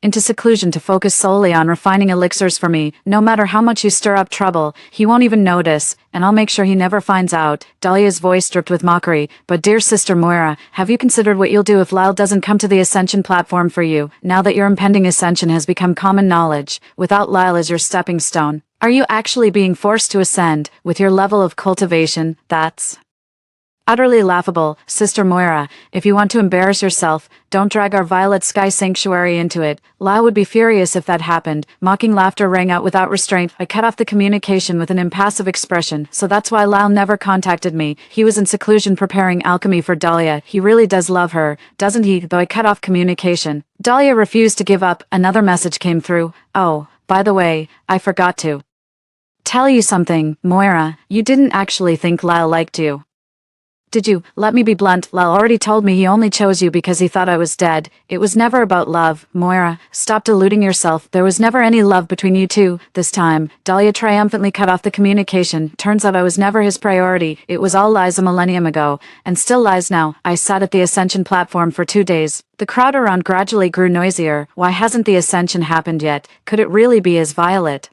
into seclusion to focus solely on refining elixirs for me. No matter how much you stir up trouble, he won't even notice, and I'll make sure he never finds out. Dahlia's voice dripped with mockery. But dear Sister Moira, have you considered what you'll do if Lyle doesn't come to the Ascension platform for you, now that your impending ascension has become common knowledge, without Lyle as your stepping stone? Are you actually being forced to ascend, with your level of cultivation? That's utterly laughable. Sister Moira, if you want to embarrass yourself, don't drag our Violet Sky Sanctuary into it. Lyle would be furious if that happened. Mocking laughter rang out without restraint. I cut off the communication with an impassive expression. So that's why Lyle never contacted me. He was in seclusion preparing alchemy for Dahlia. He really does love her, doesn't he? Though I cut off communication, Dahlia refused to give up. Another message came through. Oh, by the way, I forgot to tell you something, Moira. You didn't actually think Lyle liked you, Did you? Let me be blunt. Lyle already told me he only chose you because he thought I was dead. It was never about love. Moira, stop deluding yourself. There was never any love between you two. This time, Dahlia triumphantly cut off the communication. Turns out I was never his priority. It was all lies a millennium ago. And still lies now. I sat at the Ascension platform for 2 days. The crowd around gradually grew noisier. Why hasn't the Ascension happened yet? Could it really be as Violet?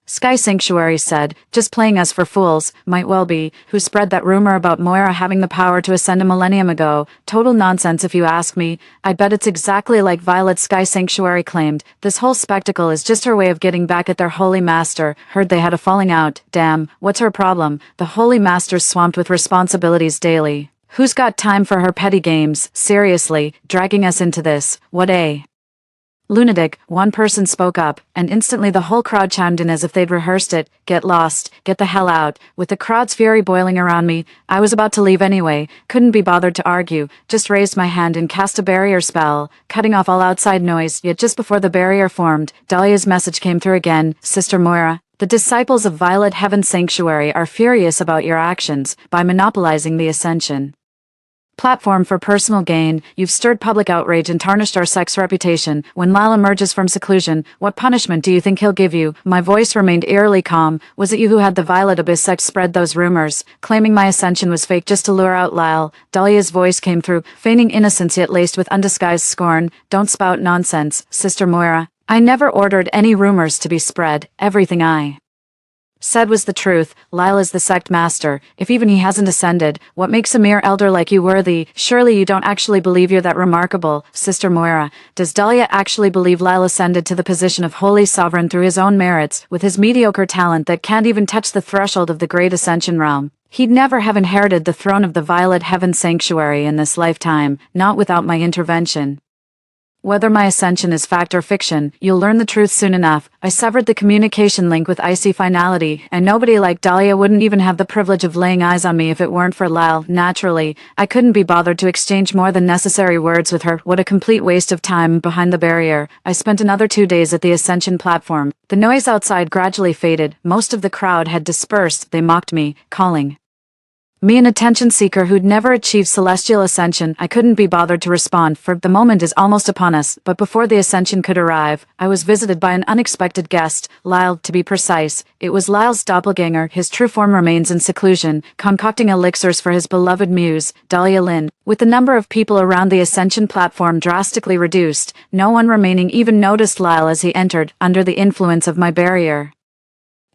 Sky Sanctuary said, just playing us for fools, might well be, who spread that rumor about Moira having the power to ascend a millennium ago. Total nonsense if you ask me. I bet it's exactly like Violet. Sky Sanctuary claimed. This whole spectacle is just her way of getting back at their Holy Master. Heard they had a falling out. Damn, what's her problem? The Holy Master's swamped with responsibilities daily. Who's got time for her petty games? Seriously, dragging us into this. What a lunatic, one person spoke up, and instantly the whole crowd chimed in as if they'd rehearsed it. Get lost, get the hell out. With the crowd's fury boiling around me, I was about to leave anyway, couldn't be bothered to argue, just raised my hand and cast a barrier spell, cutting off all outside noise. Yet just before the barrier formed, Dahlia's message came through again. Sister Moira, the disciples of Violet Heaven Sanctuary are furious about your actions by monopolizing the Ascension platform for personal gain. You've stirred public outrage and tarnished our sect's reputation. When Lyle emerges from seclusion, what punishment do you think he'll give you? My voice remained eerily calm. Was it you who had the Violet Abyss sect spread those rumors, claiming my ascension was fake just to lure out Lyle? Dahlia's voice came through, feigning innocence yet laced with undisguised scorn. Don't spout nonsense, Sister Moira. I never ordered any rumors to be spread. Everything I said was the truth. Lyle is the sect master. If even he hasn't ascended, what makes a mere elder like you worthy? Surely you don't actually believe you're that remarkable, Sister Moira. Does Dahlia actually believe Lyle ascended to the position of Holy Sovereign through his own merits, with his mediocre talent that can't even touch the threshold of the Great Ascension realm? He'd never have inherited the throne of the Violet Heaven Sanctuary in this lifetime, not without my intervention. Whether my ascension is fact or fiction, you'll learn the truth soon enough. I severed the communication link with icy finality, and nobody like Dahlia wouldn't even have the privilege of laying eyes on me if it weren't for Lyle. Naturally, I couldn't be bothered to exchange more than necessary words with her. What a complete waste of time behind the barrier. I spent another 2 days at the Ascension platform. The noise outside gradually faded. Most of the crowd had dispersed. They mocked me, calling me an attention seeker who'd never achieved celestial ascension. I couldn't be bothered to respond, for the moment is almost upon us. But before the ascension could arrive, I was visited by an unexpected guest, Lyle, to be precise. It was Lyle's doppelganger. His true form remains in seclusion, concocting elixirs for his beloved muse, Dahlia Lynn. With the number of people around the ascension platform drastically reduced, no one remaining even noticed Lyle as he entered, under the influence of my barrier.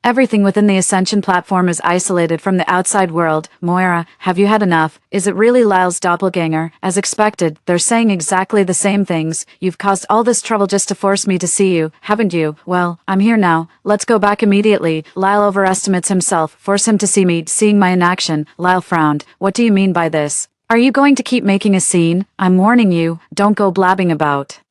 Everything within the Ascension platform is isolated from the outside world. Moira, have you had enough? Is it really Lyle's doppelganger? As expected, they're saying exactly the same things. You've caused all this trouble just to force me to see you, haven't you? Well, I'm here now. Let's go back immediately. Lyle overestimates himself. Force him to see me. Seeing my inaction. Lyle frowned. What do you mean by this? Are you going to keep making a scene? I'm warning you, don't go blabbing about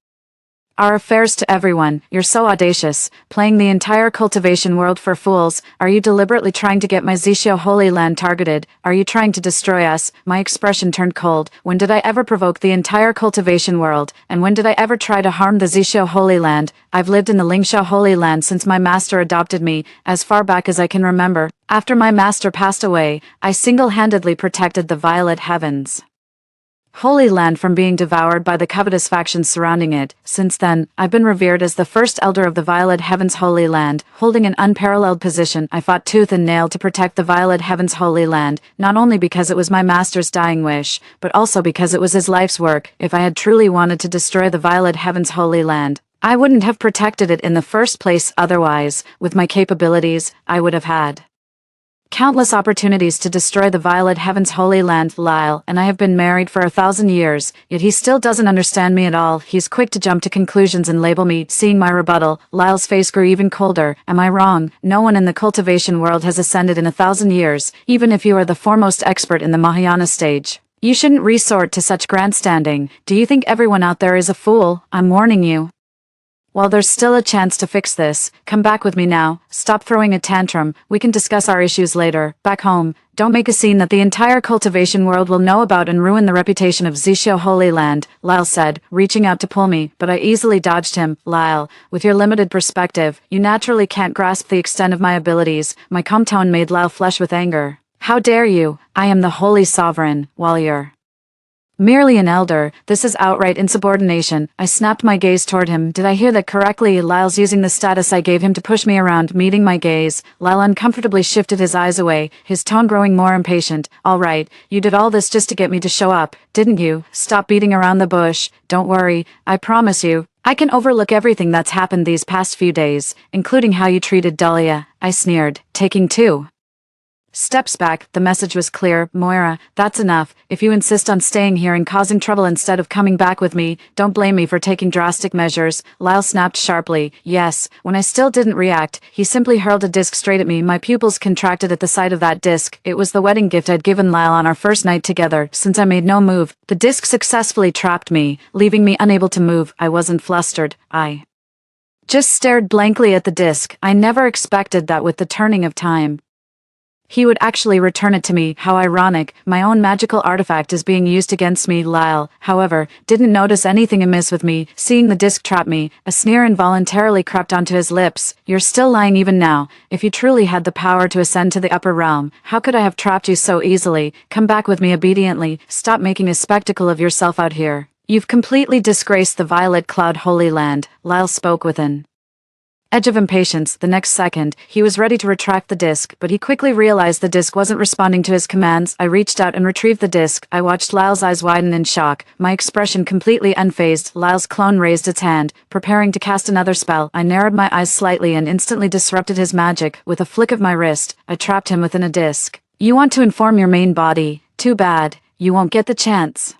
our affairs to everyone. You're so audacious, playing the entire cultivation world for fools. Are you deliberately trying to get my Zixio Holy Land targeted? Are you trying to destroy us? My expression turned cold. When did I ever provoke the entire cultivation world? And when did I ever try to harm the Zixio Holy Land? I've lived in the Lingxiao Holy Land since my master adopted me, as far back as I can remember. After my master passed away, I single-handedly protected the Violet Heavens Holy Land from being devoured by the covetous factions surrounding it. Since then, I've been revered as the first elder of the Violet Heavens Holy Land, holding an unparalleled position. I fought tooth and nail to protect the Violet Heavens Holy Land, not only because it was my master's dying wish, but also because it was his life's work. If I had truly wanted to destroy the Violet Heavens Holy Land, I wouldn't have protected it in the first place. Otherwise, with my capabilities, I would have had countless opportunities to destroy the Violet Heavens Holy Land. Lyle and I have been married for 1,000 years, yet he still doesn't understand me at all. He's quick to jump to conclusions and label me. Seeing my rebuttal, Lyle's face grew even colder. Am I wrong? No one in the cultivation world has ascended in 1,000 years, even if you are the foremost expert in the Mahayana stage. You shouldn't resort to such grandstanding. Do you think everyone out there is a fool? I'm warning you. While there's still a chance to fix this, come back with me now. Stop throwing a tantrum. We can discuss our issues later. Back home, don't make a scene that the entire cultivation world will know about and ruin the reputation of Zixio Holy Land, Lyle said, reaching out to pull me, but I easily dodged him. Lyle, with your limited perspective, you naturally can't grasp the extent of my abilities. My calm tone made Lyle flush with anger. How dare you? I am the Holy Sovereign, while you're merely an elder. This is outright insubordination. I snapped my gaze toward him. Did I hear that correctly? Lyle's using the status I gave him to push me around. Meeting my gaze, Lyle uncomfortably shifted his eyes away, his tone growing more impatient. All right, you did all this just to get me to show up, didn't you? Stop beating around the bush. Don't worry, I promise you, I can overlook everything that's happened these past few days, including how you treated Dahlia. I sneered, taking 2 steps back. The message was clear. Moira, that's enough. If you insist on staying here and causing trouble instead of coming back with me, don't blame me for taking drastic measures. Lyle snapped sharply. Yes. When I still didn't react, he simply hurled a disc straight at me. My pupils contracted at the sight of that disc. It was the wedding gift I'd given Lyle on our first night together. Since I made no move, the disc successfully trapped me, leaving me unable to move. I wasn't flustered. I just stared blankly at the disc. I never expected that with the turning of time, he would actually return it to me. How ironic, my own magical artifact is being used against me. Lyle, however, didn't notice anything amiss with me. Seeing the disc trap me, a sneer involuntarily crept onto his lips. You're still lying even now. If you truly had the power to ascend to the upper realm, how could I have trapped you so easily? Come back with me obediently. Stop making a spectacle of yourself out here. You've completely disgraced the Violet Cloud Holy Land. Lyle spoke with an edge of impatience. The next second, he was ready to retract the disc, but he quickly realized the disc wasn't responding to his commands. I reached out and retrieved the disc. I watched Lyle's eyes widen in shock, my expression completely unfazed. Lyle's clone raised its hand, preparing to cast another spell. I narrowed my eyes slightly and instantly disrupted his magic. With a flick of my wrist, I trapped him within a disc. You want to inform your main body? Too bad. You won't get the chance.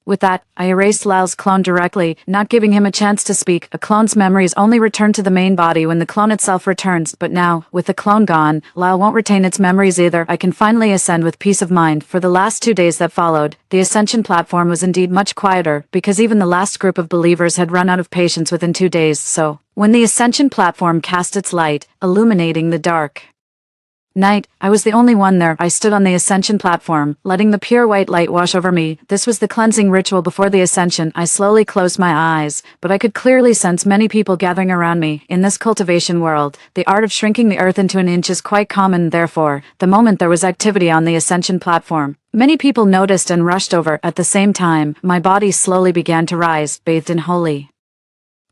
With that, I erased Lyle's clone directly, not giving him a chance to speak. A clone's memories only return to the main body when the clone itself returns, but now, with the clone gone, Lyle won't retain its memories either. I can finally ascend with peace of mind. For the last 2 days that followed, the ascension platform was indeed much quieter, because even the last group of believers had run out of patience within 2 days. So, when the ascension platform cast its light, illuminating the dark night, I was the only one there. I stood on the ascension platform, letting the pure white light wash over me. This was the cleansing ritual before the ascension. I slowly closed my eyes, but I could clearly sense many people gathering around me. In this cultivation world, the art of shrinking the earth into an inch is quite common. Therefore, the moment there was activity on the ascension platform, many people noticed and rushed over. At the same time, my body slowly began to rise, bathed in holy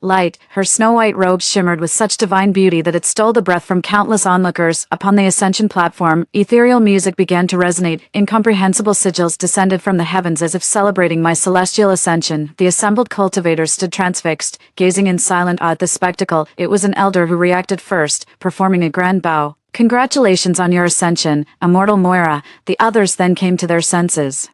light. Her snow-white robes shimmered with such divine beauty that it stole the breath from countless onlookers. Upon the ascension platform, ethereal music began to resonate. Incomprehensible sigils descended from the heavens as if celebrating my celestial ascension. The assembled cultivators stood transfixed, gazing in silent awe at the spectacle. It was an elder who reacted first, performing a grand bow. Congratulations on your ascension, immortal Moira. The others then came to their senses,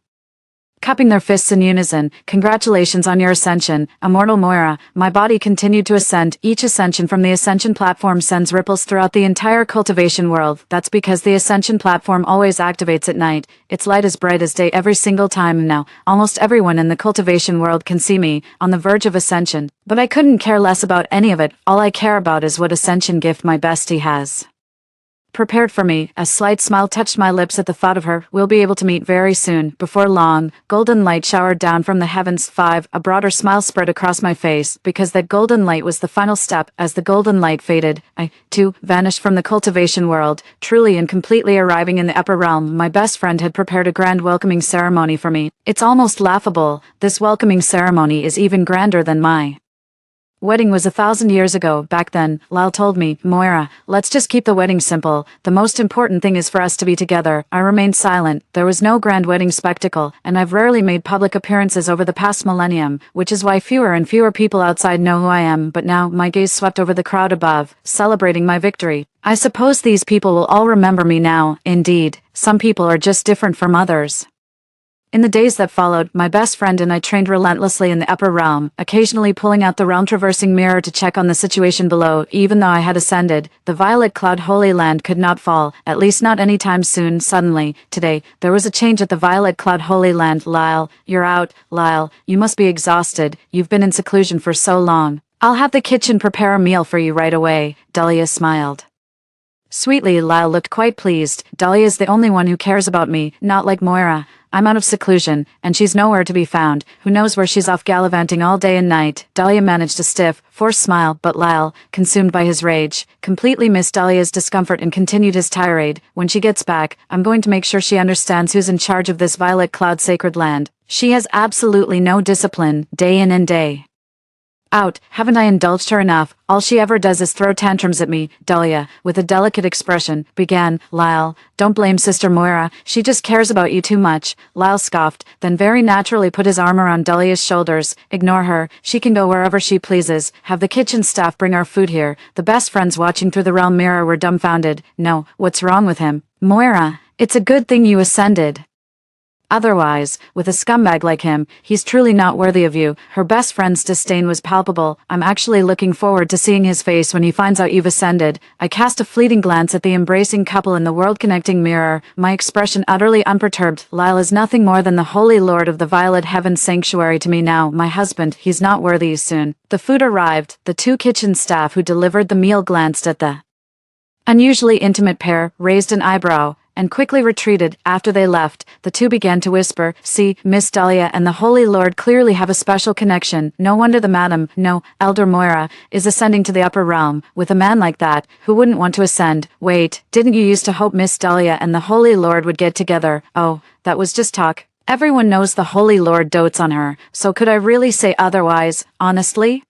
cupping their fists in unison. Congratulations on your ascension, immortal Moira. My body continued to ascend. Each ascension from the ascension platform sends ripples throughout the entire cultivation world. That's because the ascension platform always activates at night. Its light is bright as day every single time. Now, almost everyone in the cultivation world can see me, on the verge of ascension. But I couldn't care less about any of it. All I care about is what ascension gift my bestie has prepared for me. A slight smile touched my lips at the thought of her. We'll be able to meet very soon. Before long, golden light showered down from the heavens. 5. A broader smile spread across my face, because that golden light was the final step. As the golden light faded, I, too, vanished from the cultivation world, truly and completely arriving in the upper realm. My best friend had prepared a grand welcoming ceremony for me. It's almost laughable. This welcoming ceremony is even grander than my wedding was 1,000 years ago. Back then, Lyle told me, Moira, let's just keep the wedding simple. The most important thing is for us to be together. I remained silent. There was no grand wedding spectacle, and I've rarely made public appearances over the past millennium, which is why fewer and fewer people outside know who I am. But now, my gaze swept over the crowd above, celebrating my victory. I suppose these people will all remember me now. Indeed, some people are just different from others. In the days that followed, my best friend and I trained relentlessly in the upper realm, occasionally pulling out the realm-traversing mirror to check on the situation below. Even though I had ascended, the Violet Cloud Holy Land could not fall, at least not anytime soon. Suddenly, today, there was a change at the Violet Cloud Holy Land. Lyle, you're out. Lyle, you must be exhausted. You've been in seclusion for so long. I'll have the kitchen prepare a meal for you right away. Dahlia smiled. Sweetly, Lyle looked quite pleased. Dahlia's the only one who cares about me, not like Moira. I'm out of seclusion, and she's nowhere to be found. Who knows where she's off gallivanting all day and night. Dahlia managed a stiff, forced smile, but Lyle, consumed by his rage, completely missed Dahlia's discomfort and continued his tirade. When she gets back, I'm going to make sure she understands who's in charge of this violet cloud sacred land. She has absolutely no discipline, day in and day out. Haven't I indulged her enough? All she ever does is throw tantrums at me. Dahlia, with a delicate expression, began. Lyle, don't blame Sister Moira, she just cares about you too much. Lyle scoffed, then very naturally put his arm around Dahlia's shoulders. Ignore her, she can go wherever she pleases. Have the kitchen staff bring our food here. The best friends watching through the realm mirror were dumbfounded. No, what's wrong with him? Moira, it's a good thing you ascended. Otherwise, with a scumbag like him, he's truly not worthy of you. Her best friend's disdain was palpable. I'm actually looking forward to seeing his face when he finds out you've ascended. I cast a fleeting glance at the embracing couple in the world-connecting mirror, my expression utterly unperturbed. Lyle is nothing more than the holy lord of the violet heaven sanctuary to me now. My husband, he's not worthy soon. The food arrived. The two kitchen staff who delivered the meal glanced at the unusually intimate pair, raised an eyebrow, and quickly retreated. After they left, the two began to whisper, see, Miss Dahlia and the Holy Lord clearly have a special connection. No wonder the Madam, no, Elder Moira, is ascending to the upper realm. With a man like that, who wouldn't want to ascend? Wait, didn't you used to hope Miss Dahlia and the Holy Lord would get together? Oh, that was just talk. Everyone knows the Holy Lord dotes on her, so could I really say otherwise, honestly?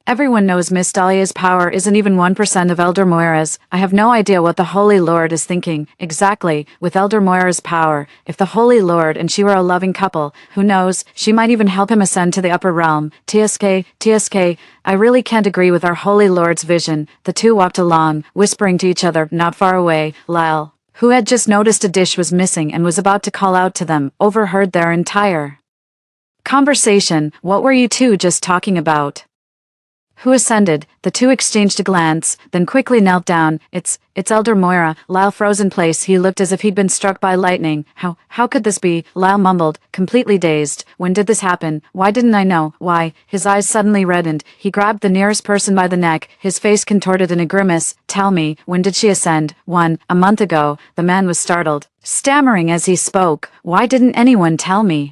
Everyone knows Miss Dahlia's power isn't even 1% of Elder Moira's. I have no idea what the Holy Lord is thinking. Exactly, with Elder Moira's power, if the Holy Lord and she were a loving couple, who knows, she might even help him ascend to the upper realm. TSK, I really can't agree with our Holy Lord's vision. The two walked along, whispering to each other. Not far away, Lyle, who had just noticed a dish was missing and was about to call out to them, overheard their entire conversation. What were you two just talking about? Who ascended? The two exchanged a glance, then quickly knelt down. It's Elder Moira. Lyle froze in place. He looked as if he'd been struck by lightning. How could this be? Lyle mumbled, completely dazed. When did this happen? Why didn't I know? Why? His eyes suddenly reddened. He grabbed the nearest person by the neck, his face contorted in a grimace. Tell me, when did she ascend? A month ago. The man was startled, stammering as he spoke. Why didn't anyone tell me?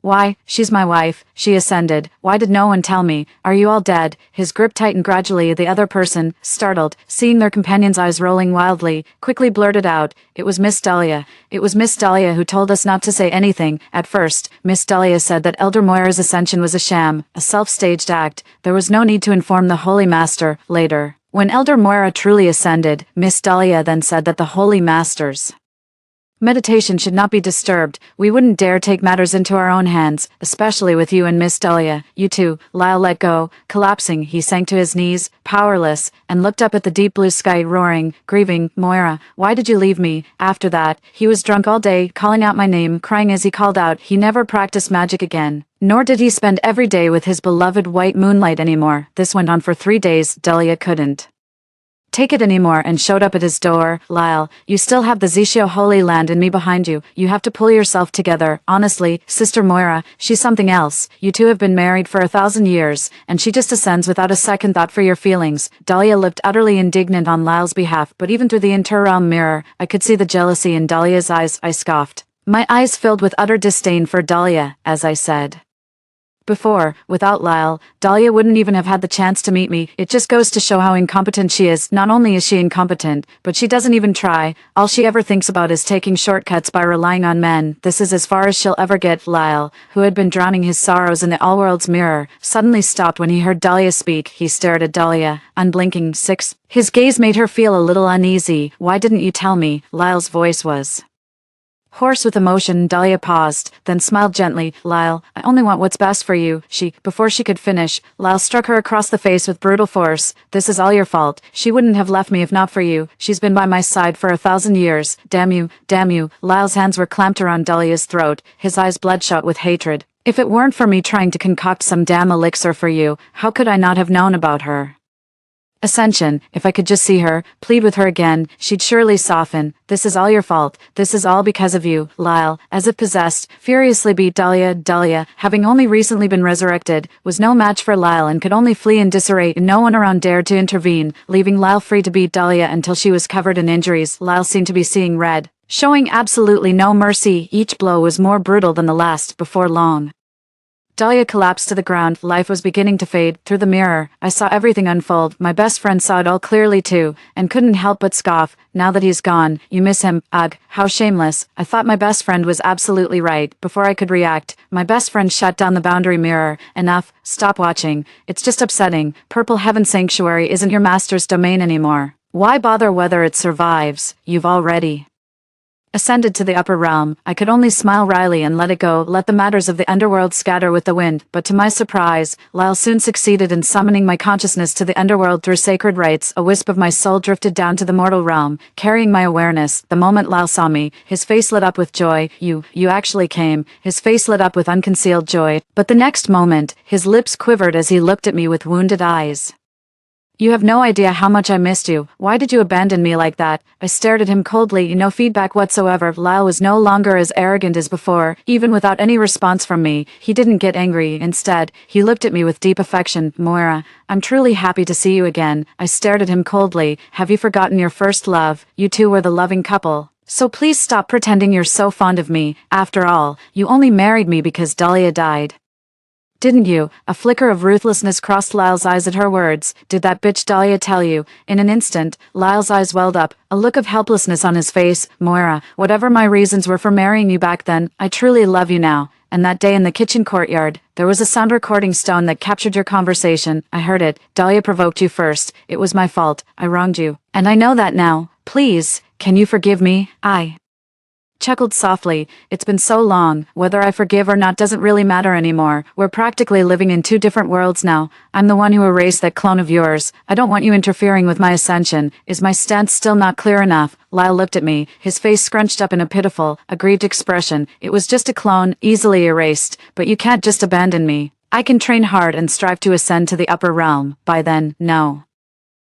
Why, she's my wife, she ascended. Why did no one tell me? Are you all dead? His grip tightened gradually. The other person, startled, seeing their companion's eyes rolling wildly, quickly blurted out, it was Miss Dahlia. It was Miss Dahlia who told us not to say anything. At first, Miss Dahlia said that Elder Moira's ascension was a sham, a self-staged act. There was no need to inform the Holy Master. Later, when Elder Moira truly ascended, Miss Dahlia then said that the Holy Master's meditation should not be disturbed. We wouldn't dare take matters into our own hands, especially with you and Miss Dahlia. You too. Lyle let go. Collapsing, he sank to his knees, powerless, and looked up at the deep blue sky, roaring, grieving. Moira, why did you leave me? After that, he was drunk all day, calling out my name, crying as he called out. He never practiced magic again. Nor did he spend every day with his beloved white moonlight anymore. This went on for 3 days. Dahlia couldn't take it anymore and showed up at his door. Lyle, you still have the Zishio Holy Land and me behind you. You have to pull yourself together. Honestly, Sister Moira, she's something else. You two have been married for 1,000 years, and she just ascends without a second thought for your feelings. Dahlia looked utterly indignant on Lyle's behalf, but even through the inter-realm mirror, I could see the jealousy in Dahlia's eyes. I scoffed. My eyes filled with utter disdain for Dahlia, as I said before, without Lyle, Dahlia wouldn't even have had the chance to meet me. It just goes to show how incompetent she is. Not only is she incompetent, but she doesn't even try. All she ever thinks about is taking shortcuts by relying on men. This is as far as she'll ever get. Lyle, who had been drowning his sorrows in the all-world's mirror, suddenly stopped when he heard Dahlia speak. He stared at Dahlia, unblinking. His gaze made her feel a little uneasy. Why didn't you tell me? Lyle's voice was hoarse with emotion. Dahlia paused, then smiled gently. Lyle, I only want what's best for you. Before she could finish, Lyle struck her across the face with brutal force. This is all your fault. She wouldn't have left me if not for you. She's been by my side for 1,000 years. Damn you, damn you. Lyle's hands were clamped around Dahlia's throat, his eyes bloodshot with hatred. If it weren't for me trying to concoct some damn elixir for you, how could I not have known about her? Ascension, if I could just see her, plead with her again, she'd surely soften. This is all your fault. This is all because of you. Lyle, as if possessed, furiously beat Dahlia. Dahlia, having only recently been resurrected, was no match for Lyle and could only flee in disarray. No one around dared to intervene, leaving Lyle free to beat Dahlia until she was covered in injuries. Lyle seemed to be seeing red, showing absolutely no mercy. Each blow was more brutal than the last. Before long, Dahlia collapsed to the ground. Life was beginning to fade. Through the mirror, I saw everything unfold. My best friend saw it all clearly too, and couldn't help but scoff. Now that he's gone, you miss him. Ugh, how shameless. I thought my best friend was absolutely right. Before I could react, my best friend shut down the boundary mirror. Enough, stop watching. It's just upsetting. Purple Heaven Sanctuary isn't your master's domain anymore. Why bother whether it survives? You've already ascended to the upper realm. I could only smile wryly and let it go, let the matters of the underworld scatter with the wind. But to my surprise, Lyle soon succeeded in summoning my consciousness to the underworld through sacred rites. A wisp of my soul drifted down to the mortal realm, carrying my awareness. The moment Lyle saw me, his face lit up with joy. You actually came. His face lit up with unconcealed joy. But the next moment, his lips quivered as he looked at me with wounded eyes. You have no idea how much I missed you. Why did you abandon me like that? I stared at him coldly, no feedback whatsoever. Lyle was no longer as arrogant as before. Even without any response from me, he didn't get angry. Instead, he looked at me with deep affection. Moira, I'm truly happy to see you again. I stared at him coldly. Have you forgotten your first love? You two were the loving couple. So please stop pretending you're so fond of me. After all, you only married me because Dahlia died. Didn't you? A flicker of ruthlessness crossed Lyle's eyes at her words. Did that bitch Dahlia tell you? In an instant, Lyle's eyes welled up, a look of helplessness on his face. Moira, whatever my reasons were for marrying you back then, I truly love you now. And that day in the kitchen courtyard, there was a sound recording stone that captured your conversation. I heard it. Dahlia provoked you first. It was my fault. I wronged you. And I know that now. Please, can you forgive me? I chuckled softly. It's been so long. Whether I forgive or not doesn't really matter anymore. We're practically living in two different worlds now. I'm the one who erased that clone of yours. I don't want you interfering with my ascension. Is my stance still not clear enough? Lyle looked at me, his face scrunched up in a pitiful, aggrieved expression. It was just a clone, easily erased. But you can't just abandon me. I can train hard and strive to ascend to the upper realm. By then, no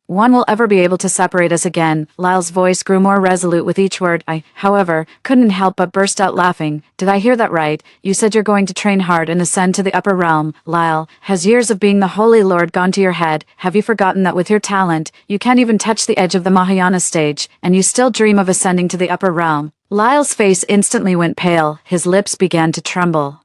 one will ever be able to separate us again. Lyle's voice grew more resolute with each word. I, however, couldn't help but burst out laughing. Did I hear that right? You said you're going to train hard and ascend to the upper realm. Lyle, has years of being the Holy Lord gone to your head? Have you forgotten that with your talent, you can't even touch the edge of the Mahayana stage, and you still dream of ascending to the upper realm? Lyle's face instantly went pale. His lips began to tremble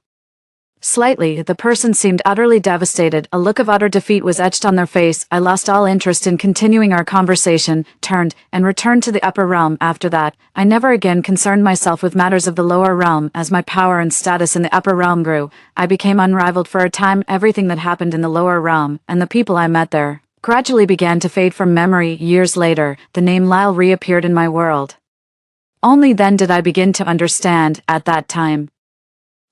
slightly. The person seemed utterly devastated. A look of utter defeat was etched on their face. I lost all interest in continuing our conversation, turned, and returned to the upper realm. After that, I never again concerned myself with matters of the lower realm. As my power and status in the upper realm grew, I became unrivaled for a time. Everything that happened in the lower realm, and the people I met there, gradually began to fade from memory. Years later, the name Lyle reappeared in my world. Only then did I begin to understand. At that time,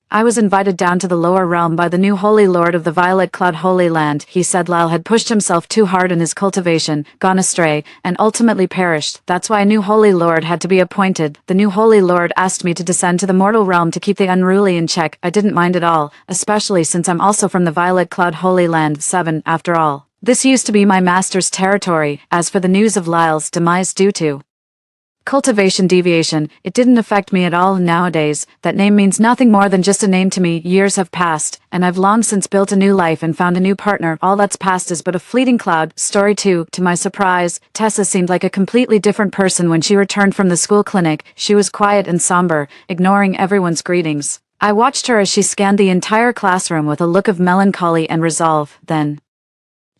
I was invited down to the lower realm by the new Holy Lord of the Violet Cloud Holy Land. He said Lyle had pushed himself too hard in his cultivation, gone astray, and ultimately perished. That's why a new Holy Lord had to be appointed. The new Holy Lord asked me to descend to the mortal realm to keep the unruly in check. I didn't mind at all, especially since I'm also from the Violet Cloud Holy Land 7, after all. This used to be my master's territory. As for the news of Lyle's demise due to cultivation deviation, it didn't affect me at all. Nowadays, that name means nothing more than just a name to me. Years have passed, and I've long since built a new life and found a new partner. All that's past is but a fleeting cloud. Story 2. To my surprise, Tessa seemed like a completely different person when she returned from the school clinic. She was quiet and somber, ignoring everyone's greetings. I watched her as she scanned the entire classroom with a look of melancholy and resolve. Then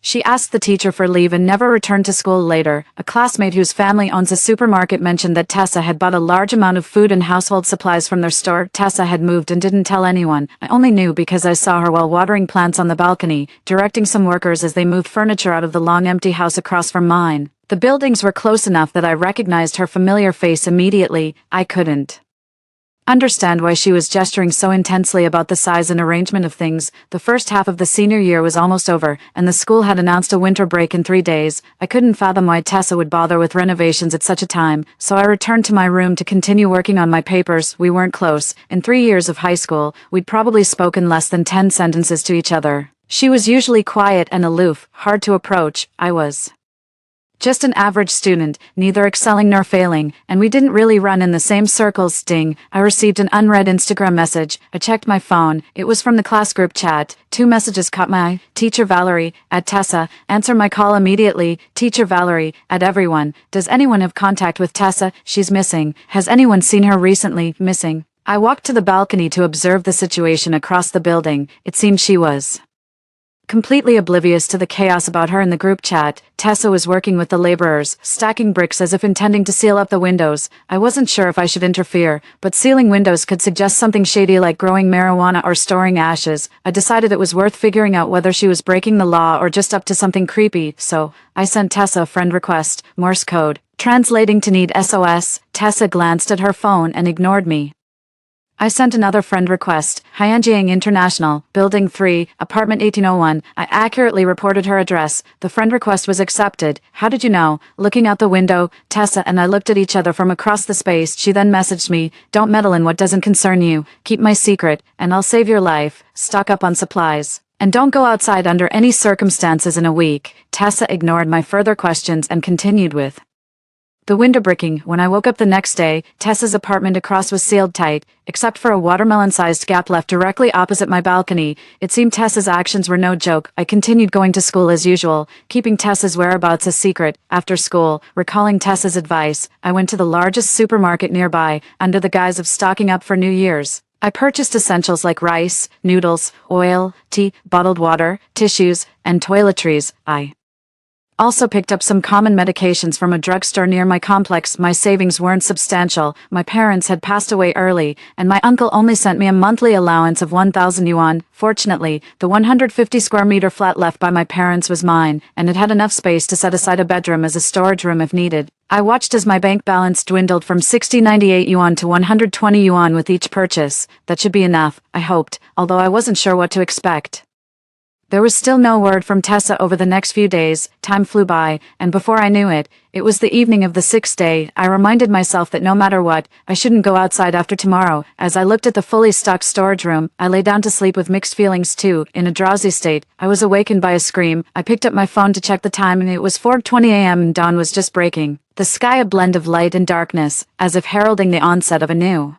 she asked the teacher for leave and never returned to school later. A classmate whose family owns a supermarket mentioned that Tessa had bought a large amount of food and household supplies from their store. Tessa had moved and didn't tell anyone. I only knew because I saw her while watering plants on the balcony, directing some workers as they moved furniture out of the long empty house across from mine. The buildings were close enough that I recognized her familiar face immediately. I couldn't understand why she was gesturing so intensely about the size and arrangement of things. The first half of the senior year was almost over, and the school had announced a winter break in 3 days. I couldn't fathom why Tessa would bother with renovations at such a time, so I returned to my room to continue working on my papers. We weren't close. In 3 years of high school, we'd probably spoken less than 10 sentences to each other. She was usually quiet and aloof, hard to approach. I was Just an average student, neither excelling nor failing, and we didn't really run in the same circles. Ding, I received an unread Instagram message. I checked my phone. It was from the class group chat. 2 messages caught my eye. Teacher Valerie, at Tessa. Answer my call immediately. Teacher Valerie, at everyone. Does anyone have contact with Tessa? She's missing. Has anyone seen her recently? Missing. I walked to the balcony to observe the situation across the building. It seemed she was completely oblivious to the chaos about her in the group chat. Tessa was working with the laborers, stacking bricks as if intending to seal up the windows. I wasn't sure if I should interfere, but sealing windows could suggest something shady like growing marijuana or storing ashes. I decided it was worth figuring out whether she was breaking the law or just up to something creepy, so I sent Tessa a friend request, Morse code. Translating to need SOS, Tessa glanced at her phone and ignored me. I sent another friend request, Hyanjiang International, Building 3, Apartment 1801. I accurately reported her address. The friend request was accepted. How did you know? Looking out the window, Tessa and I looked at each other from across the space. She then messaged me, don't meddle in what doesn't concern you. Keep my secret, and I'll save your life. Stock up on supplies. And don't go outside under any circumstances in a week. Tessa ignored my further questions and continued with the window bricking. When I woke up the next day, Tessa's apartment across was sealed tight, except for a watermelon-sized gap left directly opposite my balcony. It seemed Tessa's actions were no joke. I continued going to school as usual, keeping Tessa's whereabouts a secret. After school, recalling Tessa's advice, I went to the largest supermarket nearby, under the guise of stocking up for New Year's. I purchased essentials like rice, noodles, oil, tea, bottled water, tissues, and toiletries. I also picked up some common medications from a drugstore near my complex. My savings weren't substantial. My parents had passed away early, and my uncle only sent me a monthly allowance of 1,000 yuan. Fortunately, the 150 square meter flat left by my parents was mine, and it had enough space to set aside a bedroom as a storage room if needed. I watched as my bank balance dwindled from 60.98 yuan to 120 yuan with each purchase. That should be enough, I hoped, although I wasn't sure what to expect. There was still no word from Tessa over the next few days. Time flew by, and before I knew it, it was the evening of the 6th day. I reminded myself that no matter what, I shouldn't go outside after tomorrow. As I looked at the fully stocked storage room, I lay down to sleep with mixed feelings too. In a drowsy state, I was awakened by a scream. I picked up my phone to check the time, and it was 4:20 a.m. and dawn was just breaking. The sky a blend of light and darkness, as if heralding the onset of a new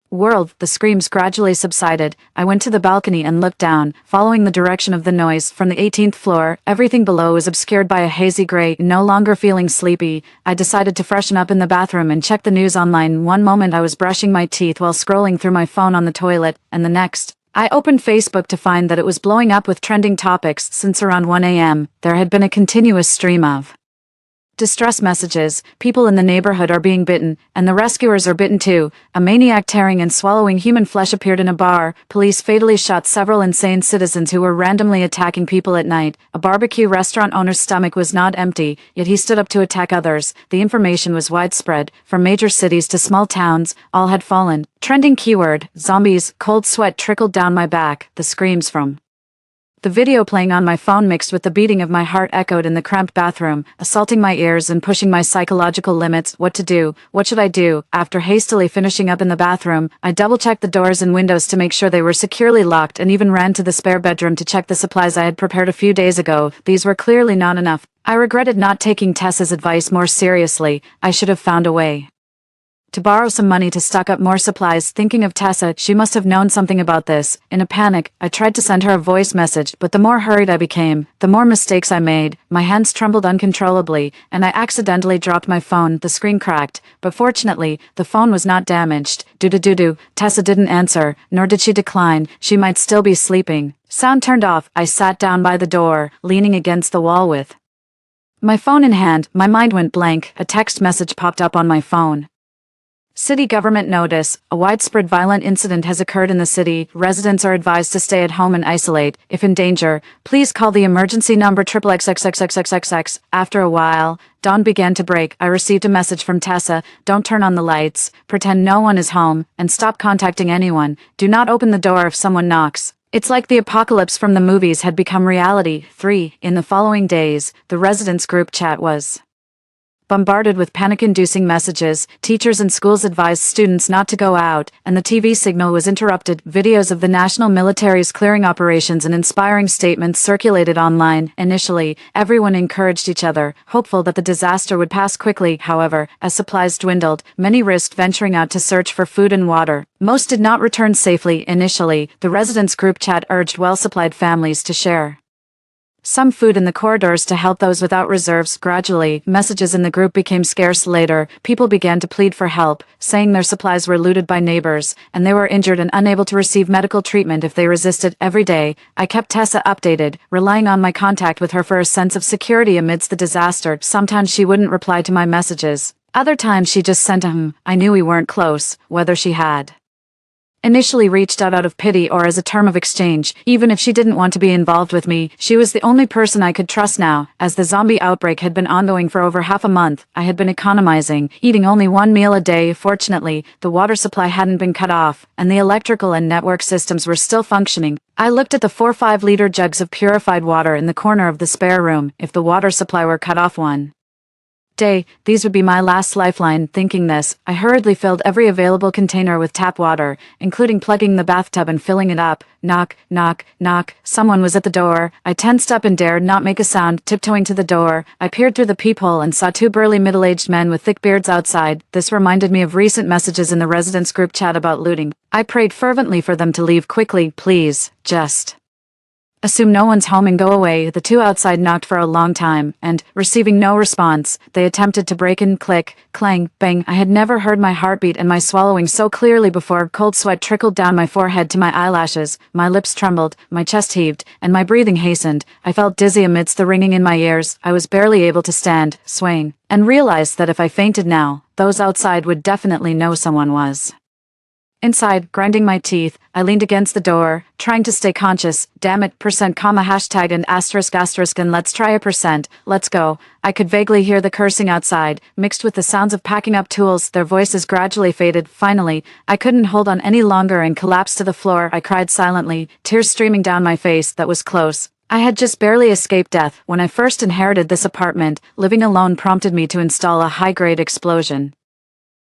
world. The screams gradually subsided. I went to the balcony and looked down, following the direction of the noise. From the 18th floor, everything below was obscured by a hazy gray. No longer feeling sleepy, I decided to freshen up in the bathroom and check the news online. One moment I was brushing my teeth while scrolling through my phone on the toilet, and the next, I opened Facebook to find that it was blowing up with trending topics. Since around 1 a.m., there had been a continuous stream of distress messages. People in the neighborhood are being bitten, and the rescuers are bitten too. A maniac tearing and swallowing human flesh appeared in a bar. Police fatally shot several insane citizens who were randomly attacking people at night. A barbecue restaurant owner's stomach was not empty, yet he stood up to attack others. The information was widespread. From major cities to small towns, all had fallen. Trending keyword, zombies. Cold sweat trickled down my back. The screams from the video playing on my phone mixed with the beating of my heart echoed in the cramped bathroom, assaulting my ears and pushing my psychological limits. What to do? What should I do? After hastily finishing up in the bathroom, I double-checked the doors and windows to make sure they were securely locked and even ran to the spare bedroom to check the supplies I had prepared a few days ago. These were clearly not enough. I regretted not taking Tessa's advice more seriously. I should have found a way to borrow some money to stock up more supplies. Thinking of Tessa, she must have known something about this. In a panic, I tried to send her a voice message, but the more hurried I became, the more mistakes I made. My hands trembled uncontrollably, and I accidentally dropped my phone. The screen cracked, but fortunately, the phone was not damaged. Doo-doo-doo-doo. Tessa didn't answer, nor did she decline. She might still be sleeping. Sound turned off. I sat down by the door, leaning against the wall with my phone in hand. My mind went blank. A text message popped up on my phone. City government notice. A widespread violent incident has occurred in the city. Residents are advised to stay at home and isolate. If in danger, please call the emergency number XXXXXXXX. After a while, dawn began to break. I received a message from Tessa. Don't turn on the lights. Pretend no one is home, and stop contacting anyone. Do not open the door if someone knocks. It's like the apocalypse from the movies had become reality. 3. In the following days, the residents' group chat was Bombarded with panic-inducing messages, teachers and schools advised students not to go out, and the TV signal was interrupted. Videos of the national military's clearing operations and inspiring statements circulated online. Initially, everyone encouraged each other, hopeful that the disaster would pass quickly. However, as supplies dwindled, many risked venturing out to search for food and water. Most did not return safely. Initially, the residents' group chat urged well-supplied families to share some food in the corridors to help those without reserves. Gradually, messages in the group became scarce. Later, people began to plead for help, saying their supplies were looted by neighbors, and they were injured and unable to receive medical treatment if they resisted. Every day, I kept Tessa updated, relying on my contact with her for a sense of security amidst the disaster. Sometimes she wouldn't reply to my messages. Other times she just sent a I knew we weren't close, whether she had initially reached out of pity or as a term of exchange. Even if she didn't want to be involved with me, she was the only person I could trust now. As the zombie outbreak had been ongoing for over half a month, I had been economizing, eating only one meal a day. Fortunately, the water supply hadn't been cut off, and the electrical and network systems were still functioning. I looked at the 4 5-liter jugs of purified water in the corner of the spare room. If the water supply were cut off one day, these would be my last lifeline. Thinking this, I hurriedly filled every available container with tap water, including plugging the bathtub and filling it up. Knock, knock, knock. Someone was at the door. I tensed up and dared not make a sound. Tiptoeing to the door, I peered through the peephole and saw 2 burly middle-aged men with thick beards outside. This reminded me of recent messages in the residents' group chat about looting. I prayed fervently for them to leave quickly. Please, just assume no one's home and go away. The 2 outside knocked for a long time, and, receiving no response, they attempted to break in. Click, clang, bang. I had never heard my heartbeat and my swallowing so clearly before. Cold sweat trickled down my forehead to my eyelashes, my lips trembled, my chest heaved, and my breathing hastened. I felt dizzy amidst the ringing in my ears. I was barely able to stand, swaying, and realized that if I fainted now, those outside would definitely know someone was inside. Grinding my teeth, I leaned against the door, trying to stay conscious. Damn it, %, and asterisk, and let's try a let's go. I could vaguely hear the cursing outside, mixed with the sounds of packing up tools. Their voices gradually faded. Finally, I couldn't hold on any longer and collapsed to the floor. I cried silently, tears streaming down my face. That was close. I had just barely escaped death. When I first inherited this apartment, living alone prompted me to install a high-grade explosion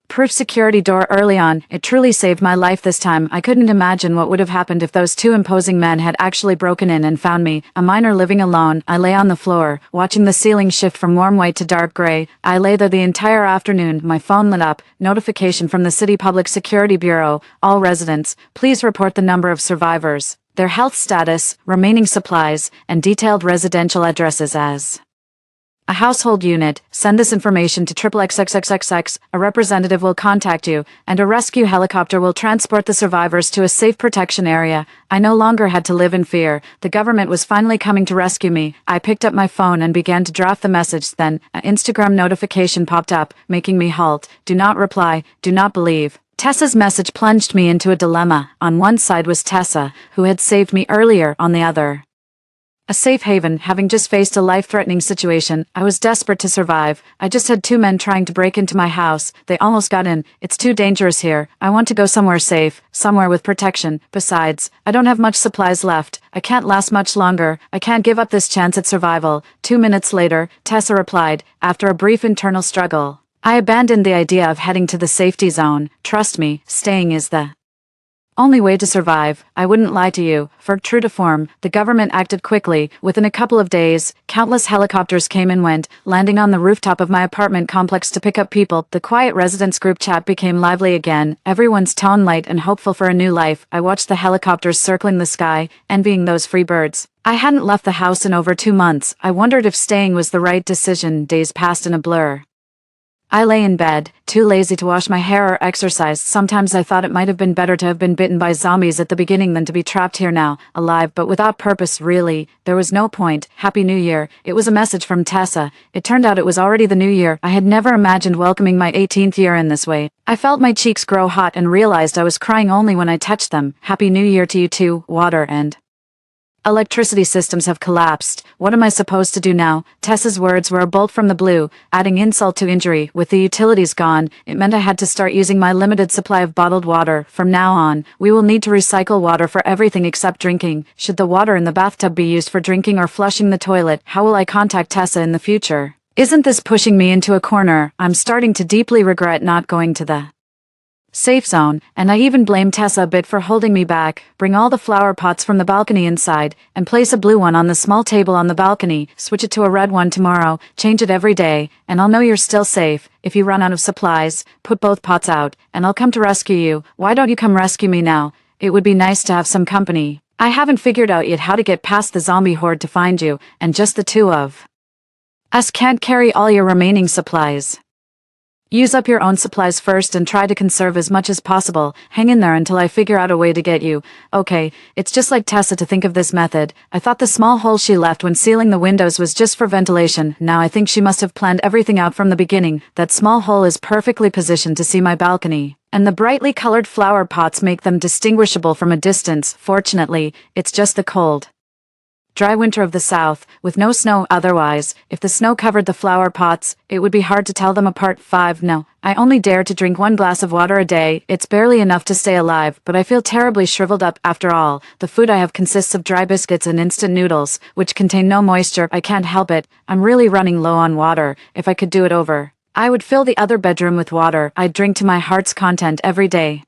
proof security door early on. It truly saved my life this time. I couldn't imagine what would have happened if those 2 imposing men had actually broken in and found me, a minor living alone. I lay on the floor, watching the ceiling shift from warm white to dark gray. I lay there the entire afternoon. My phone lit up. Notification from the City Public Security Bureau. All residents, please report the number of survivors, their health status, remaining supplies, and detailed residential addresses as a household unit. Send this information to XXXXXX. A representative will contact you, and a rescue helicopter will transport the survivors to a safe protection area. I no longer had to live in fear. The government was finally coming to rescue me. I picked up my phone and began to draft the message. Then, an Instagram notification popped up, making me halt. Do not reply. Do not believe. Tessa's message plunged me into a dilemma. On one side was Tessa, who had saved me earlier. On the other, a safe haven. Having just faced a life-threatening situation, I was desperate to survive. I just had 2 men trying to break into my house. They almost got in. It's too dangerous here. I want to go somewhere safe, somewhere with protection. Besides, I don't have much supplies left. I can't last much longer. I can't give up this chance at survival. 2 minutes later, Tessa replied, after a brief internal struggle. I abandoned the idea of heading to the safety zone. Trust me, staying is the only way to survive. I wouldn't lie to you. For true to form, the government acted quickly. Within a couple of days, countless helicopters came and went, landing on the rooftop of my apartment complex to pick up people. The quiet residents group chat became lively again, everyone's tone light and hopeful for a new life. I watched the helicopters circling the sky, envying those free birds. I hadn't left the house in over 2 months. I wondered if staying was the right decision. Days passed in a blur. I lay in bed, too lazy to wash my hair or exercise. Sometimes I thought it might have been better to have been bitten by zombies at the beginning than to be trapped here now, alive but without purpose. Really, there was no point. Happy New Year. It was a message from Tessa. It turned out it was already the new year. I had never imagined welcoming my 18th year in this way. I felt my cheeks grow hot and realized I was crying only when I touched them. Happy New Year to you too. Water and electricity systems have collapsed. What am I supposed to do now? Tessa's words were a bolt from the blue, adding insult to injury. With the utilities gone, it meant I had to start using my limited supply of bottled water. From now on, we will need to recycle water for everything except drinking. Should the water in the bathtub be used for drinking or flushing the toilet? How will I contact Tessa in the future? Isn't this pushing me into a corner? I'm starting to deeply regret not going to the safe zone, and I even blame Tessa a bit for holding me back. Bring all the flower pots from the balcony inside, and place a blue one on the small table on the balcony, switch it to a red one tomorrow, change it every day, and I'll know you're still safe. If you run out of supplies, put both pots out, and I'll come to rescue you. Why don't you come rescue me now? It would be nice to have some company. I haven't figured out yet how to get past the zombie horde to find you, and just the two of us can't carry all your remaining supplies. Use up your own supplies first and try to conserve as much as possible. Hang in there until I figure out a way to get you. Okay, it's just like Tessa to think of this method. I thought the small hole she left when sealing the windows was just for ventilation. Now I think she must have planned everything out from the beginning. That small hole is perfectly positioned to see my balcony, and the brightly colored flower pots make them distinguishable from a distance. Fortunately, it's just the cold, dry winter of the south, with no snow otherwise. If the snow covered the flower pots, it would be hard to tell them apart. 5. No, I only dare to drink 1 glass of water a day. It's barely enough to stay alive, but I feel terribly shriveled up. After all, the food I have consists of dry biscuits and instant noodles, which contain no moisture. I can't help it. I'm really running low on water. If I could do it over, I would fill the other bedroom with water. I'd drink to my heart's content every day.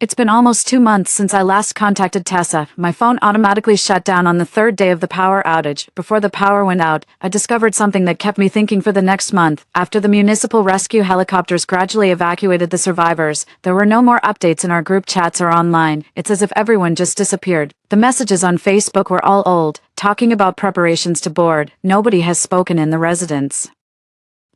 It's been almost 2 months since I last contacted Tessa. My phone automatically shut down on the 3rd day of the power outage. Before the power went out, I discovered something that kept me thinking for the next month. After the municipal rescue helicopters gradually evacuated the survivors, there were no more updates in our group chats or online. It's as if everyone just disappeared. The messages on Facebook were all old, talking about preparations to board. Nobody has spoken in the residence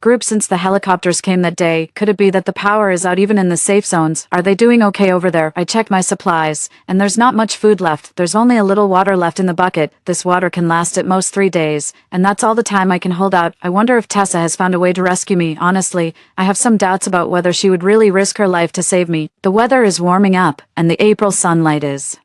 group since the helicopters came that day. Could it be that the power is out even in the safe zones? Are they doing okay over there? I checked my supplies, and there's not much food left. There's only a little water left in the bucket. This water can last at most 3 days, and that's all the time I can hold out. I wonder if Tessa has found a way to rescue me. Honestly, I have some doubts about whether she would really risk her life to save me. The weather is warming up, and the April sunlight is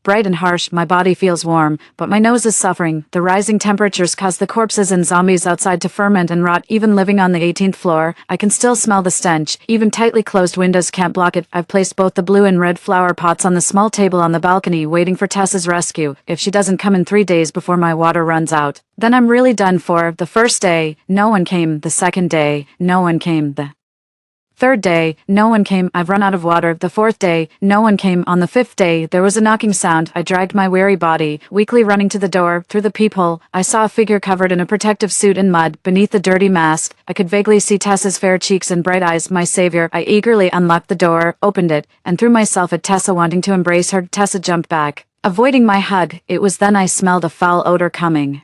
bright and harsh. My body feels warm, but my nose is suffering. The rising temperatures cause the corpses and zombies outside to ferment and rot. Even living on the 18th floor, I can still smell the stench. Even tightly closed windows can't block it. I've placed both the blue and red flower pots on the small table on the balcony, waiting for Tessa's rescue. If she doesn't come in 3 days before my water runs out, then I'm really done for. The first day, no one came. The second day, no one came. The third day, no one came. I've run out of water. The fourth day, no one came. On the fifth day, there was a knocking sound. I dragged my weary body, weakly running to the door. Through the peephole, I saw a figure covered in a protective suit and mud. Beneath the dirty mask, I could vaguely see Tessa's fair cheeks and bright eyes. My savior. I eagerly unlocked the door, opened it, and threw myself at Tessa, wanting to embrace her. Tessa jumped back, avoiding my hug. It was then I smelled a foul odor coming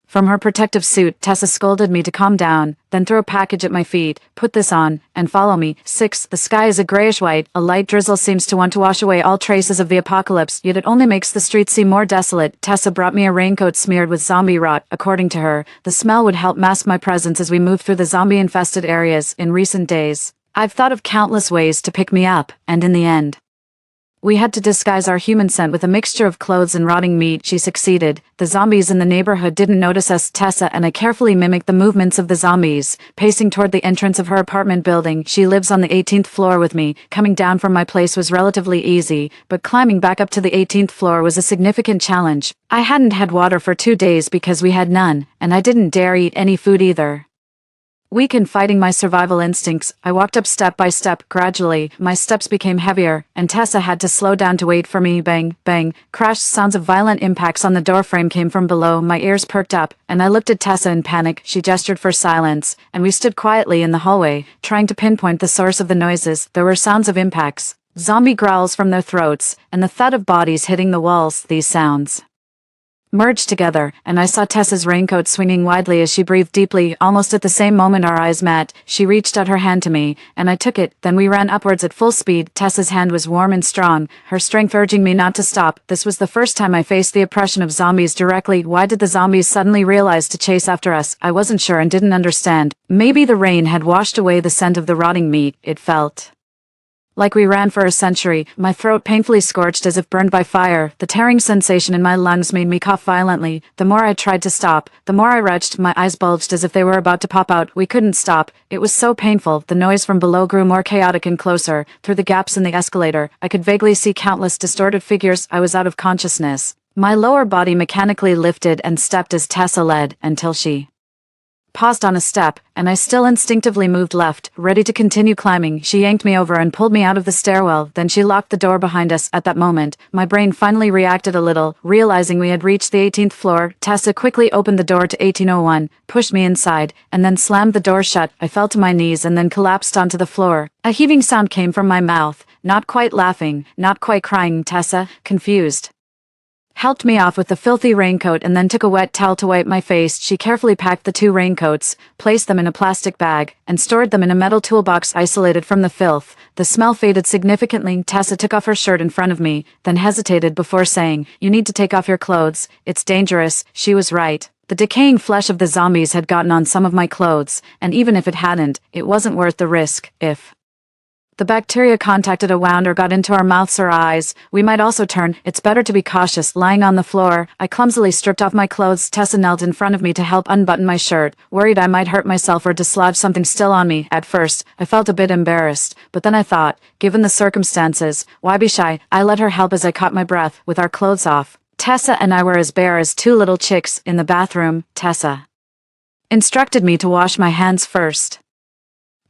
from her protective suit. Tessa scolded me to calm down, then threw a package at my feet. Put this on, and follow me. 6. The sky is a grayish-white. A light drizzle seems to want to wash away all traces of the apocalypse, yet it only makes the streets seem more desolate. Tessa brought me a raincoat smeared with zombie rot. According to her, the smell would help mask my presence as we move through the zombie-infested areas. In recent days, I've thought of countless ways to pick me up, and in the end, we had to disguise our human scent with a mixture of clothes and rotting meat. She succeeded. The zombies in the neighborhood didn't notice us. Tessa and I carefully mimicked the movements of the zombies, pacing toward the entrance of her apartment building. She lives on the 18th floor with me. Coming down from my place was relatively easy, but climbing back up to the 18th floor was a significant challenge. I hadn't had water for 2 days because we had none, and I didn't dare eat any food either. Weak and fighting my survival instincts, I walked up step by step. Gradually, my steps became heavier, and Tessa had to slow down to wait for me. Bang, bang, crash. Sounds of violent impacts on the doorframe came from below. My ears perked up, and I looked at Tessa in panic. She gestured for silence, and we stood quietly in the hallway, trying to pinpoint the source of the noises. There were sounds of impacts, zombie growls from their throats, and the thud of bodies hitting the walls. These sounds merged together, and I saw Tessa's raincoat swinging widely as she breathed deeply. Almost at the same moment our eyes met, she reached out her hand to me, and I took it. Then we ran upwards at full speed. Tessa's hand was warm and strong, her strength urging me not to stop. This was the first time I faced the oppression of zombies directly. Why did the zombies suddenly realize to chase after us? I wasn't sure and didn't understand. Maybe the rain had washed away the scent of the rotting meat. It felt like we ran for a century, my throat painfully scorched as if burned by fire. The tearing sensation in my lungs made me cough violently. The more I tried to stop, the more I retched. My eyes bulged as if they were about to pop out. We couldn't stop. It was so painful. The noise from below grew more chaotic and closer. Through the gaps in the escalator, I could vaguely see countless distorted figures. I was out of consciousness. My lower body mechanically lifted and stepped as Tessa led, until she paused on a step, and I still instinctively moved left, ready to continue climbing. She yanked me over and pulled me out of the stairwell, then she locked the door behind us. At that moment, my brain finally reacted a little, realizing we had reached the 18th floor. Tessa quickly opened the door to 1801, pushed me inside, and then slammed the door shut. I fell to my knees and then collapsed onto the floor. A heaving sound came from my mouth, not quite laughing, not quite crying. Tessa, confused, helped me off with the filthy raincoat and then took a wet towel to wipe my face. She carefully packed the 2 raincoats, placed them in a plastic bag, and stored them in a metal toolbox isolated from the filth. The smell faded significantly. Tessa took off her shirt in front of me, then hesitated before saying, "You need to take off your clothes. It's dangerous." She was right. The decaying flesh of the zombies had gotten on some of my clothes, and even if it hadn't, it wasn't worth the risk. If the bacteria contacted a wound or got into our mouths or eyes, we might also turn. It's better to be cautious. Lying on the floor, I clumsily stripped off my clothes. Tessa knelt in front of me to help unbutton my shirt, worried I might hurt myself or dislodge something still on me. At first, I felt a bit embarrassed, but then I thought, given the circumstances, why be shy? I let her help as I caught my breath, with our clothes off. Tessa and I were as bare as 2 little chicks. In the bathroom, Tessa instructed me to wash my hands first,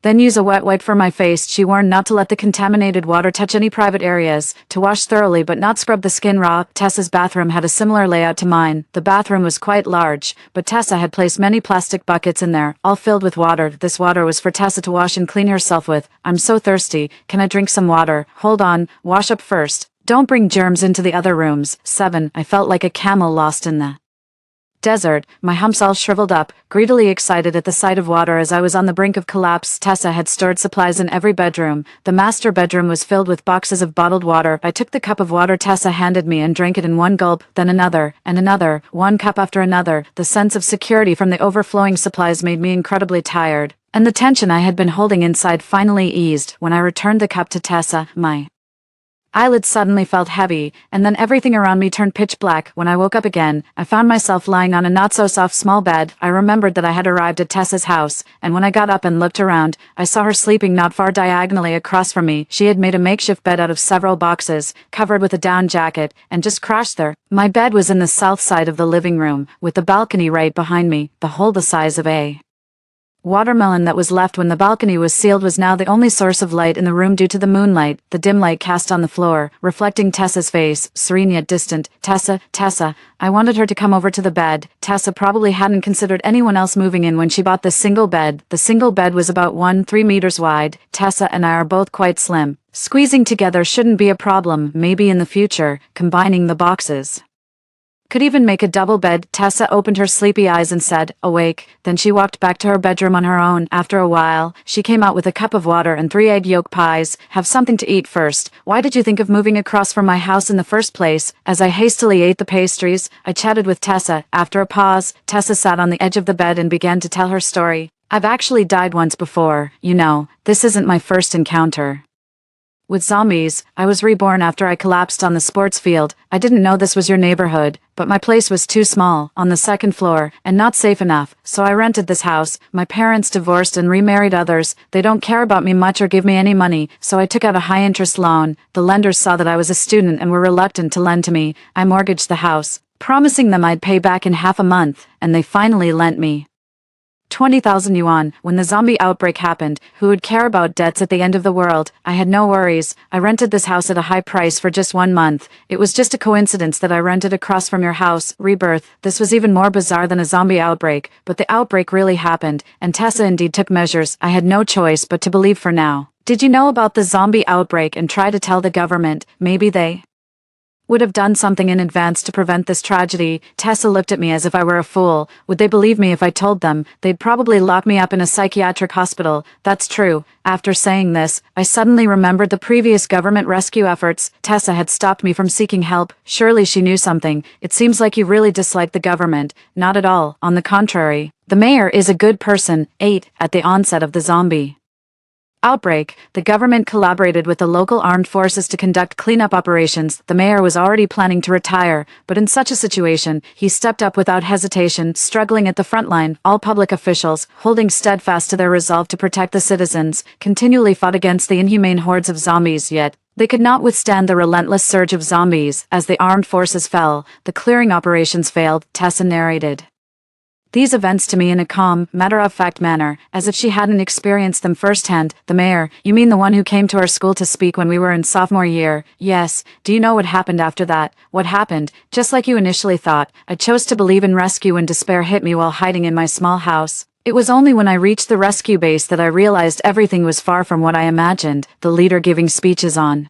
then use a wet wipe for my face. She warned not to let the contaminated water touch any private areas, to wash thoroughly but not scrub the skin raw. Tessa's bathroom had a similar layout to mine. The bathroom was quite large, but Tessa had placed many plastic buckets in there, all filled with water. This water was for Tessa to wash and clean herself with. "I'm so thirsty. Can I drink some water?" "Hold on, wash up first. Don't bring germs into the other rooms." 7. I felt like a camel lost in the desert, my humps all shriveled up, greedily excited at the sight of water as I was on the brink of collapse. Tessa had stored supplies in every bedroom. The master bedroom was filled with boxes of bottled water. I took the cup of water Tessa handed me and drank it in one gulp, then another, and another, one cup after another. The sense of security from the overflowing supplies made me incredibly tired, and the tension I had been holding inside finally eased. When I returned the cup to Tessa, my eyelids suddenly felt heavy, and then everything around me turned pitch black. When I woke up again, I found myself lying on a not-so-soft small bed. I remembered that I had arrived at Tessa's house, and when I got up and looked around, I saw her sleeping not far diagonally across from me. She had made a makeshift bed out of several boxes, covered with a down jacket, and just crashed there. My bed was in the south side of the living room, with the balcony right behind me. The hole the size of a watermelon that was left when the balcony was sealed was now the only source of light in the room due to the moonlight, the dim light cast on the floor, reflecting Tessa's face, serene yet distant. Tessa. I wanted her to come over to the bed. Tessa probably hadn't considered anyone else moving in when she bought this single bed. The single bed was about 3 meters wide. Tessa and I are both quite slim. Squeezing together shouldn't be a problem. Maybe in the future, combining the boxes could even make a double bed. Tessa opened her sleepy eyes and said, "Awake." Then she walked back to her bedroom on her own. After a while, she came out with a cup of water and 3 egg yolk pies. "Have something to eat first. Why did you think of moving across from my house in the first place?" As I hastily ate the pastries, I chatted with Tessa. After a pause, Tessa sat on the edge of the bed and began to tell her story. "I've actually died once before. You know, this isn't my first encounter with zombies. I was reborn after I collapsed on the sports field. I didn't know this was your neighborhood, but my place was too small, on the 2nd floor, and not safe enough, so I rented this house. My parents divorced and remarried others. They don't care about me much or give me any money, so I took out a high-interest loan. The lenders saw that I was a student and were reluctant to lend to me. I mortgaged the house, promising them I'd pay back in half a month, and they finally lent me 20,000 yuan. When the zombie outbreak happened, who would care about debts at the end of the world? I had no worries. I rented this house at a high price for just 1 month. It was just a coincidence that I rented across from your house. Rebirth. This was even more bizarre than a zombie outbreak, but the outbreak really happened, and Tessa indeed took measures. I had no choice but to believe for now. Did you know about the zombie outbreak and try to tell the government? Maybe they would have done something in advance to prevent this tragedy. Tessa looked at me as if I were a fool. Would they believe me if I told them? They'd probably lock me up in a psychiatric hospital. That's true. After saying this, I suddenly remembered the previous government rescue efforts. Tessa had stopped me from seeking help. Surely she knew something. It seems like you really dislike the government. Not at all. On the contrary. The mayor is a good person. 8. At the onset of the zombie outbreak, the government collaborated with the local armed forces to conduct cleanup operations. The mayor was already planning to retire, but in such a situation, he stepped up without hesitation, struggling at the front line. All public officials, holding steadfast to their resolve to protect the citizens, continually fought against the inhumane hordes of zombies, yet they could not withstand the relentless surge of zombies. As the armed forces fell, the clearing operations failed. Tessa narrated. these events to me in a calm, matter-of-fact manner, as if she hadn't experienced them firsthand. "The mayor, you mean the one who came to our school to speak when we were in sophomore year?" "Yes. Do you know what happened after that?" "What happened? Just like you initially thought. I chose to believe in rescue when despair hit me while hiding in my small house. It was only when I reached the rescue base that I realized everything was far from what I imagined," the leader giving speeches on.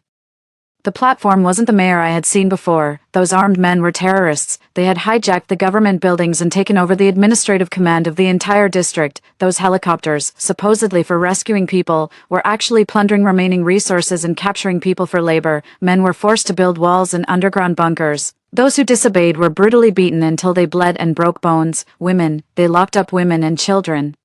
The platform wasn't the mayor I had seen before. Those armed men were terrorists. They had hijacked the government buildings and taken over the administrative command of the entire district. Those helicopters, supposedly for rescuing people, were actually plundering remaining resources and capturing people for labor. Men were forced to build walls and underground bunkers. Those who disobeyed were brutally beaten until they bled and broke bones. Women, they locked up women and children,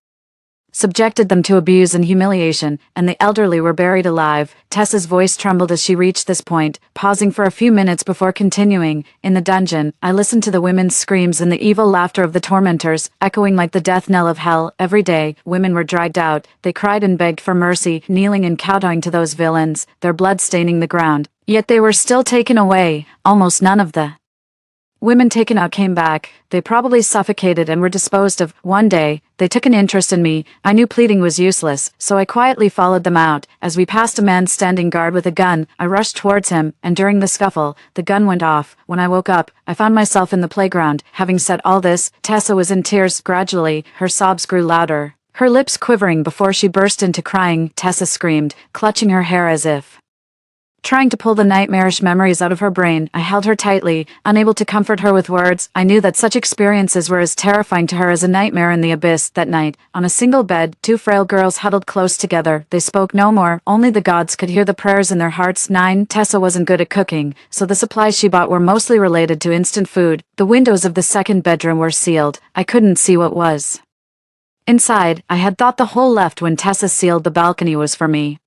subjected them to abuse and humiliation, and the elderly were buried alive. Tessa's voice trembled as she reached this point, pausing for a few minutes before continuing. "In the dungeon, I listened to the women's screams and the evil laughter of the tormentors, echoing like the death knell of hell. Every day, women were dragged out. They cried and begged for mercy, kneeling and kowtowing to those villains, their blood staining the ground. Yet they were still taken away. Almost none of the women taken out came back. They probably suffocated and were disposed of. One day, they took an interest in me. I knew pleading was useless, so I quietly followed them out. As we passed a man standing guard with a gun, I rushed towards him, and during the scuffle, the gun went off. When I woke up, I found myself in the playground." Having said all this, Tessa was in tears. Gradually, her sobs grew louder, her lips quivering before she burst into crying. Tessa screamed, clutching her hair as if trying to pull the nightmarish memories out of her brain. I held her tightly, unable to comfort her with words. I knew that such experiences were as terrifying to her as a nightmare in the abyss. That night, on a single bed, two frail girls huddled close together. They spoke no more. Only the gods could hear the prayers in their hearts. 9. Tessa wasn't good at cooking, so the supplies she bought were mostly related to instant food. The windows of the second bedroom were sealed. I couldn't see what was inside. I had thought the hole left when Tessa sealed the balcony was for me,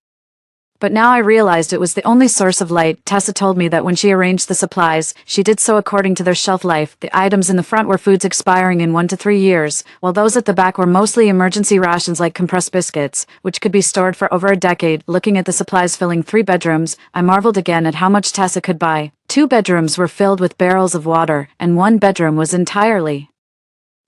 but now I realized it was the only source of light. Tessa told me that when she arranged the supplies, she did so according to their shelf life. The items in the front were foods expiring in 1 to 3 years, while those at the back were mostly emergency rations like compressed biscuits, which could be stored for over a decade. Looking at the supplies filling 3 bedrooms, I marveled again at how much Tessa could buy. 2 bedrooms were filled with barrels of water, and 1 bedroom was entirely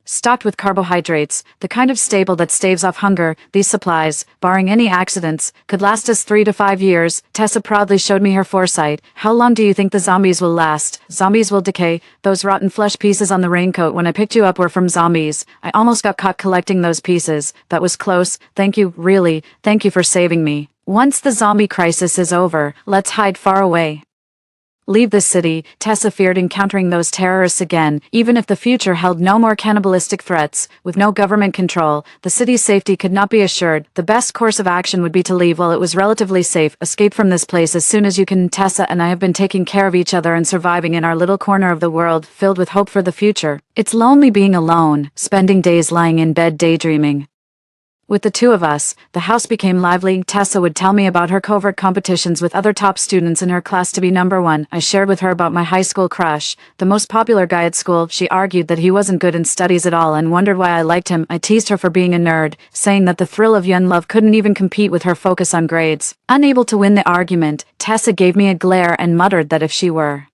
stocked with carbohydrates, the kind of staple that staves off hunger. These supplies, barring any accidents, could last us 3 to 5 years. Tessa proudly showed me her foresight. "How long do you think the zombies will last?" "Zombies will decay. Those rotten flesh pieces on the raincoat when I picked you up were from zombies. I almost got caught collecting those pieces. That was close. Thank you, really, thank you for saving me. Once the zombie crisis is over, let's hide far away. Leave the city." Tessa feared encountering those terrorists again, even if the future held no more cannibalistic threats. With no government control, the city's safety could not be assured. The best course of action would be to leave while it was relatively safe. Escape from this place as soon as you can. Tessa and I have been taking care of each other and surviving in our little corner of the world, filled with hope for the future. It's lonely being alone, spending days lying in bed daydreaming. With the two of us, the house became lively. Tessa would tell me about her covert competitions with other top students in her class to be number 1. I shared with her about my high school crush, the most popular guy at school. She argued that he wasn't good in studies at all and wondered why I liked him. I teased her for being a nerd, saying that the thrill of young love couldn't even compete with her focus on grades. Unable to win the argument, Tessa gave me a glare and muttered that if she were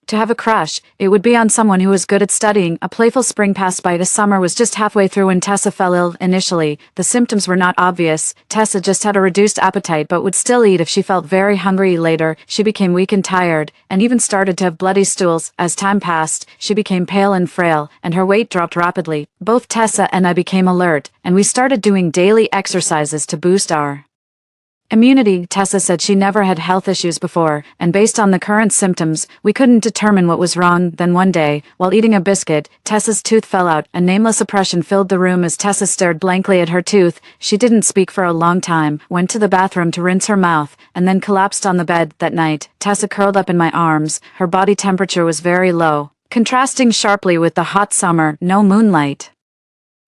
to have a crush, it would be on someone who was good at studying. A playful spring passed by. The summer was just halfway through when Tessa fell ill. Initially, the symptoms were not obvious. Tessa just had a reduced appetite but would still eat if she felt very hungry. Later, she became weak and tired, and even started to have bloody stools. As time passed, she became pale and frail, and her weight dropped rapidly. Both Tessa and I became alert, and we started doing daily exercises to boost our immunity. Tessa said she never had health issues before, and based on the current symptoms, we couldn't determine what was wrong. Then one day, while eating a biscuit, Tessa's tooth fell out. A nameless oppression filled the room as Tessa stared blankly at her tooth. She didn't speak for a long time, went to the bathroom to rinse her mouth, and then collapsed on the bed. That night, Tessa curled up in my arms. Her body temperature was very low, contrasting sharply with the hot summer. No moonlight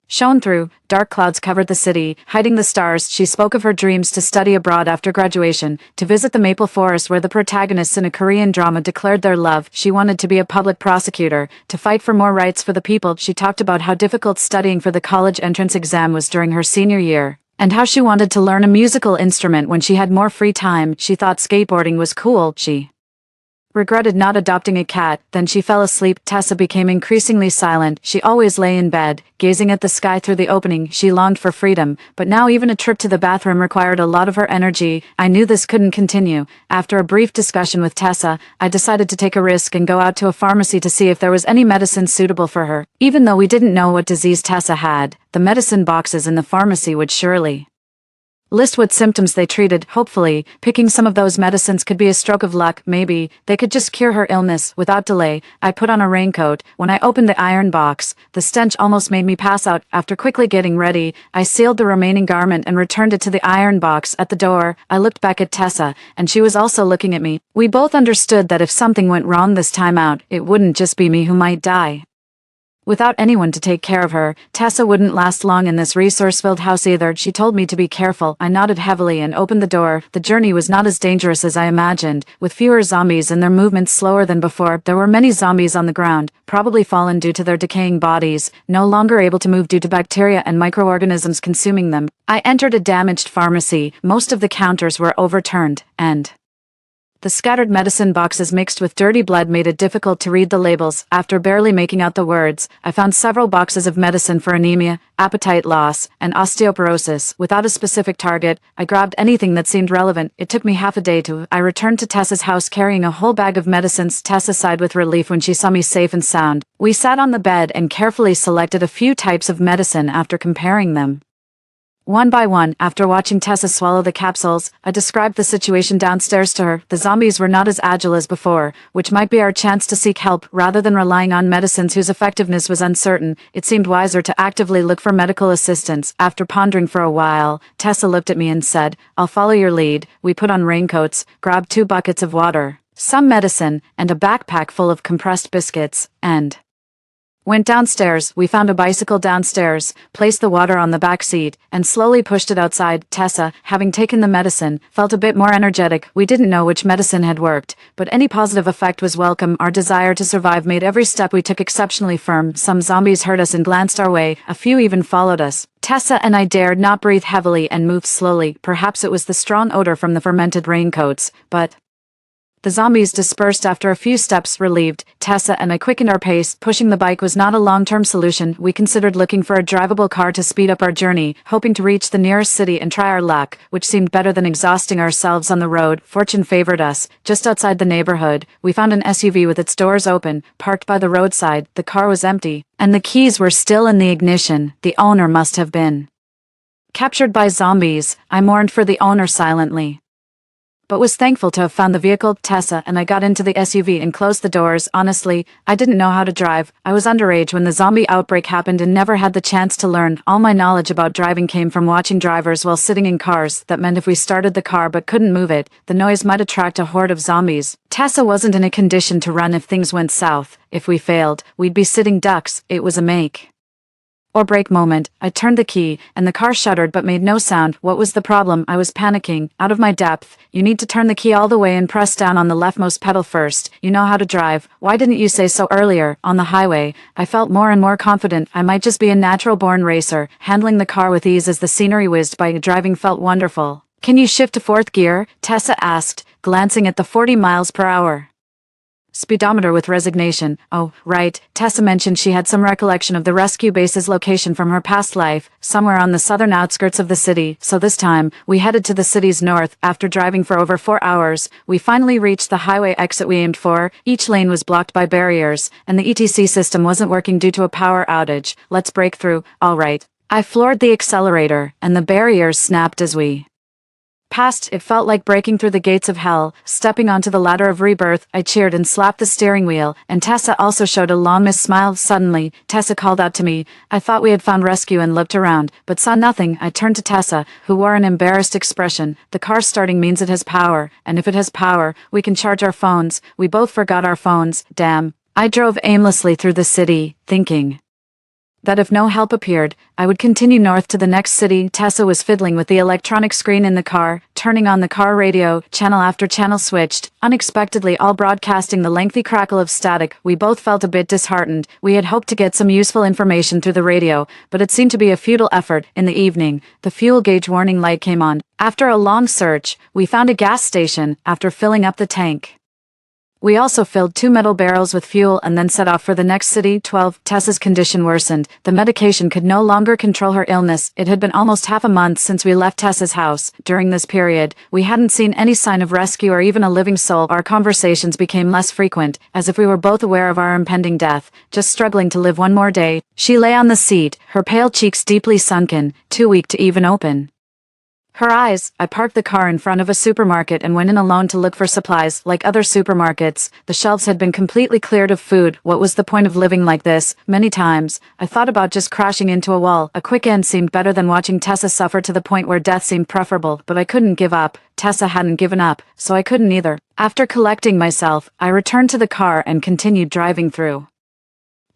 shone through. Dark clouds covered the city, hiding the stars. She spoke of her dreams to study abroad after graduation, to visit the maple forest where the protagonists in a Korean drama declared their love. She wanted to be a public prosecutor, to fight for more rights for the people. She talked about how difficult studying for the college entrance exam was during her senior year, and how she wanted to learn a musical instrument when she had more free time. She thought skateboarding was cool. She Regretted not adopting a cat, then she fell asleep. Tessa became increasingly silent. She always lay in bed, gazing at the sky through the opening. She longed for freedom, but now even a trip to the bathroom required a lot of her energy. I knew this couldn't continue. After a brief discussion with Tessa, I decided to take a risk and go out to a pharmacy to see if there was any medicine suitable for her. Even though we didn't know what disease Tessa had, the medicine boxes in the pharmacy would surely list what symptoms they treated. Hopefully, picking some of those medicines could be a stroke of luck. Maybe they could just cure her illness. Without delay, I put on a raincoat. When I opened the iron box, the stench almost made me pass out. After quickly getting ready, I sealed the remaining garment and returned it to the iron box. At the door, I looked back at Tessa, and she was also looking at me. We both understood that if something went wrong this time out, it wouldn't just be me who might die. Without anyone to take care of her, Tessa wouldn't last long in this resource-filled house either. She told me to be careful. I nodded heavily and opened the door. The journey was not as dangerous as I imagined. With fewer zombies and their movements slower than before, there were many zombies on the ground, probably fallen due to their decaying bodies, no longer able to move due to bacteria and microorganisms consuming them. I entered a damaged pharmacy. Most of the counters were overturned, and the scattered medicine boxes mixed with dirty blood made it difficult to read the labels. After barely making out the words, I found several boxes of medicine for anemia, appetite loss, and osteoporosis. Without a specific target, I grabbed anything that seemed relevant. It took me half a day to. I returned to Tessa's house carrying a whole bag of medicines. Tessa sighed with relief when she saw me safe and sound. We sat on the bed and carefully selected a few types of medicine after comparing them one by one. After watching Tessa swallow the capsules, I described the situation downstairs to her. The zombies were not as agile as before, which might be our chance to seek help. Rather than relying on medicines whose effectiveness was uncertain, it seemed wiser to actively look for medical assistance. After pondering for a while, Tessa looked at me and said, "I'll follow your lead." We put on raincoats, grabbed 2 buckets of water, some medicine, and a backpack full of compressed biscuits, and went downstairs. We found a bicycle downstairs, placed the water on the back seat, and slowly pushed it outside. Tessa, having taken the medicine, felt a bit more energetic. We didn't know which medicine had worked, but any positive effect was welcome. Our desire to survive made every step we took exceptionally firm. Some zombies heard us and glanced our way. A few even followed us. Tessa and I dared not breathe heavily and moved slowly. Perhaps it was the strong odor from the fermented raincoats, but the zombies dispersed after a few steps. Relieved, Tessa and I quickened our pace. Pushing the bike was not a long-term solution. We considered looking for a drivable car to speed up our journey, hoping to reach the nearest city and try our luck, which seemed better than exhausting ourselves on the road. Fortune favored us. Just outside the neighborhood, we found an SUV with its doors open, parked by the roadside. The car was empty, and the keys were still in the ignition. The owner must have been captured by zombies. I mourned for the owner silently, but was thankful to have found the vehicle. Tessa and I got into the SUV and closed the doors. Honestly, I didn't know how to drive. I was underage when the zombie outbreak happened and never had the chance to learn. All my knowledge about driving came from watching drivers while sitting in cars. That meant if we started the car but couldn't move it, the noise might attract a horde of zombies. Tessa wasn't in a condition to run if things went south. If we failed, we'd be sitting ducks. It was a make or break moment. I turned the key, and the car shuddered but made no sound. What was the problem? I was panicking. Out of my depth. You need to turn the key all the way and press down on the leftmost pedal first. You know how to drive. Why didn't you say so earlier? On the highway, I felt more and more confident. I might just be a natural-born racer, handling the car with ease as the scenery whizzed by. Driving felt wonderful. Can you shift to 4th gear? Tessa asked, glancing at the 40 miles per hour speedometer with resignation. Oh, right. Tessa mentioned she had some recollection of the rescue base's location from her past life, somewhere on the southern outskirts of the city. So this time, we headed to the city's north. After driving for over 4 hours, we finally reached the highway exit we aimed for. Each lane was blocked by barriers, and the ETC system wasn't working due to a power outage. Let's break through. All right. I floored the accelerator, and the barriers snapped as we passed. It felt like breaking through the gates of hell. Stepping onto the ladder of rebirth, I cheered and slapped the steering wheel, and Tessa also showed a long-missed smile. Suddenly, Tessa called out to me. I thought we had found rescue and looked around, but saw nothing. I turned to Tessa, who wore an embarrassed expression. The car starting means it has power, and if it has power, we can charge our phones. We both forgot our phones. Damn. I drove aimlessly through the city, thinking that if no help appeared, I would continue north to the next city. Tessa was fiddling with the electronic screen in the car, turning on the car radio. Channel after channel switched, unexpectedly all broadcasting the lengthy crackle of static. We both felt a bit disheartened. We had hoped to get some useful information through the radio, but it seemed to be a futile effort. In the evening, the fuel gauge warning light came on. After a long search, we found a gas station. After filling up the tank We also filled 2 metal barrels with fuel and then set off for the next city. 12. Tessa's condition worsened. The medication could no longer control her illness. It had been almost half a month since we left Tessa's house. During this period, we hadn't seen any sign of rescue or even a living soul. Our conversations became less frequent, as if we were both aware of our impending death, just struggling to live one more day. She lay on the seat, her pale cheeks deeply sunken, too weak to even open her eyes. I parked the car in front of a supermarket and went in alone to look for supplies. Like other supermarkets, the shelves had been completely cleared of food. What was the point of living like this? Many times, I thought about just crashing into a wall. A quick end seemed better than watching Tessa suffer to the point where death seemed preferable, but I couldn't give up. Tessa hadn't given up, so I couldn't either. After collecting myself, I returned to the car and continued driving through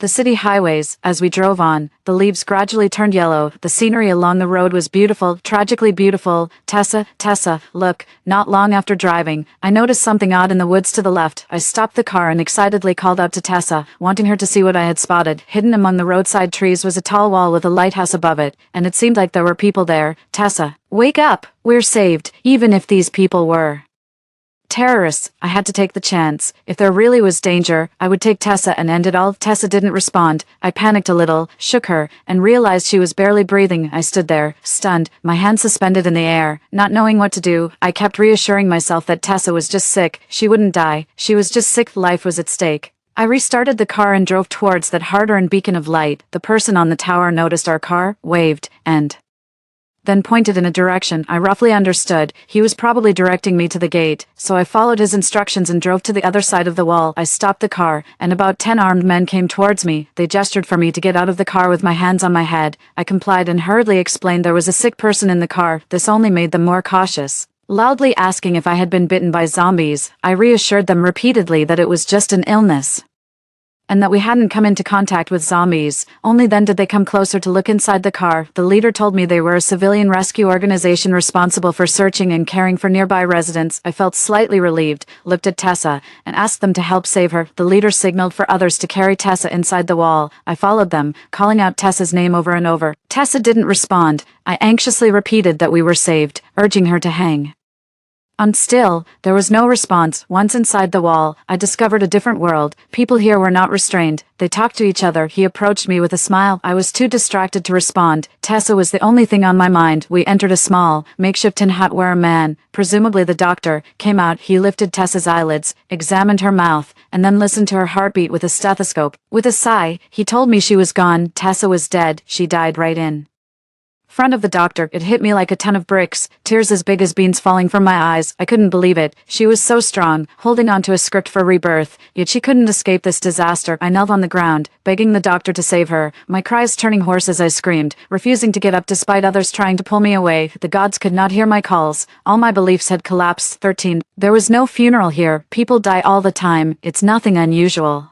the city highways. As we drove on, the leaves gradually turned yellow. The scenery along the road was beautiful, tragically beautiful. Tessa, look. Not long after driving, I noticed something odd in the woods to the left. I stopped the car and excitedly called out to Tessa, wanting her to see what I had spotted. Hidden among the roadside trees was a tall wall with a lighthouse above it, and it seemed like there were people there. Tessa, wake up! We're saved, even if these people were terrorists. I had to take the chance. If there really was danger, I would take Tessa and end it all. Tessa didn't respond. I panicked a little, shook her, and realized she was barely breathing. I stood there, stunned, my hands suspended in the air, not knowing what to do. I kept reassuring myself that Tessa was just sick. She wouldn't die. She was just sick. Life was at stake. I restarted the car and drove towards that hard-earned beacon of light. The person on the tower noticed our car, waved, and then pointed in a direction I roughly understood. He was probably directing me to the gate, so I followed his instructions and drove to the other side of the wall. I stopped the car, and about 10 armed men came towards me. They gestured for me to get out of the car with my hands on my head. I complied and hurriedly explained there was a sick person in the car. This only made them more cautious. Loudly asking if I had been bitten by zombies, I reassured them repeatedly that it was just an illness, and that we hadn't come into contact with zombies. Only then did they come closer to look inside the car. The leader told me they were a civilian rescue organization responsible for searching and caring for nearby residents. I felt slightly relieved, looked at Tessa, and asked them to help save her. The leader signaled for others to carry Tessa inside the wall. I followed them, calling out Tessa's name over and over. Tessa didn't respond. I anxiously repeated that we were saved, urging her to hang on. Still, there was no response. Once inside the wall, I discovered a different world. People here were not restrained. They talked to each other. He approached me with a smile. I was too distracted to respond. Tessa was the only thing on my mind. We entered a small, makeshift tin hut where a man, presumably the doctor, came out. He lifted Tessa's eyelids, examined her mouth, and then listened to her heartbeat with a stethoscope. With a sigh, he told me she was gone. Tessa was dead. She died right in front of the doctor. It hit me like a ton of bricks, tears as big as beans falling from my eyes. I couldn't believe it. She was so strong, holding on to a script for Rebirth, yet she couldn't escape this disaster. I knelt on the ground, begging the doctor to save her, my cries turning hoarse as I screamed, refusing to get up despite others trying to pull me away. The gods could not hear my calls. All my beliefs had collapsed. 13. There was no funeral here. People die all the time. It's nothing unusual.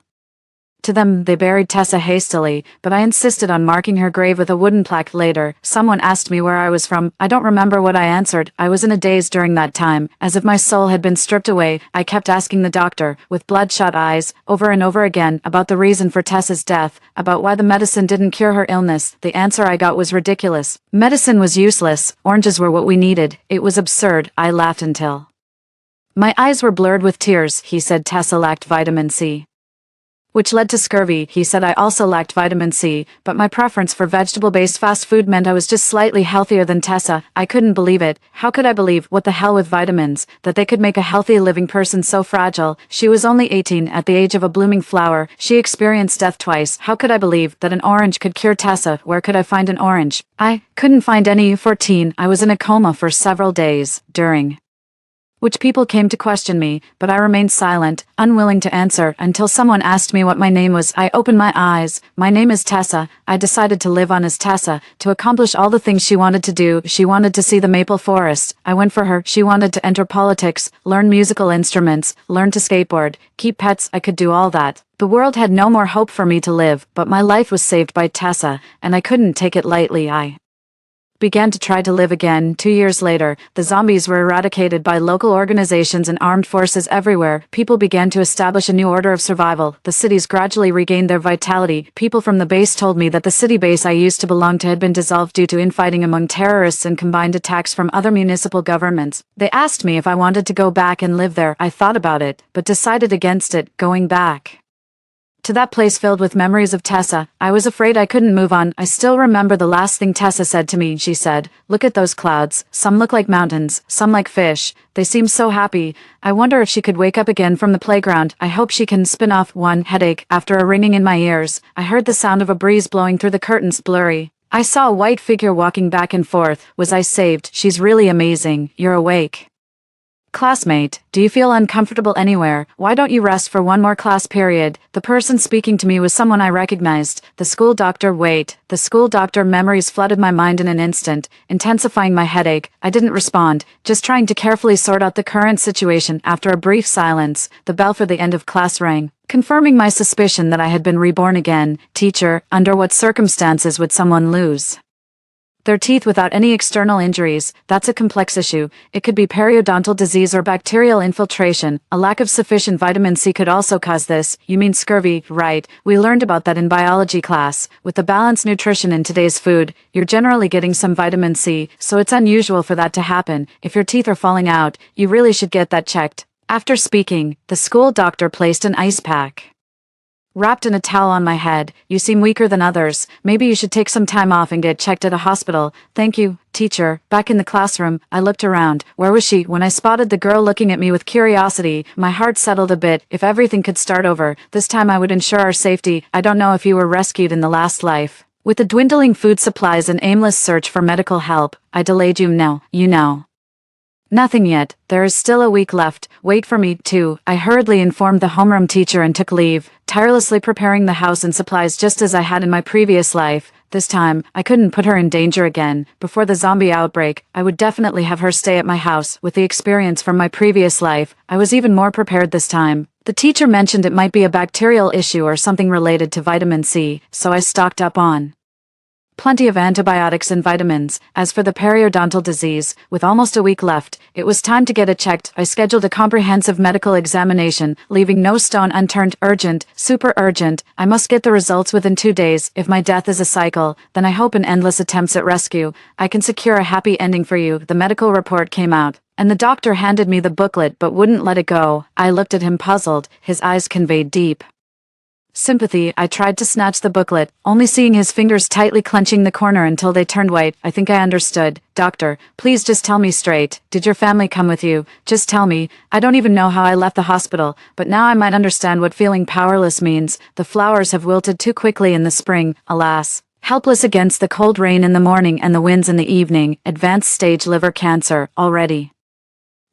To them, they buried Tessa hastily, but I insisted on marking her grave with a wooden plaque later. Someone asked me where I was from. I don't remember what I answered. I was in a daze during that time, as if my soul had been stripped away. I kept asking the doctor, with bloodshot eyes, over and over again, about the reason for Tessa's death, about why the medicine didn't cure her illness. The answer I got was ridiculous. Medicine was useless. Oranges were what we needed. It was absurd. I laughed until my eyes were blurred with tears. He said Tessa lacked vitamin C, which led to scurvy. He said I also lacked vitamin C, but my preference for vegetable-based fast food meant I was just slightly healthier than Tessa. I couldn't believe it. How could I believe, what the hell with vitamins, that they could make a healthy living person so fragile? She was only 18, at the age of a blooming flower. She experienced death twice. How could I believe that an orange could cure Tessa? Where could I find an orange? I couldn't find any. 14. I was in a coma for several days, during which people came to question me, but I remained silent, unwilling to answer, until someone asked me what my name was. I opened my eyes. My name is Tessa. I decided to live on as Tessa, to accomplish all the things she wanted to do. She wanted to see the maple forest. I went for her. She wanted to enter politics, learn musical instruments, learn to skateboard, keep pets. I could do all that. The world had no more hope for me to live, but my life was saved by Tessa, and I couldn't take it lightly. I began to try to live again. 2 years later, the zombies were eradicated by local organizations and armed forces everywhere. People began to establish a new order of survival. The cities gradually regained their vitality. People from the base told me that the city base I used to belong to had been dissolved due to infighting among terrorists and combined attacks from other municipal governments. They asked me if I wanted to go back and live there. I thought about it, but decided against it, going back to that place filled with memories of Tessa. I was afraid I couldn't move on. I still remember the last thing Tessa said to me. She said, "Look at those clouds. Some look like mountains, some like fish. They seem so happy. I wonder if she could wake up again from the playground. I hope she can spin off one headache." After a ringing in my ears, I heard the sound of a breeze blowing through the curtains, blurry. I saw a white figure walking back and forth. Was I saved? She's really amazing. You're awake. Classmate, do you feel uncomfortable anywhere? Why don't you rest for one more class period? The person speaking to me was someone I recognized. The school doctor. Wait. The school doctor. Memories flooded my mind in an instant, intensifying my headache. I didn't respond, just trying to carefully sort out the current situation. After a brief silence, the bell for the end of class rang, confirming my suspicion that I had been reborn again. Teacher, under what circumstances would someone lose their teeth without any external injuries? That's a complex issue. It could be periodontal disease or bacterial infiltration. A lack of sufficient vitamin C could also cause this. You mean scurvy, right? We learned about that in biology class. With the balanced nutrition in today's food, you're generally getting some vitamin C, so it's unusual for that to happen. If your teeth are falling out, you really should get that checked. After speaking, the school doctor placed an ice pack wrapped in a towel on my head. You seem weaker than others. Maybe you should take some time off and get checked at a hospital. Thank you, teacher. Back in the classroom, I looked around. Where was she? When I spotted the girl looking at me with curiosity, my heart settled a bit. If everything could start over, this time I would ensure our safety. I don't know if you were rescued in the last life. With the dwindling food supplies and aimless search for medical help, I delayed you know. Nothing yet. There is still a week left. Wait for me, too. I hurriedly informed the homeroom teacher and took leave, tirelessly preparing the house and supplies just as I had in my previous life. This time, I couldn't put her in danger again. Before the zombie outbreak, I would definitely have her stay at my house. With the experience from my previous life, I was even more prepared this time. The teacher mentioned it might be a bacterial issue or something related to vitamin C, so I stocked up on plenty of antibiotics and vitamins. As for the periodontal disease, with almost a week left, it was time to get it checked. I scheduled a comprehensive medical examination, leaving no stone unturned. Urgent, super urgent. I must get the results within 2 days. If my death is a cycle, then I hope in endless attempts at rescue, I can secure a happy ending for you. The medical report came out, and the doctor handed me the booklet but wouldn't let it go. I looked at him puzzled. His eyes conveyed deep sympathy. I tried to snatch the booklet, only seeing his fingers tightly clenching the corner until they turned white. I think I understood. Doctor, please just tell me straight. Did your family come with you? Just tell me. I don't even know how I left the hospital, but now I might understand what feeling powerless means. The flowers have wilted too quickly in the spring, alas. Helpless against the cold rain in the morning and the winds in the evening. Advanced stage liver cancer, already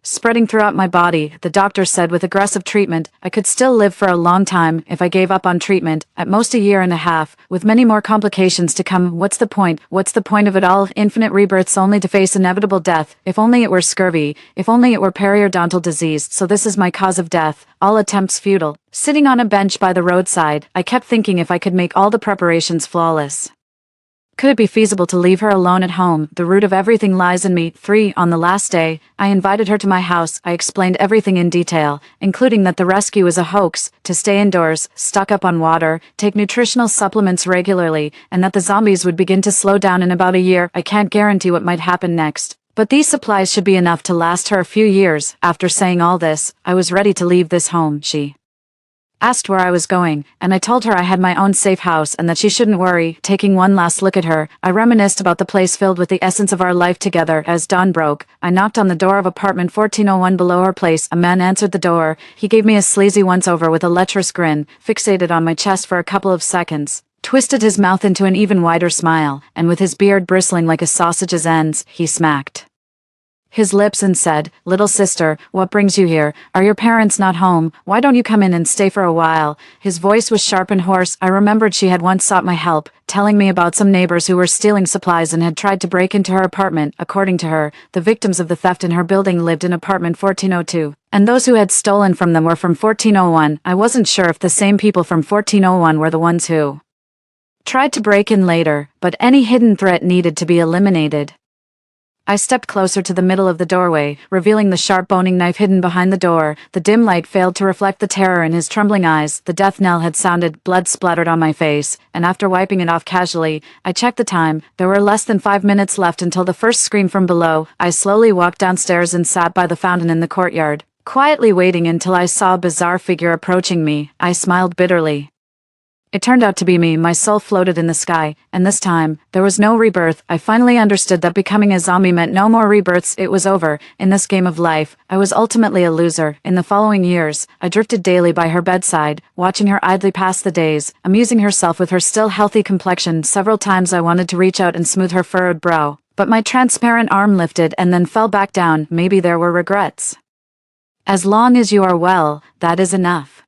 spreading throughout my body. The doctor said with aggressive treatment, I could still live for a long time if I gave up on treatment, at most a year and a half, with many more complications to come. What's the point? What's the point of it all? Infinite rebirths only to face inevitable death. If only it were scurvy. If only it were periodontal disease. So this is my cause of death. All attempts futile. Sitting on a bench by the roadside, I kept thinking if I could make all the preparations flawless. Could it be feasible to leave her alone at home? The root of everything lies in me. 3. On the last day, I invited her to my house. I explained everything in detail, including that the rescue is a hoax, to stay indoors, stock up on water, take nutritional supplements regularly, and that the zombies would begin to slow down in about a year. I can't guarantee what might happen next, but these supplies should be enough to last her a few years. After saying all this, I was ready to leave this home. She asked where I was going, and I told her I had my own safe house and that she shouldn't worry. Taking one last look at her, I reminisced about the place filled with the essence of our life together. As dawn broke, I knocked on the door of apartment 1401 below her place. A man answered the door. He gave me a sleazy once-over with a lecherous grin, fixated on my chest for a couple of seconds, twisted his mouth into an even wider smile, and with his beard bristling like a sausage's ends, he smacked his lips and said, "Little sister, what brings you here? Are your parents not home? Why don't you come in and stay for a while?" His voice was sharp and hoarse. I remembered she had once sought my help, telling me about some neighbors who were stealing supplies and had tried to break into her apartment. According to her, the victims of the theft in her building lived in apartment 1402, and those who had stolen from them were from 1401. I wasn't sure if the same people from 1401 were the ones who Tried to break in later, but any hidden threat needed to be eliminated. I stepped closer to the middle of the doorway, revealing the sharp boning knife hidden behind the door. The dim light failed to reflect the terror in his trembling eyes. The death knell had sounded, blood splattered on my face, and after wiping it off casually, I checked the time. There were less than 5 minutes left until the first scream from below. I slowly walked downstairs and sat by the fountain in the courtyard, quietly waiting until I saw a bizarre figure approaching me. I smiled bitterly. It turned out to be me. My soul floated in the sky, and this time, there was no rebirth. I finally understood that becoming a zombie meant no more rebirths. It was over. In this game of life, I was ultimately a loser. In the following years, I drifted daily by her bedside, watching her idly pass the days, amusing herself with her still healthy complexion. Several times I wanted to reach out and smooth her furrowed brow, but my transparent arm lifted and then fell back down. Maybe there were regrets. As long as you are well, that is enough.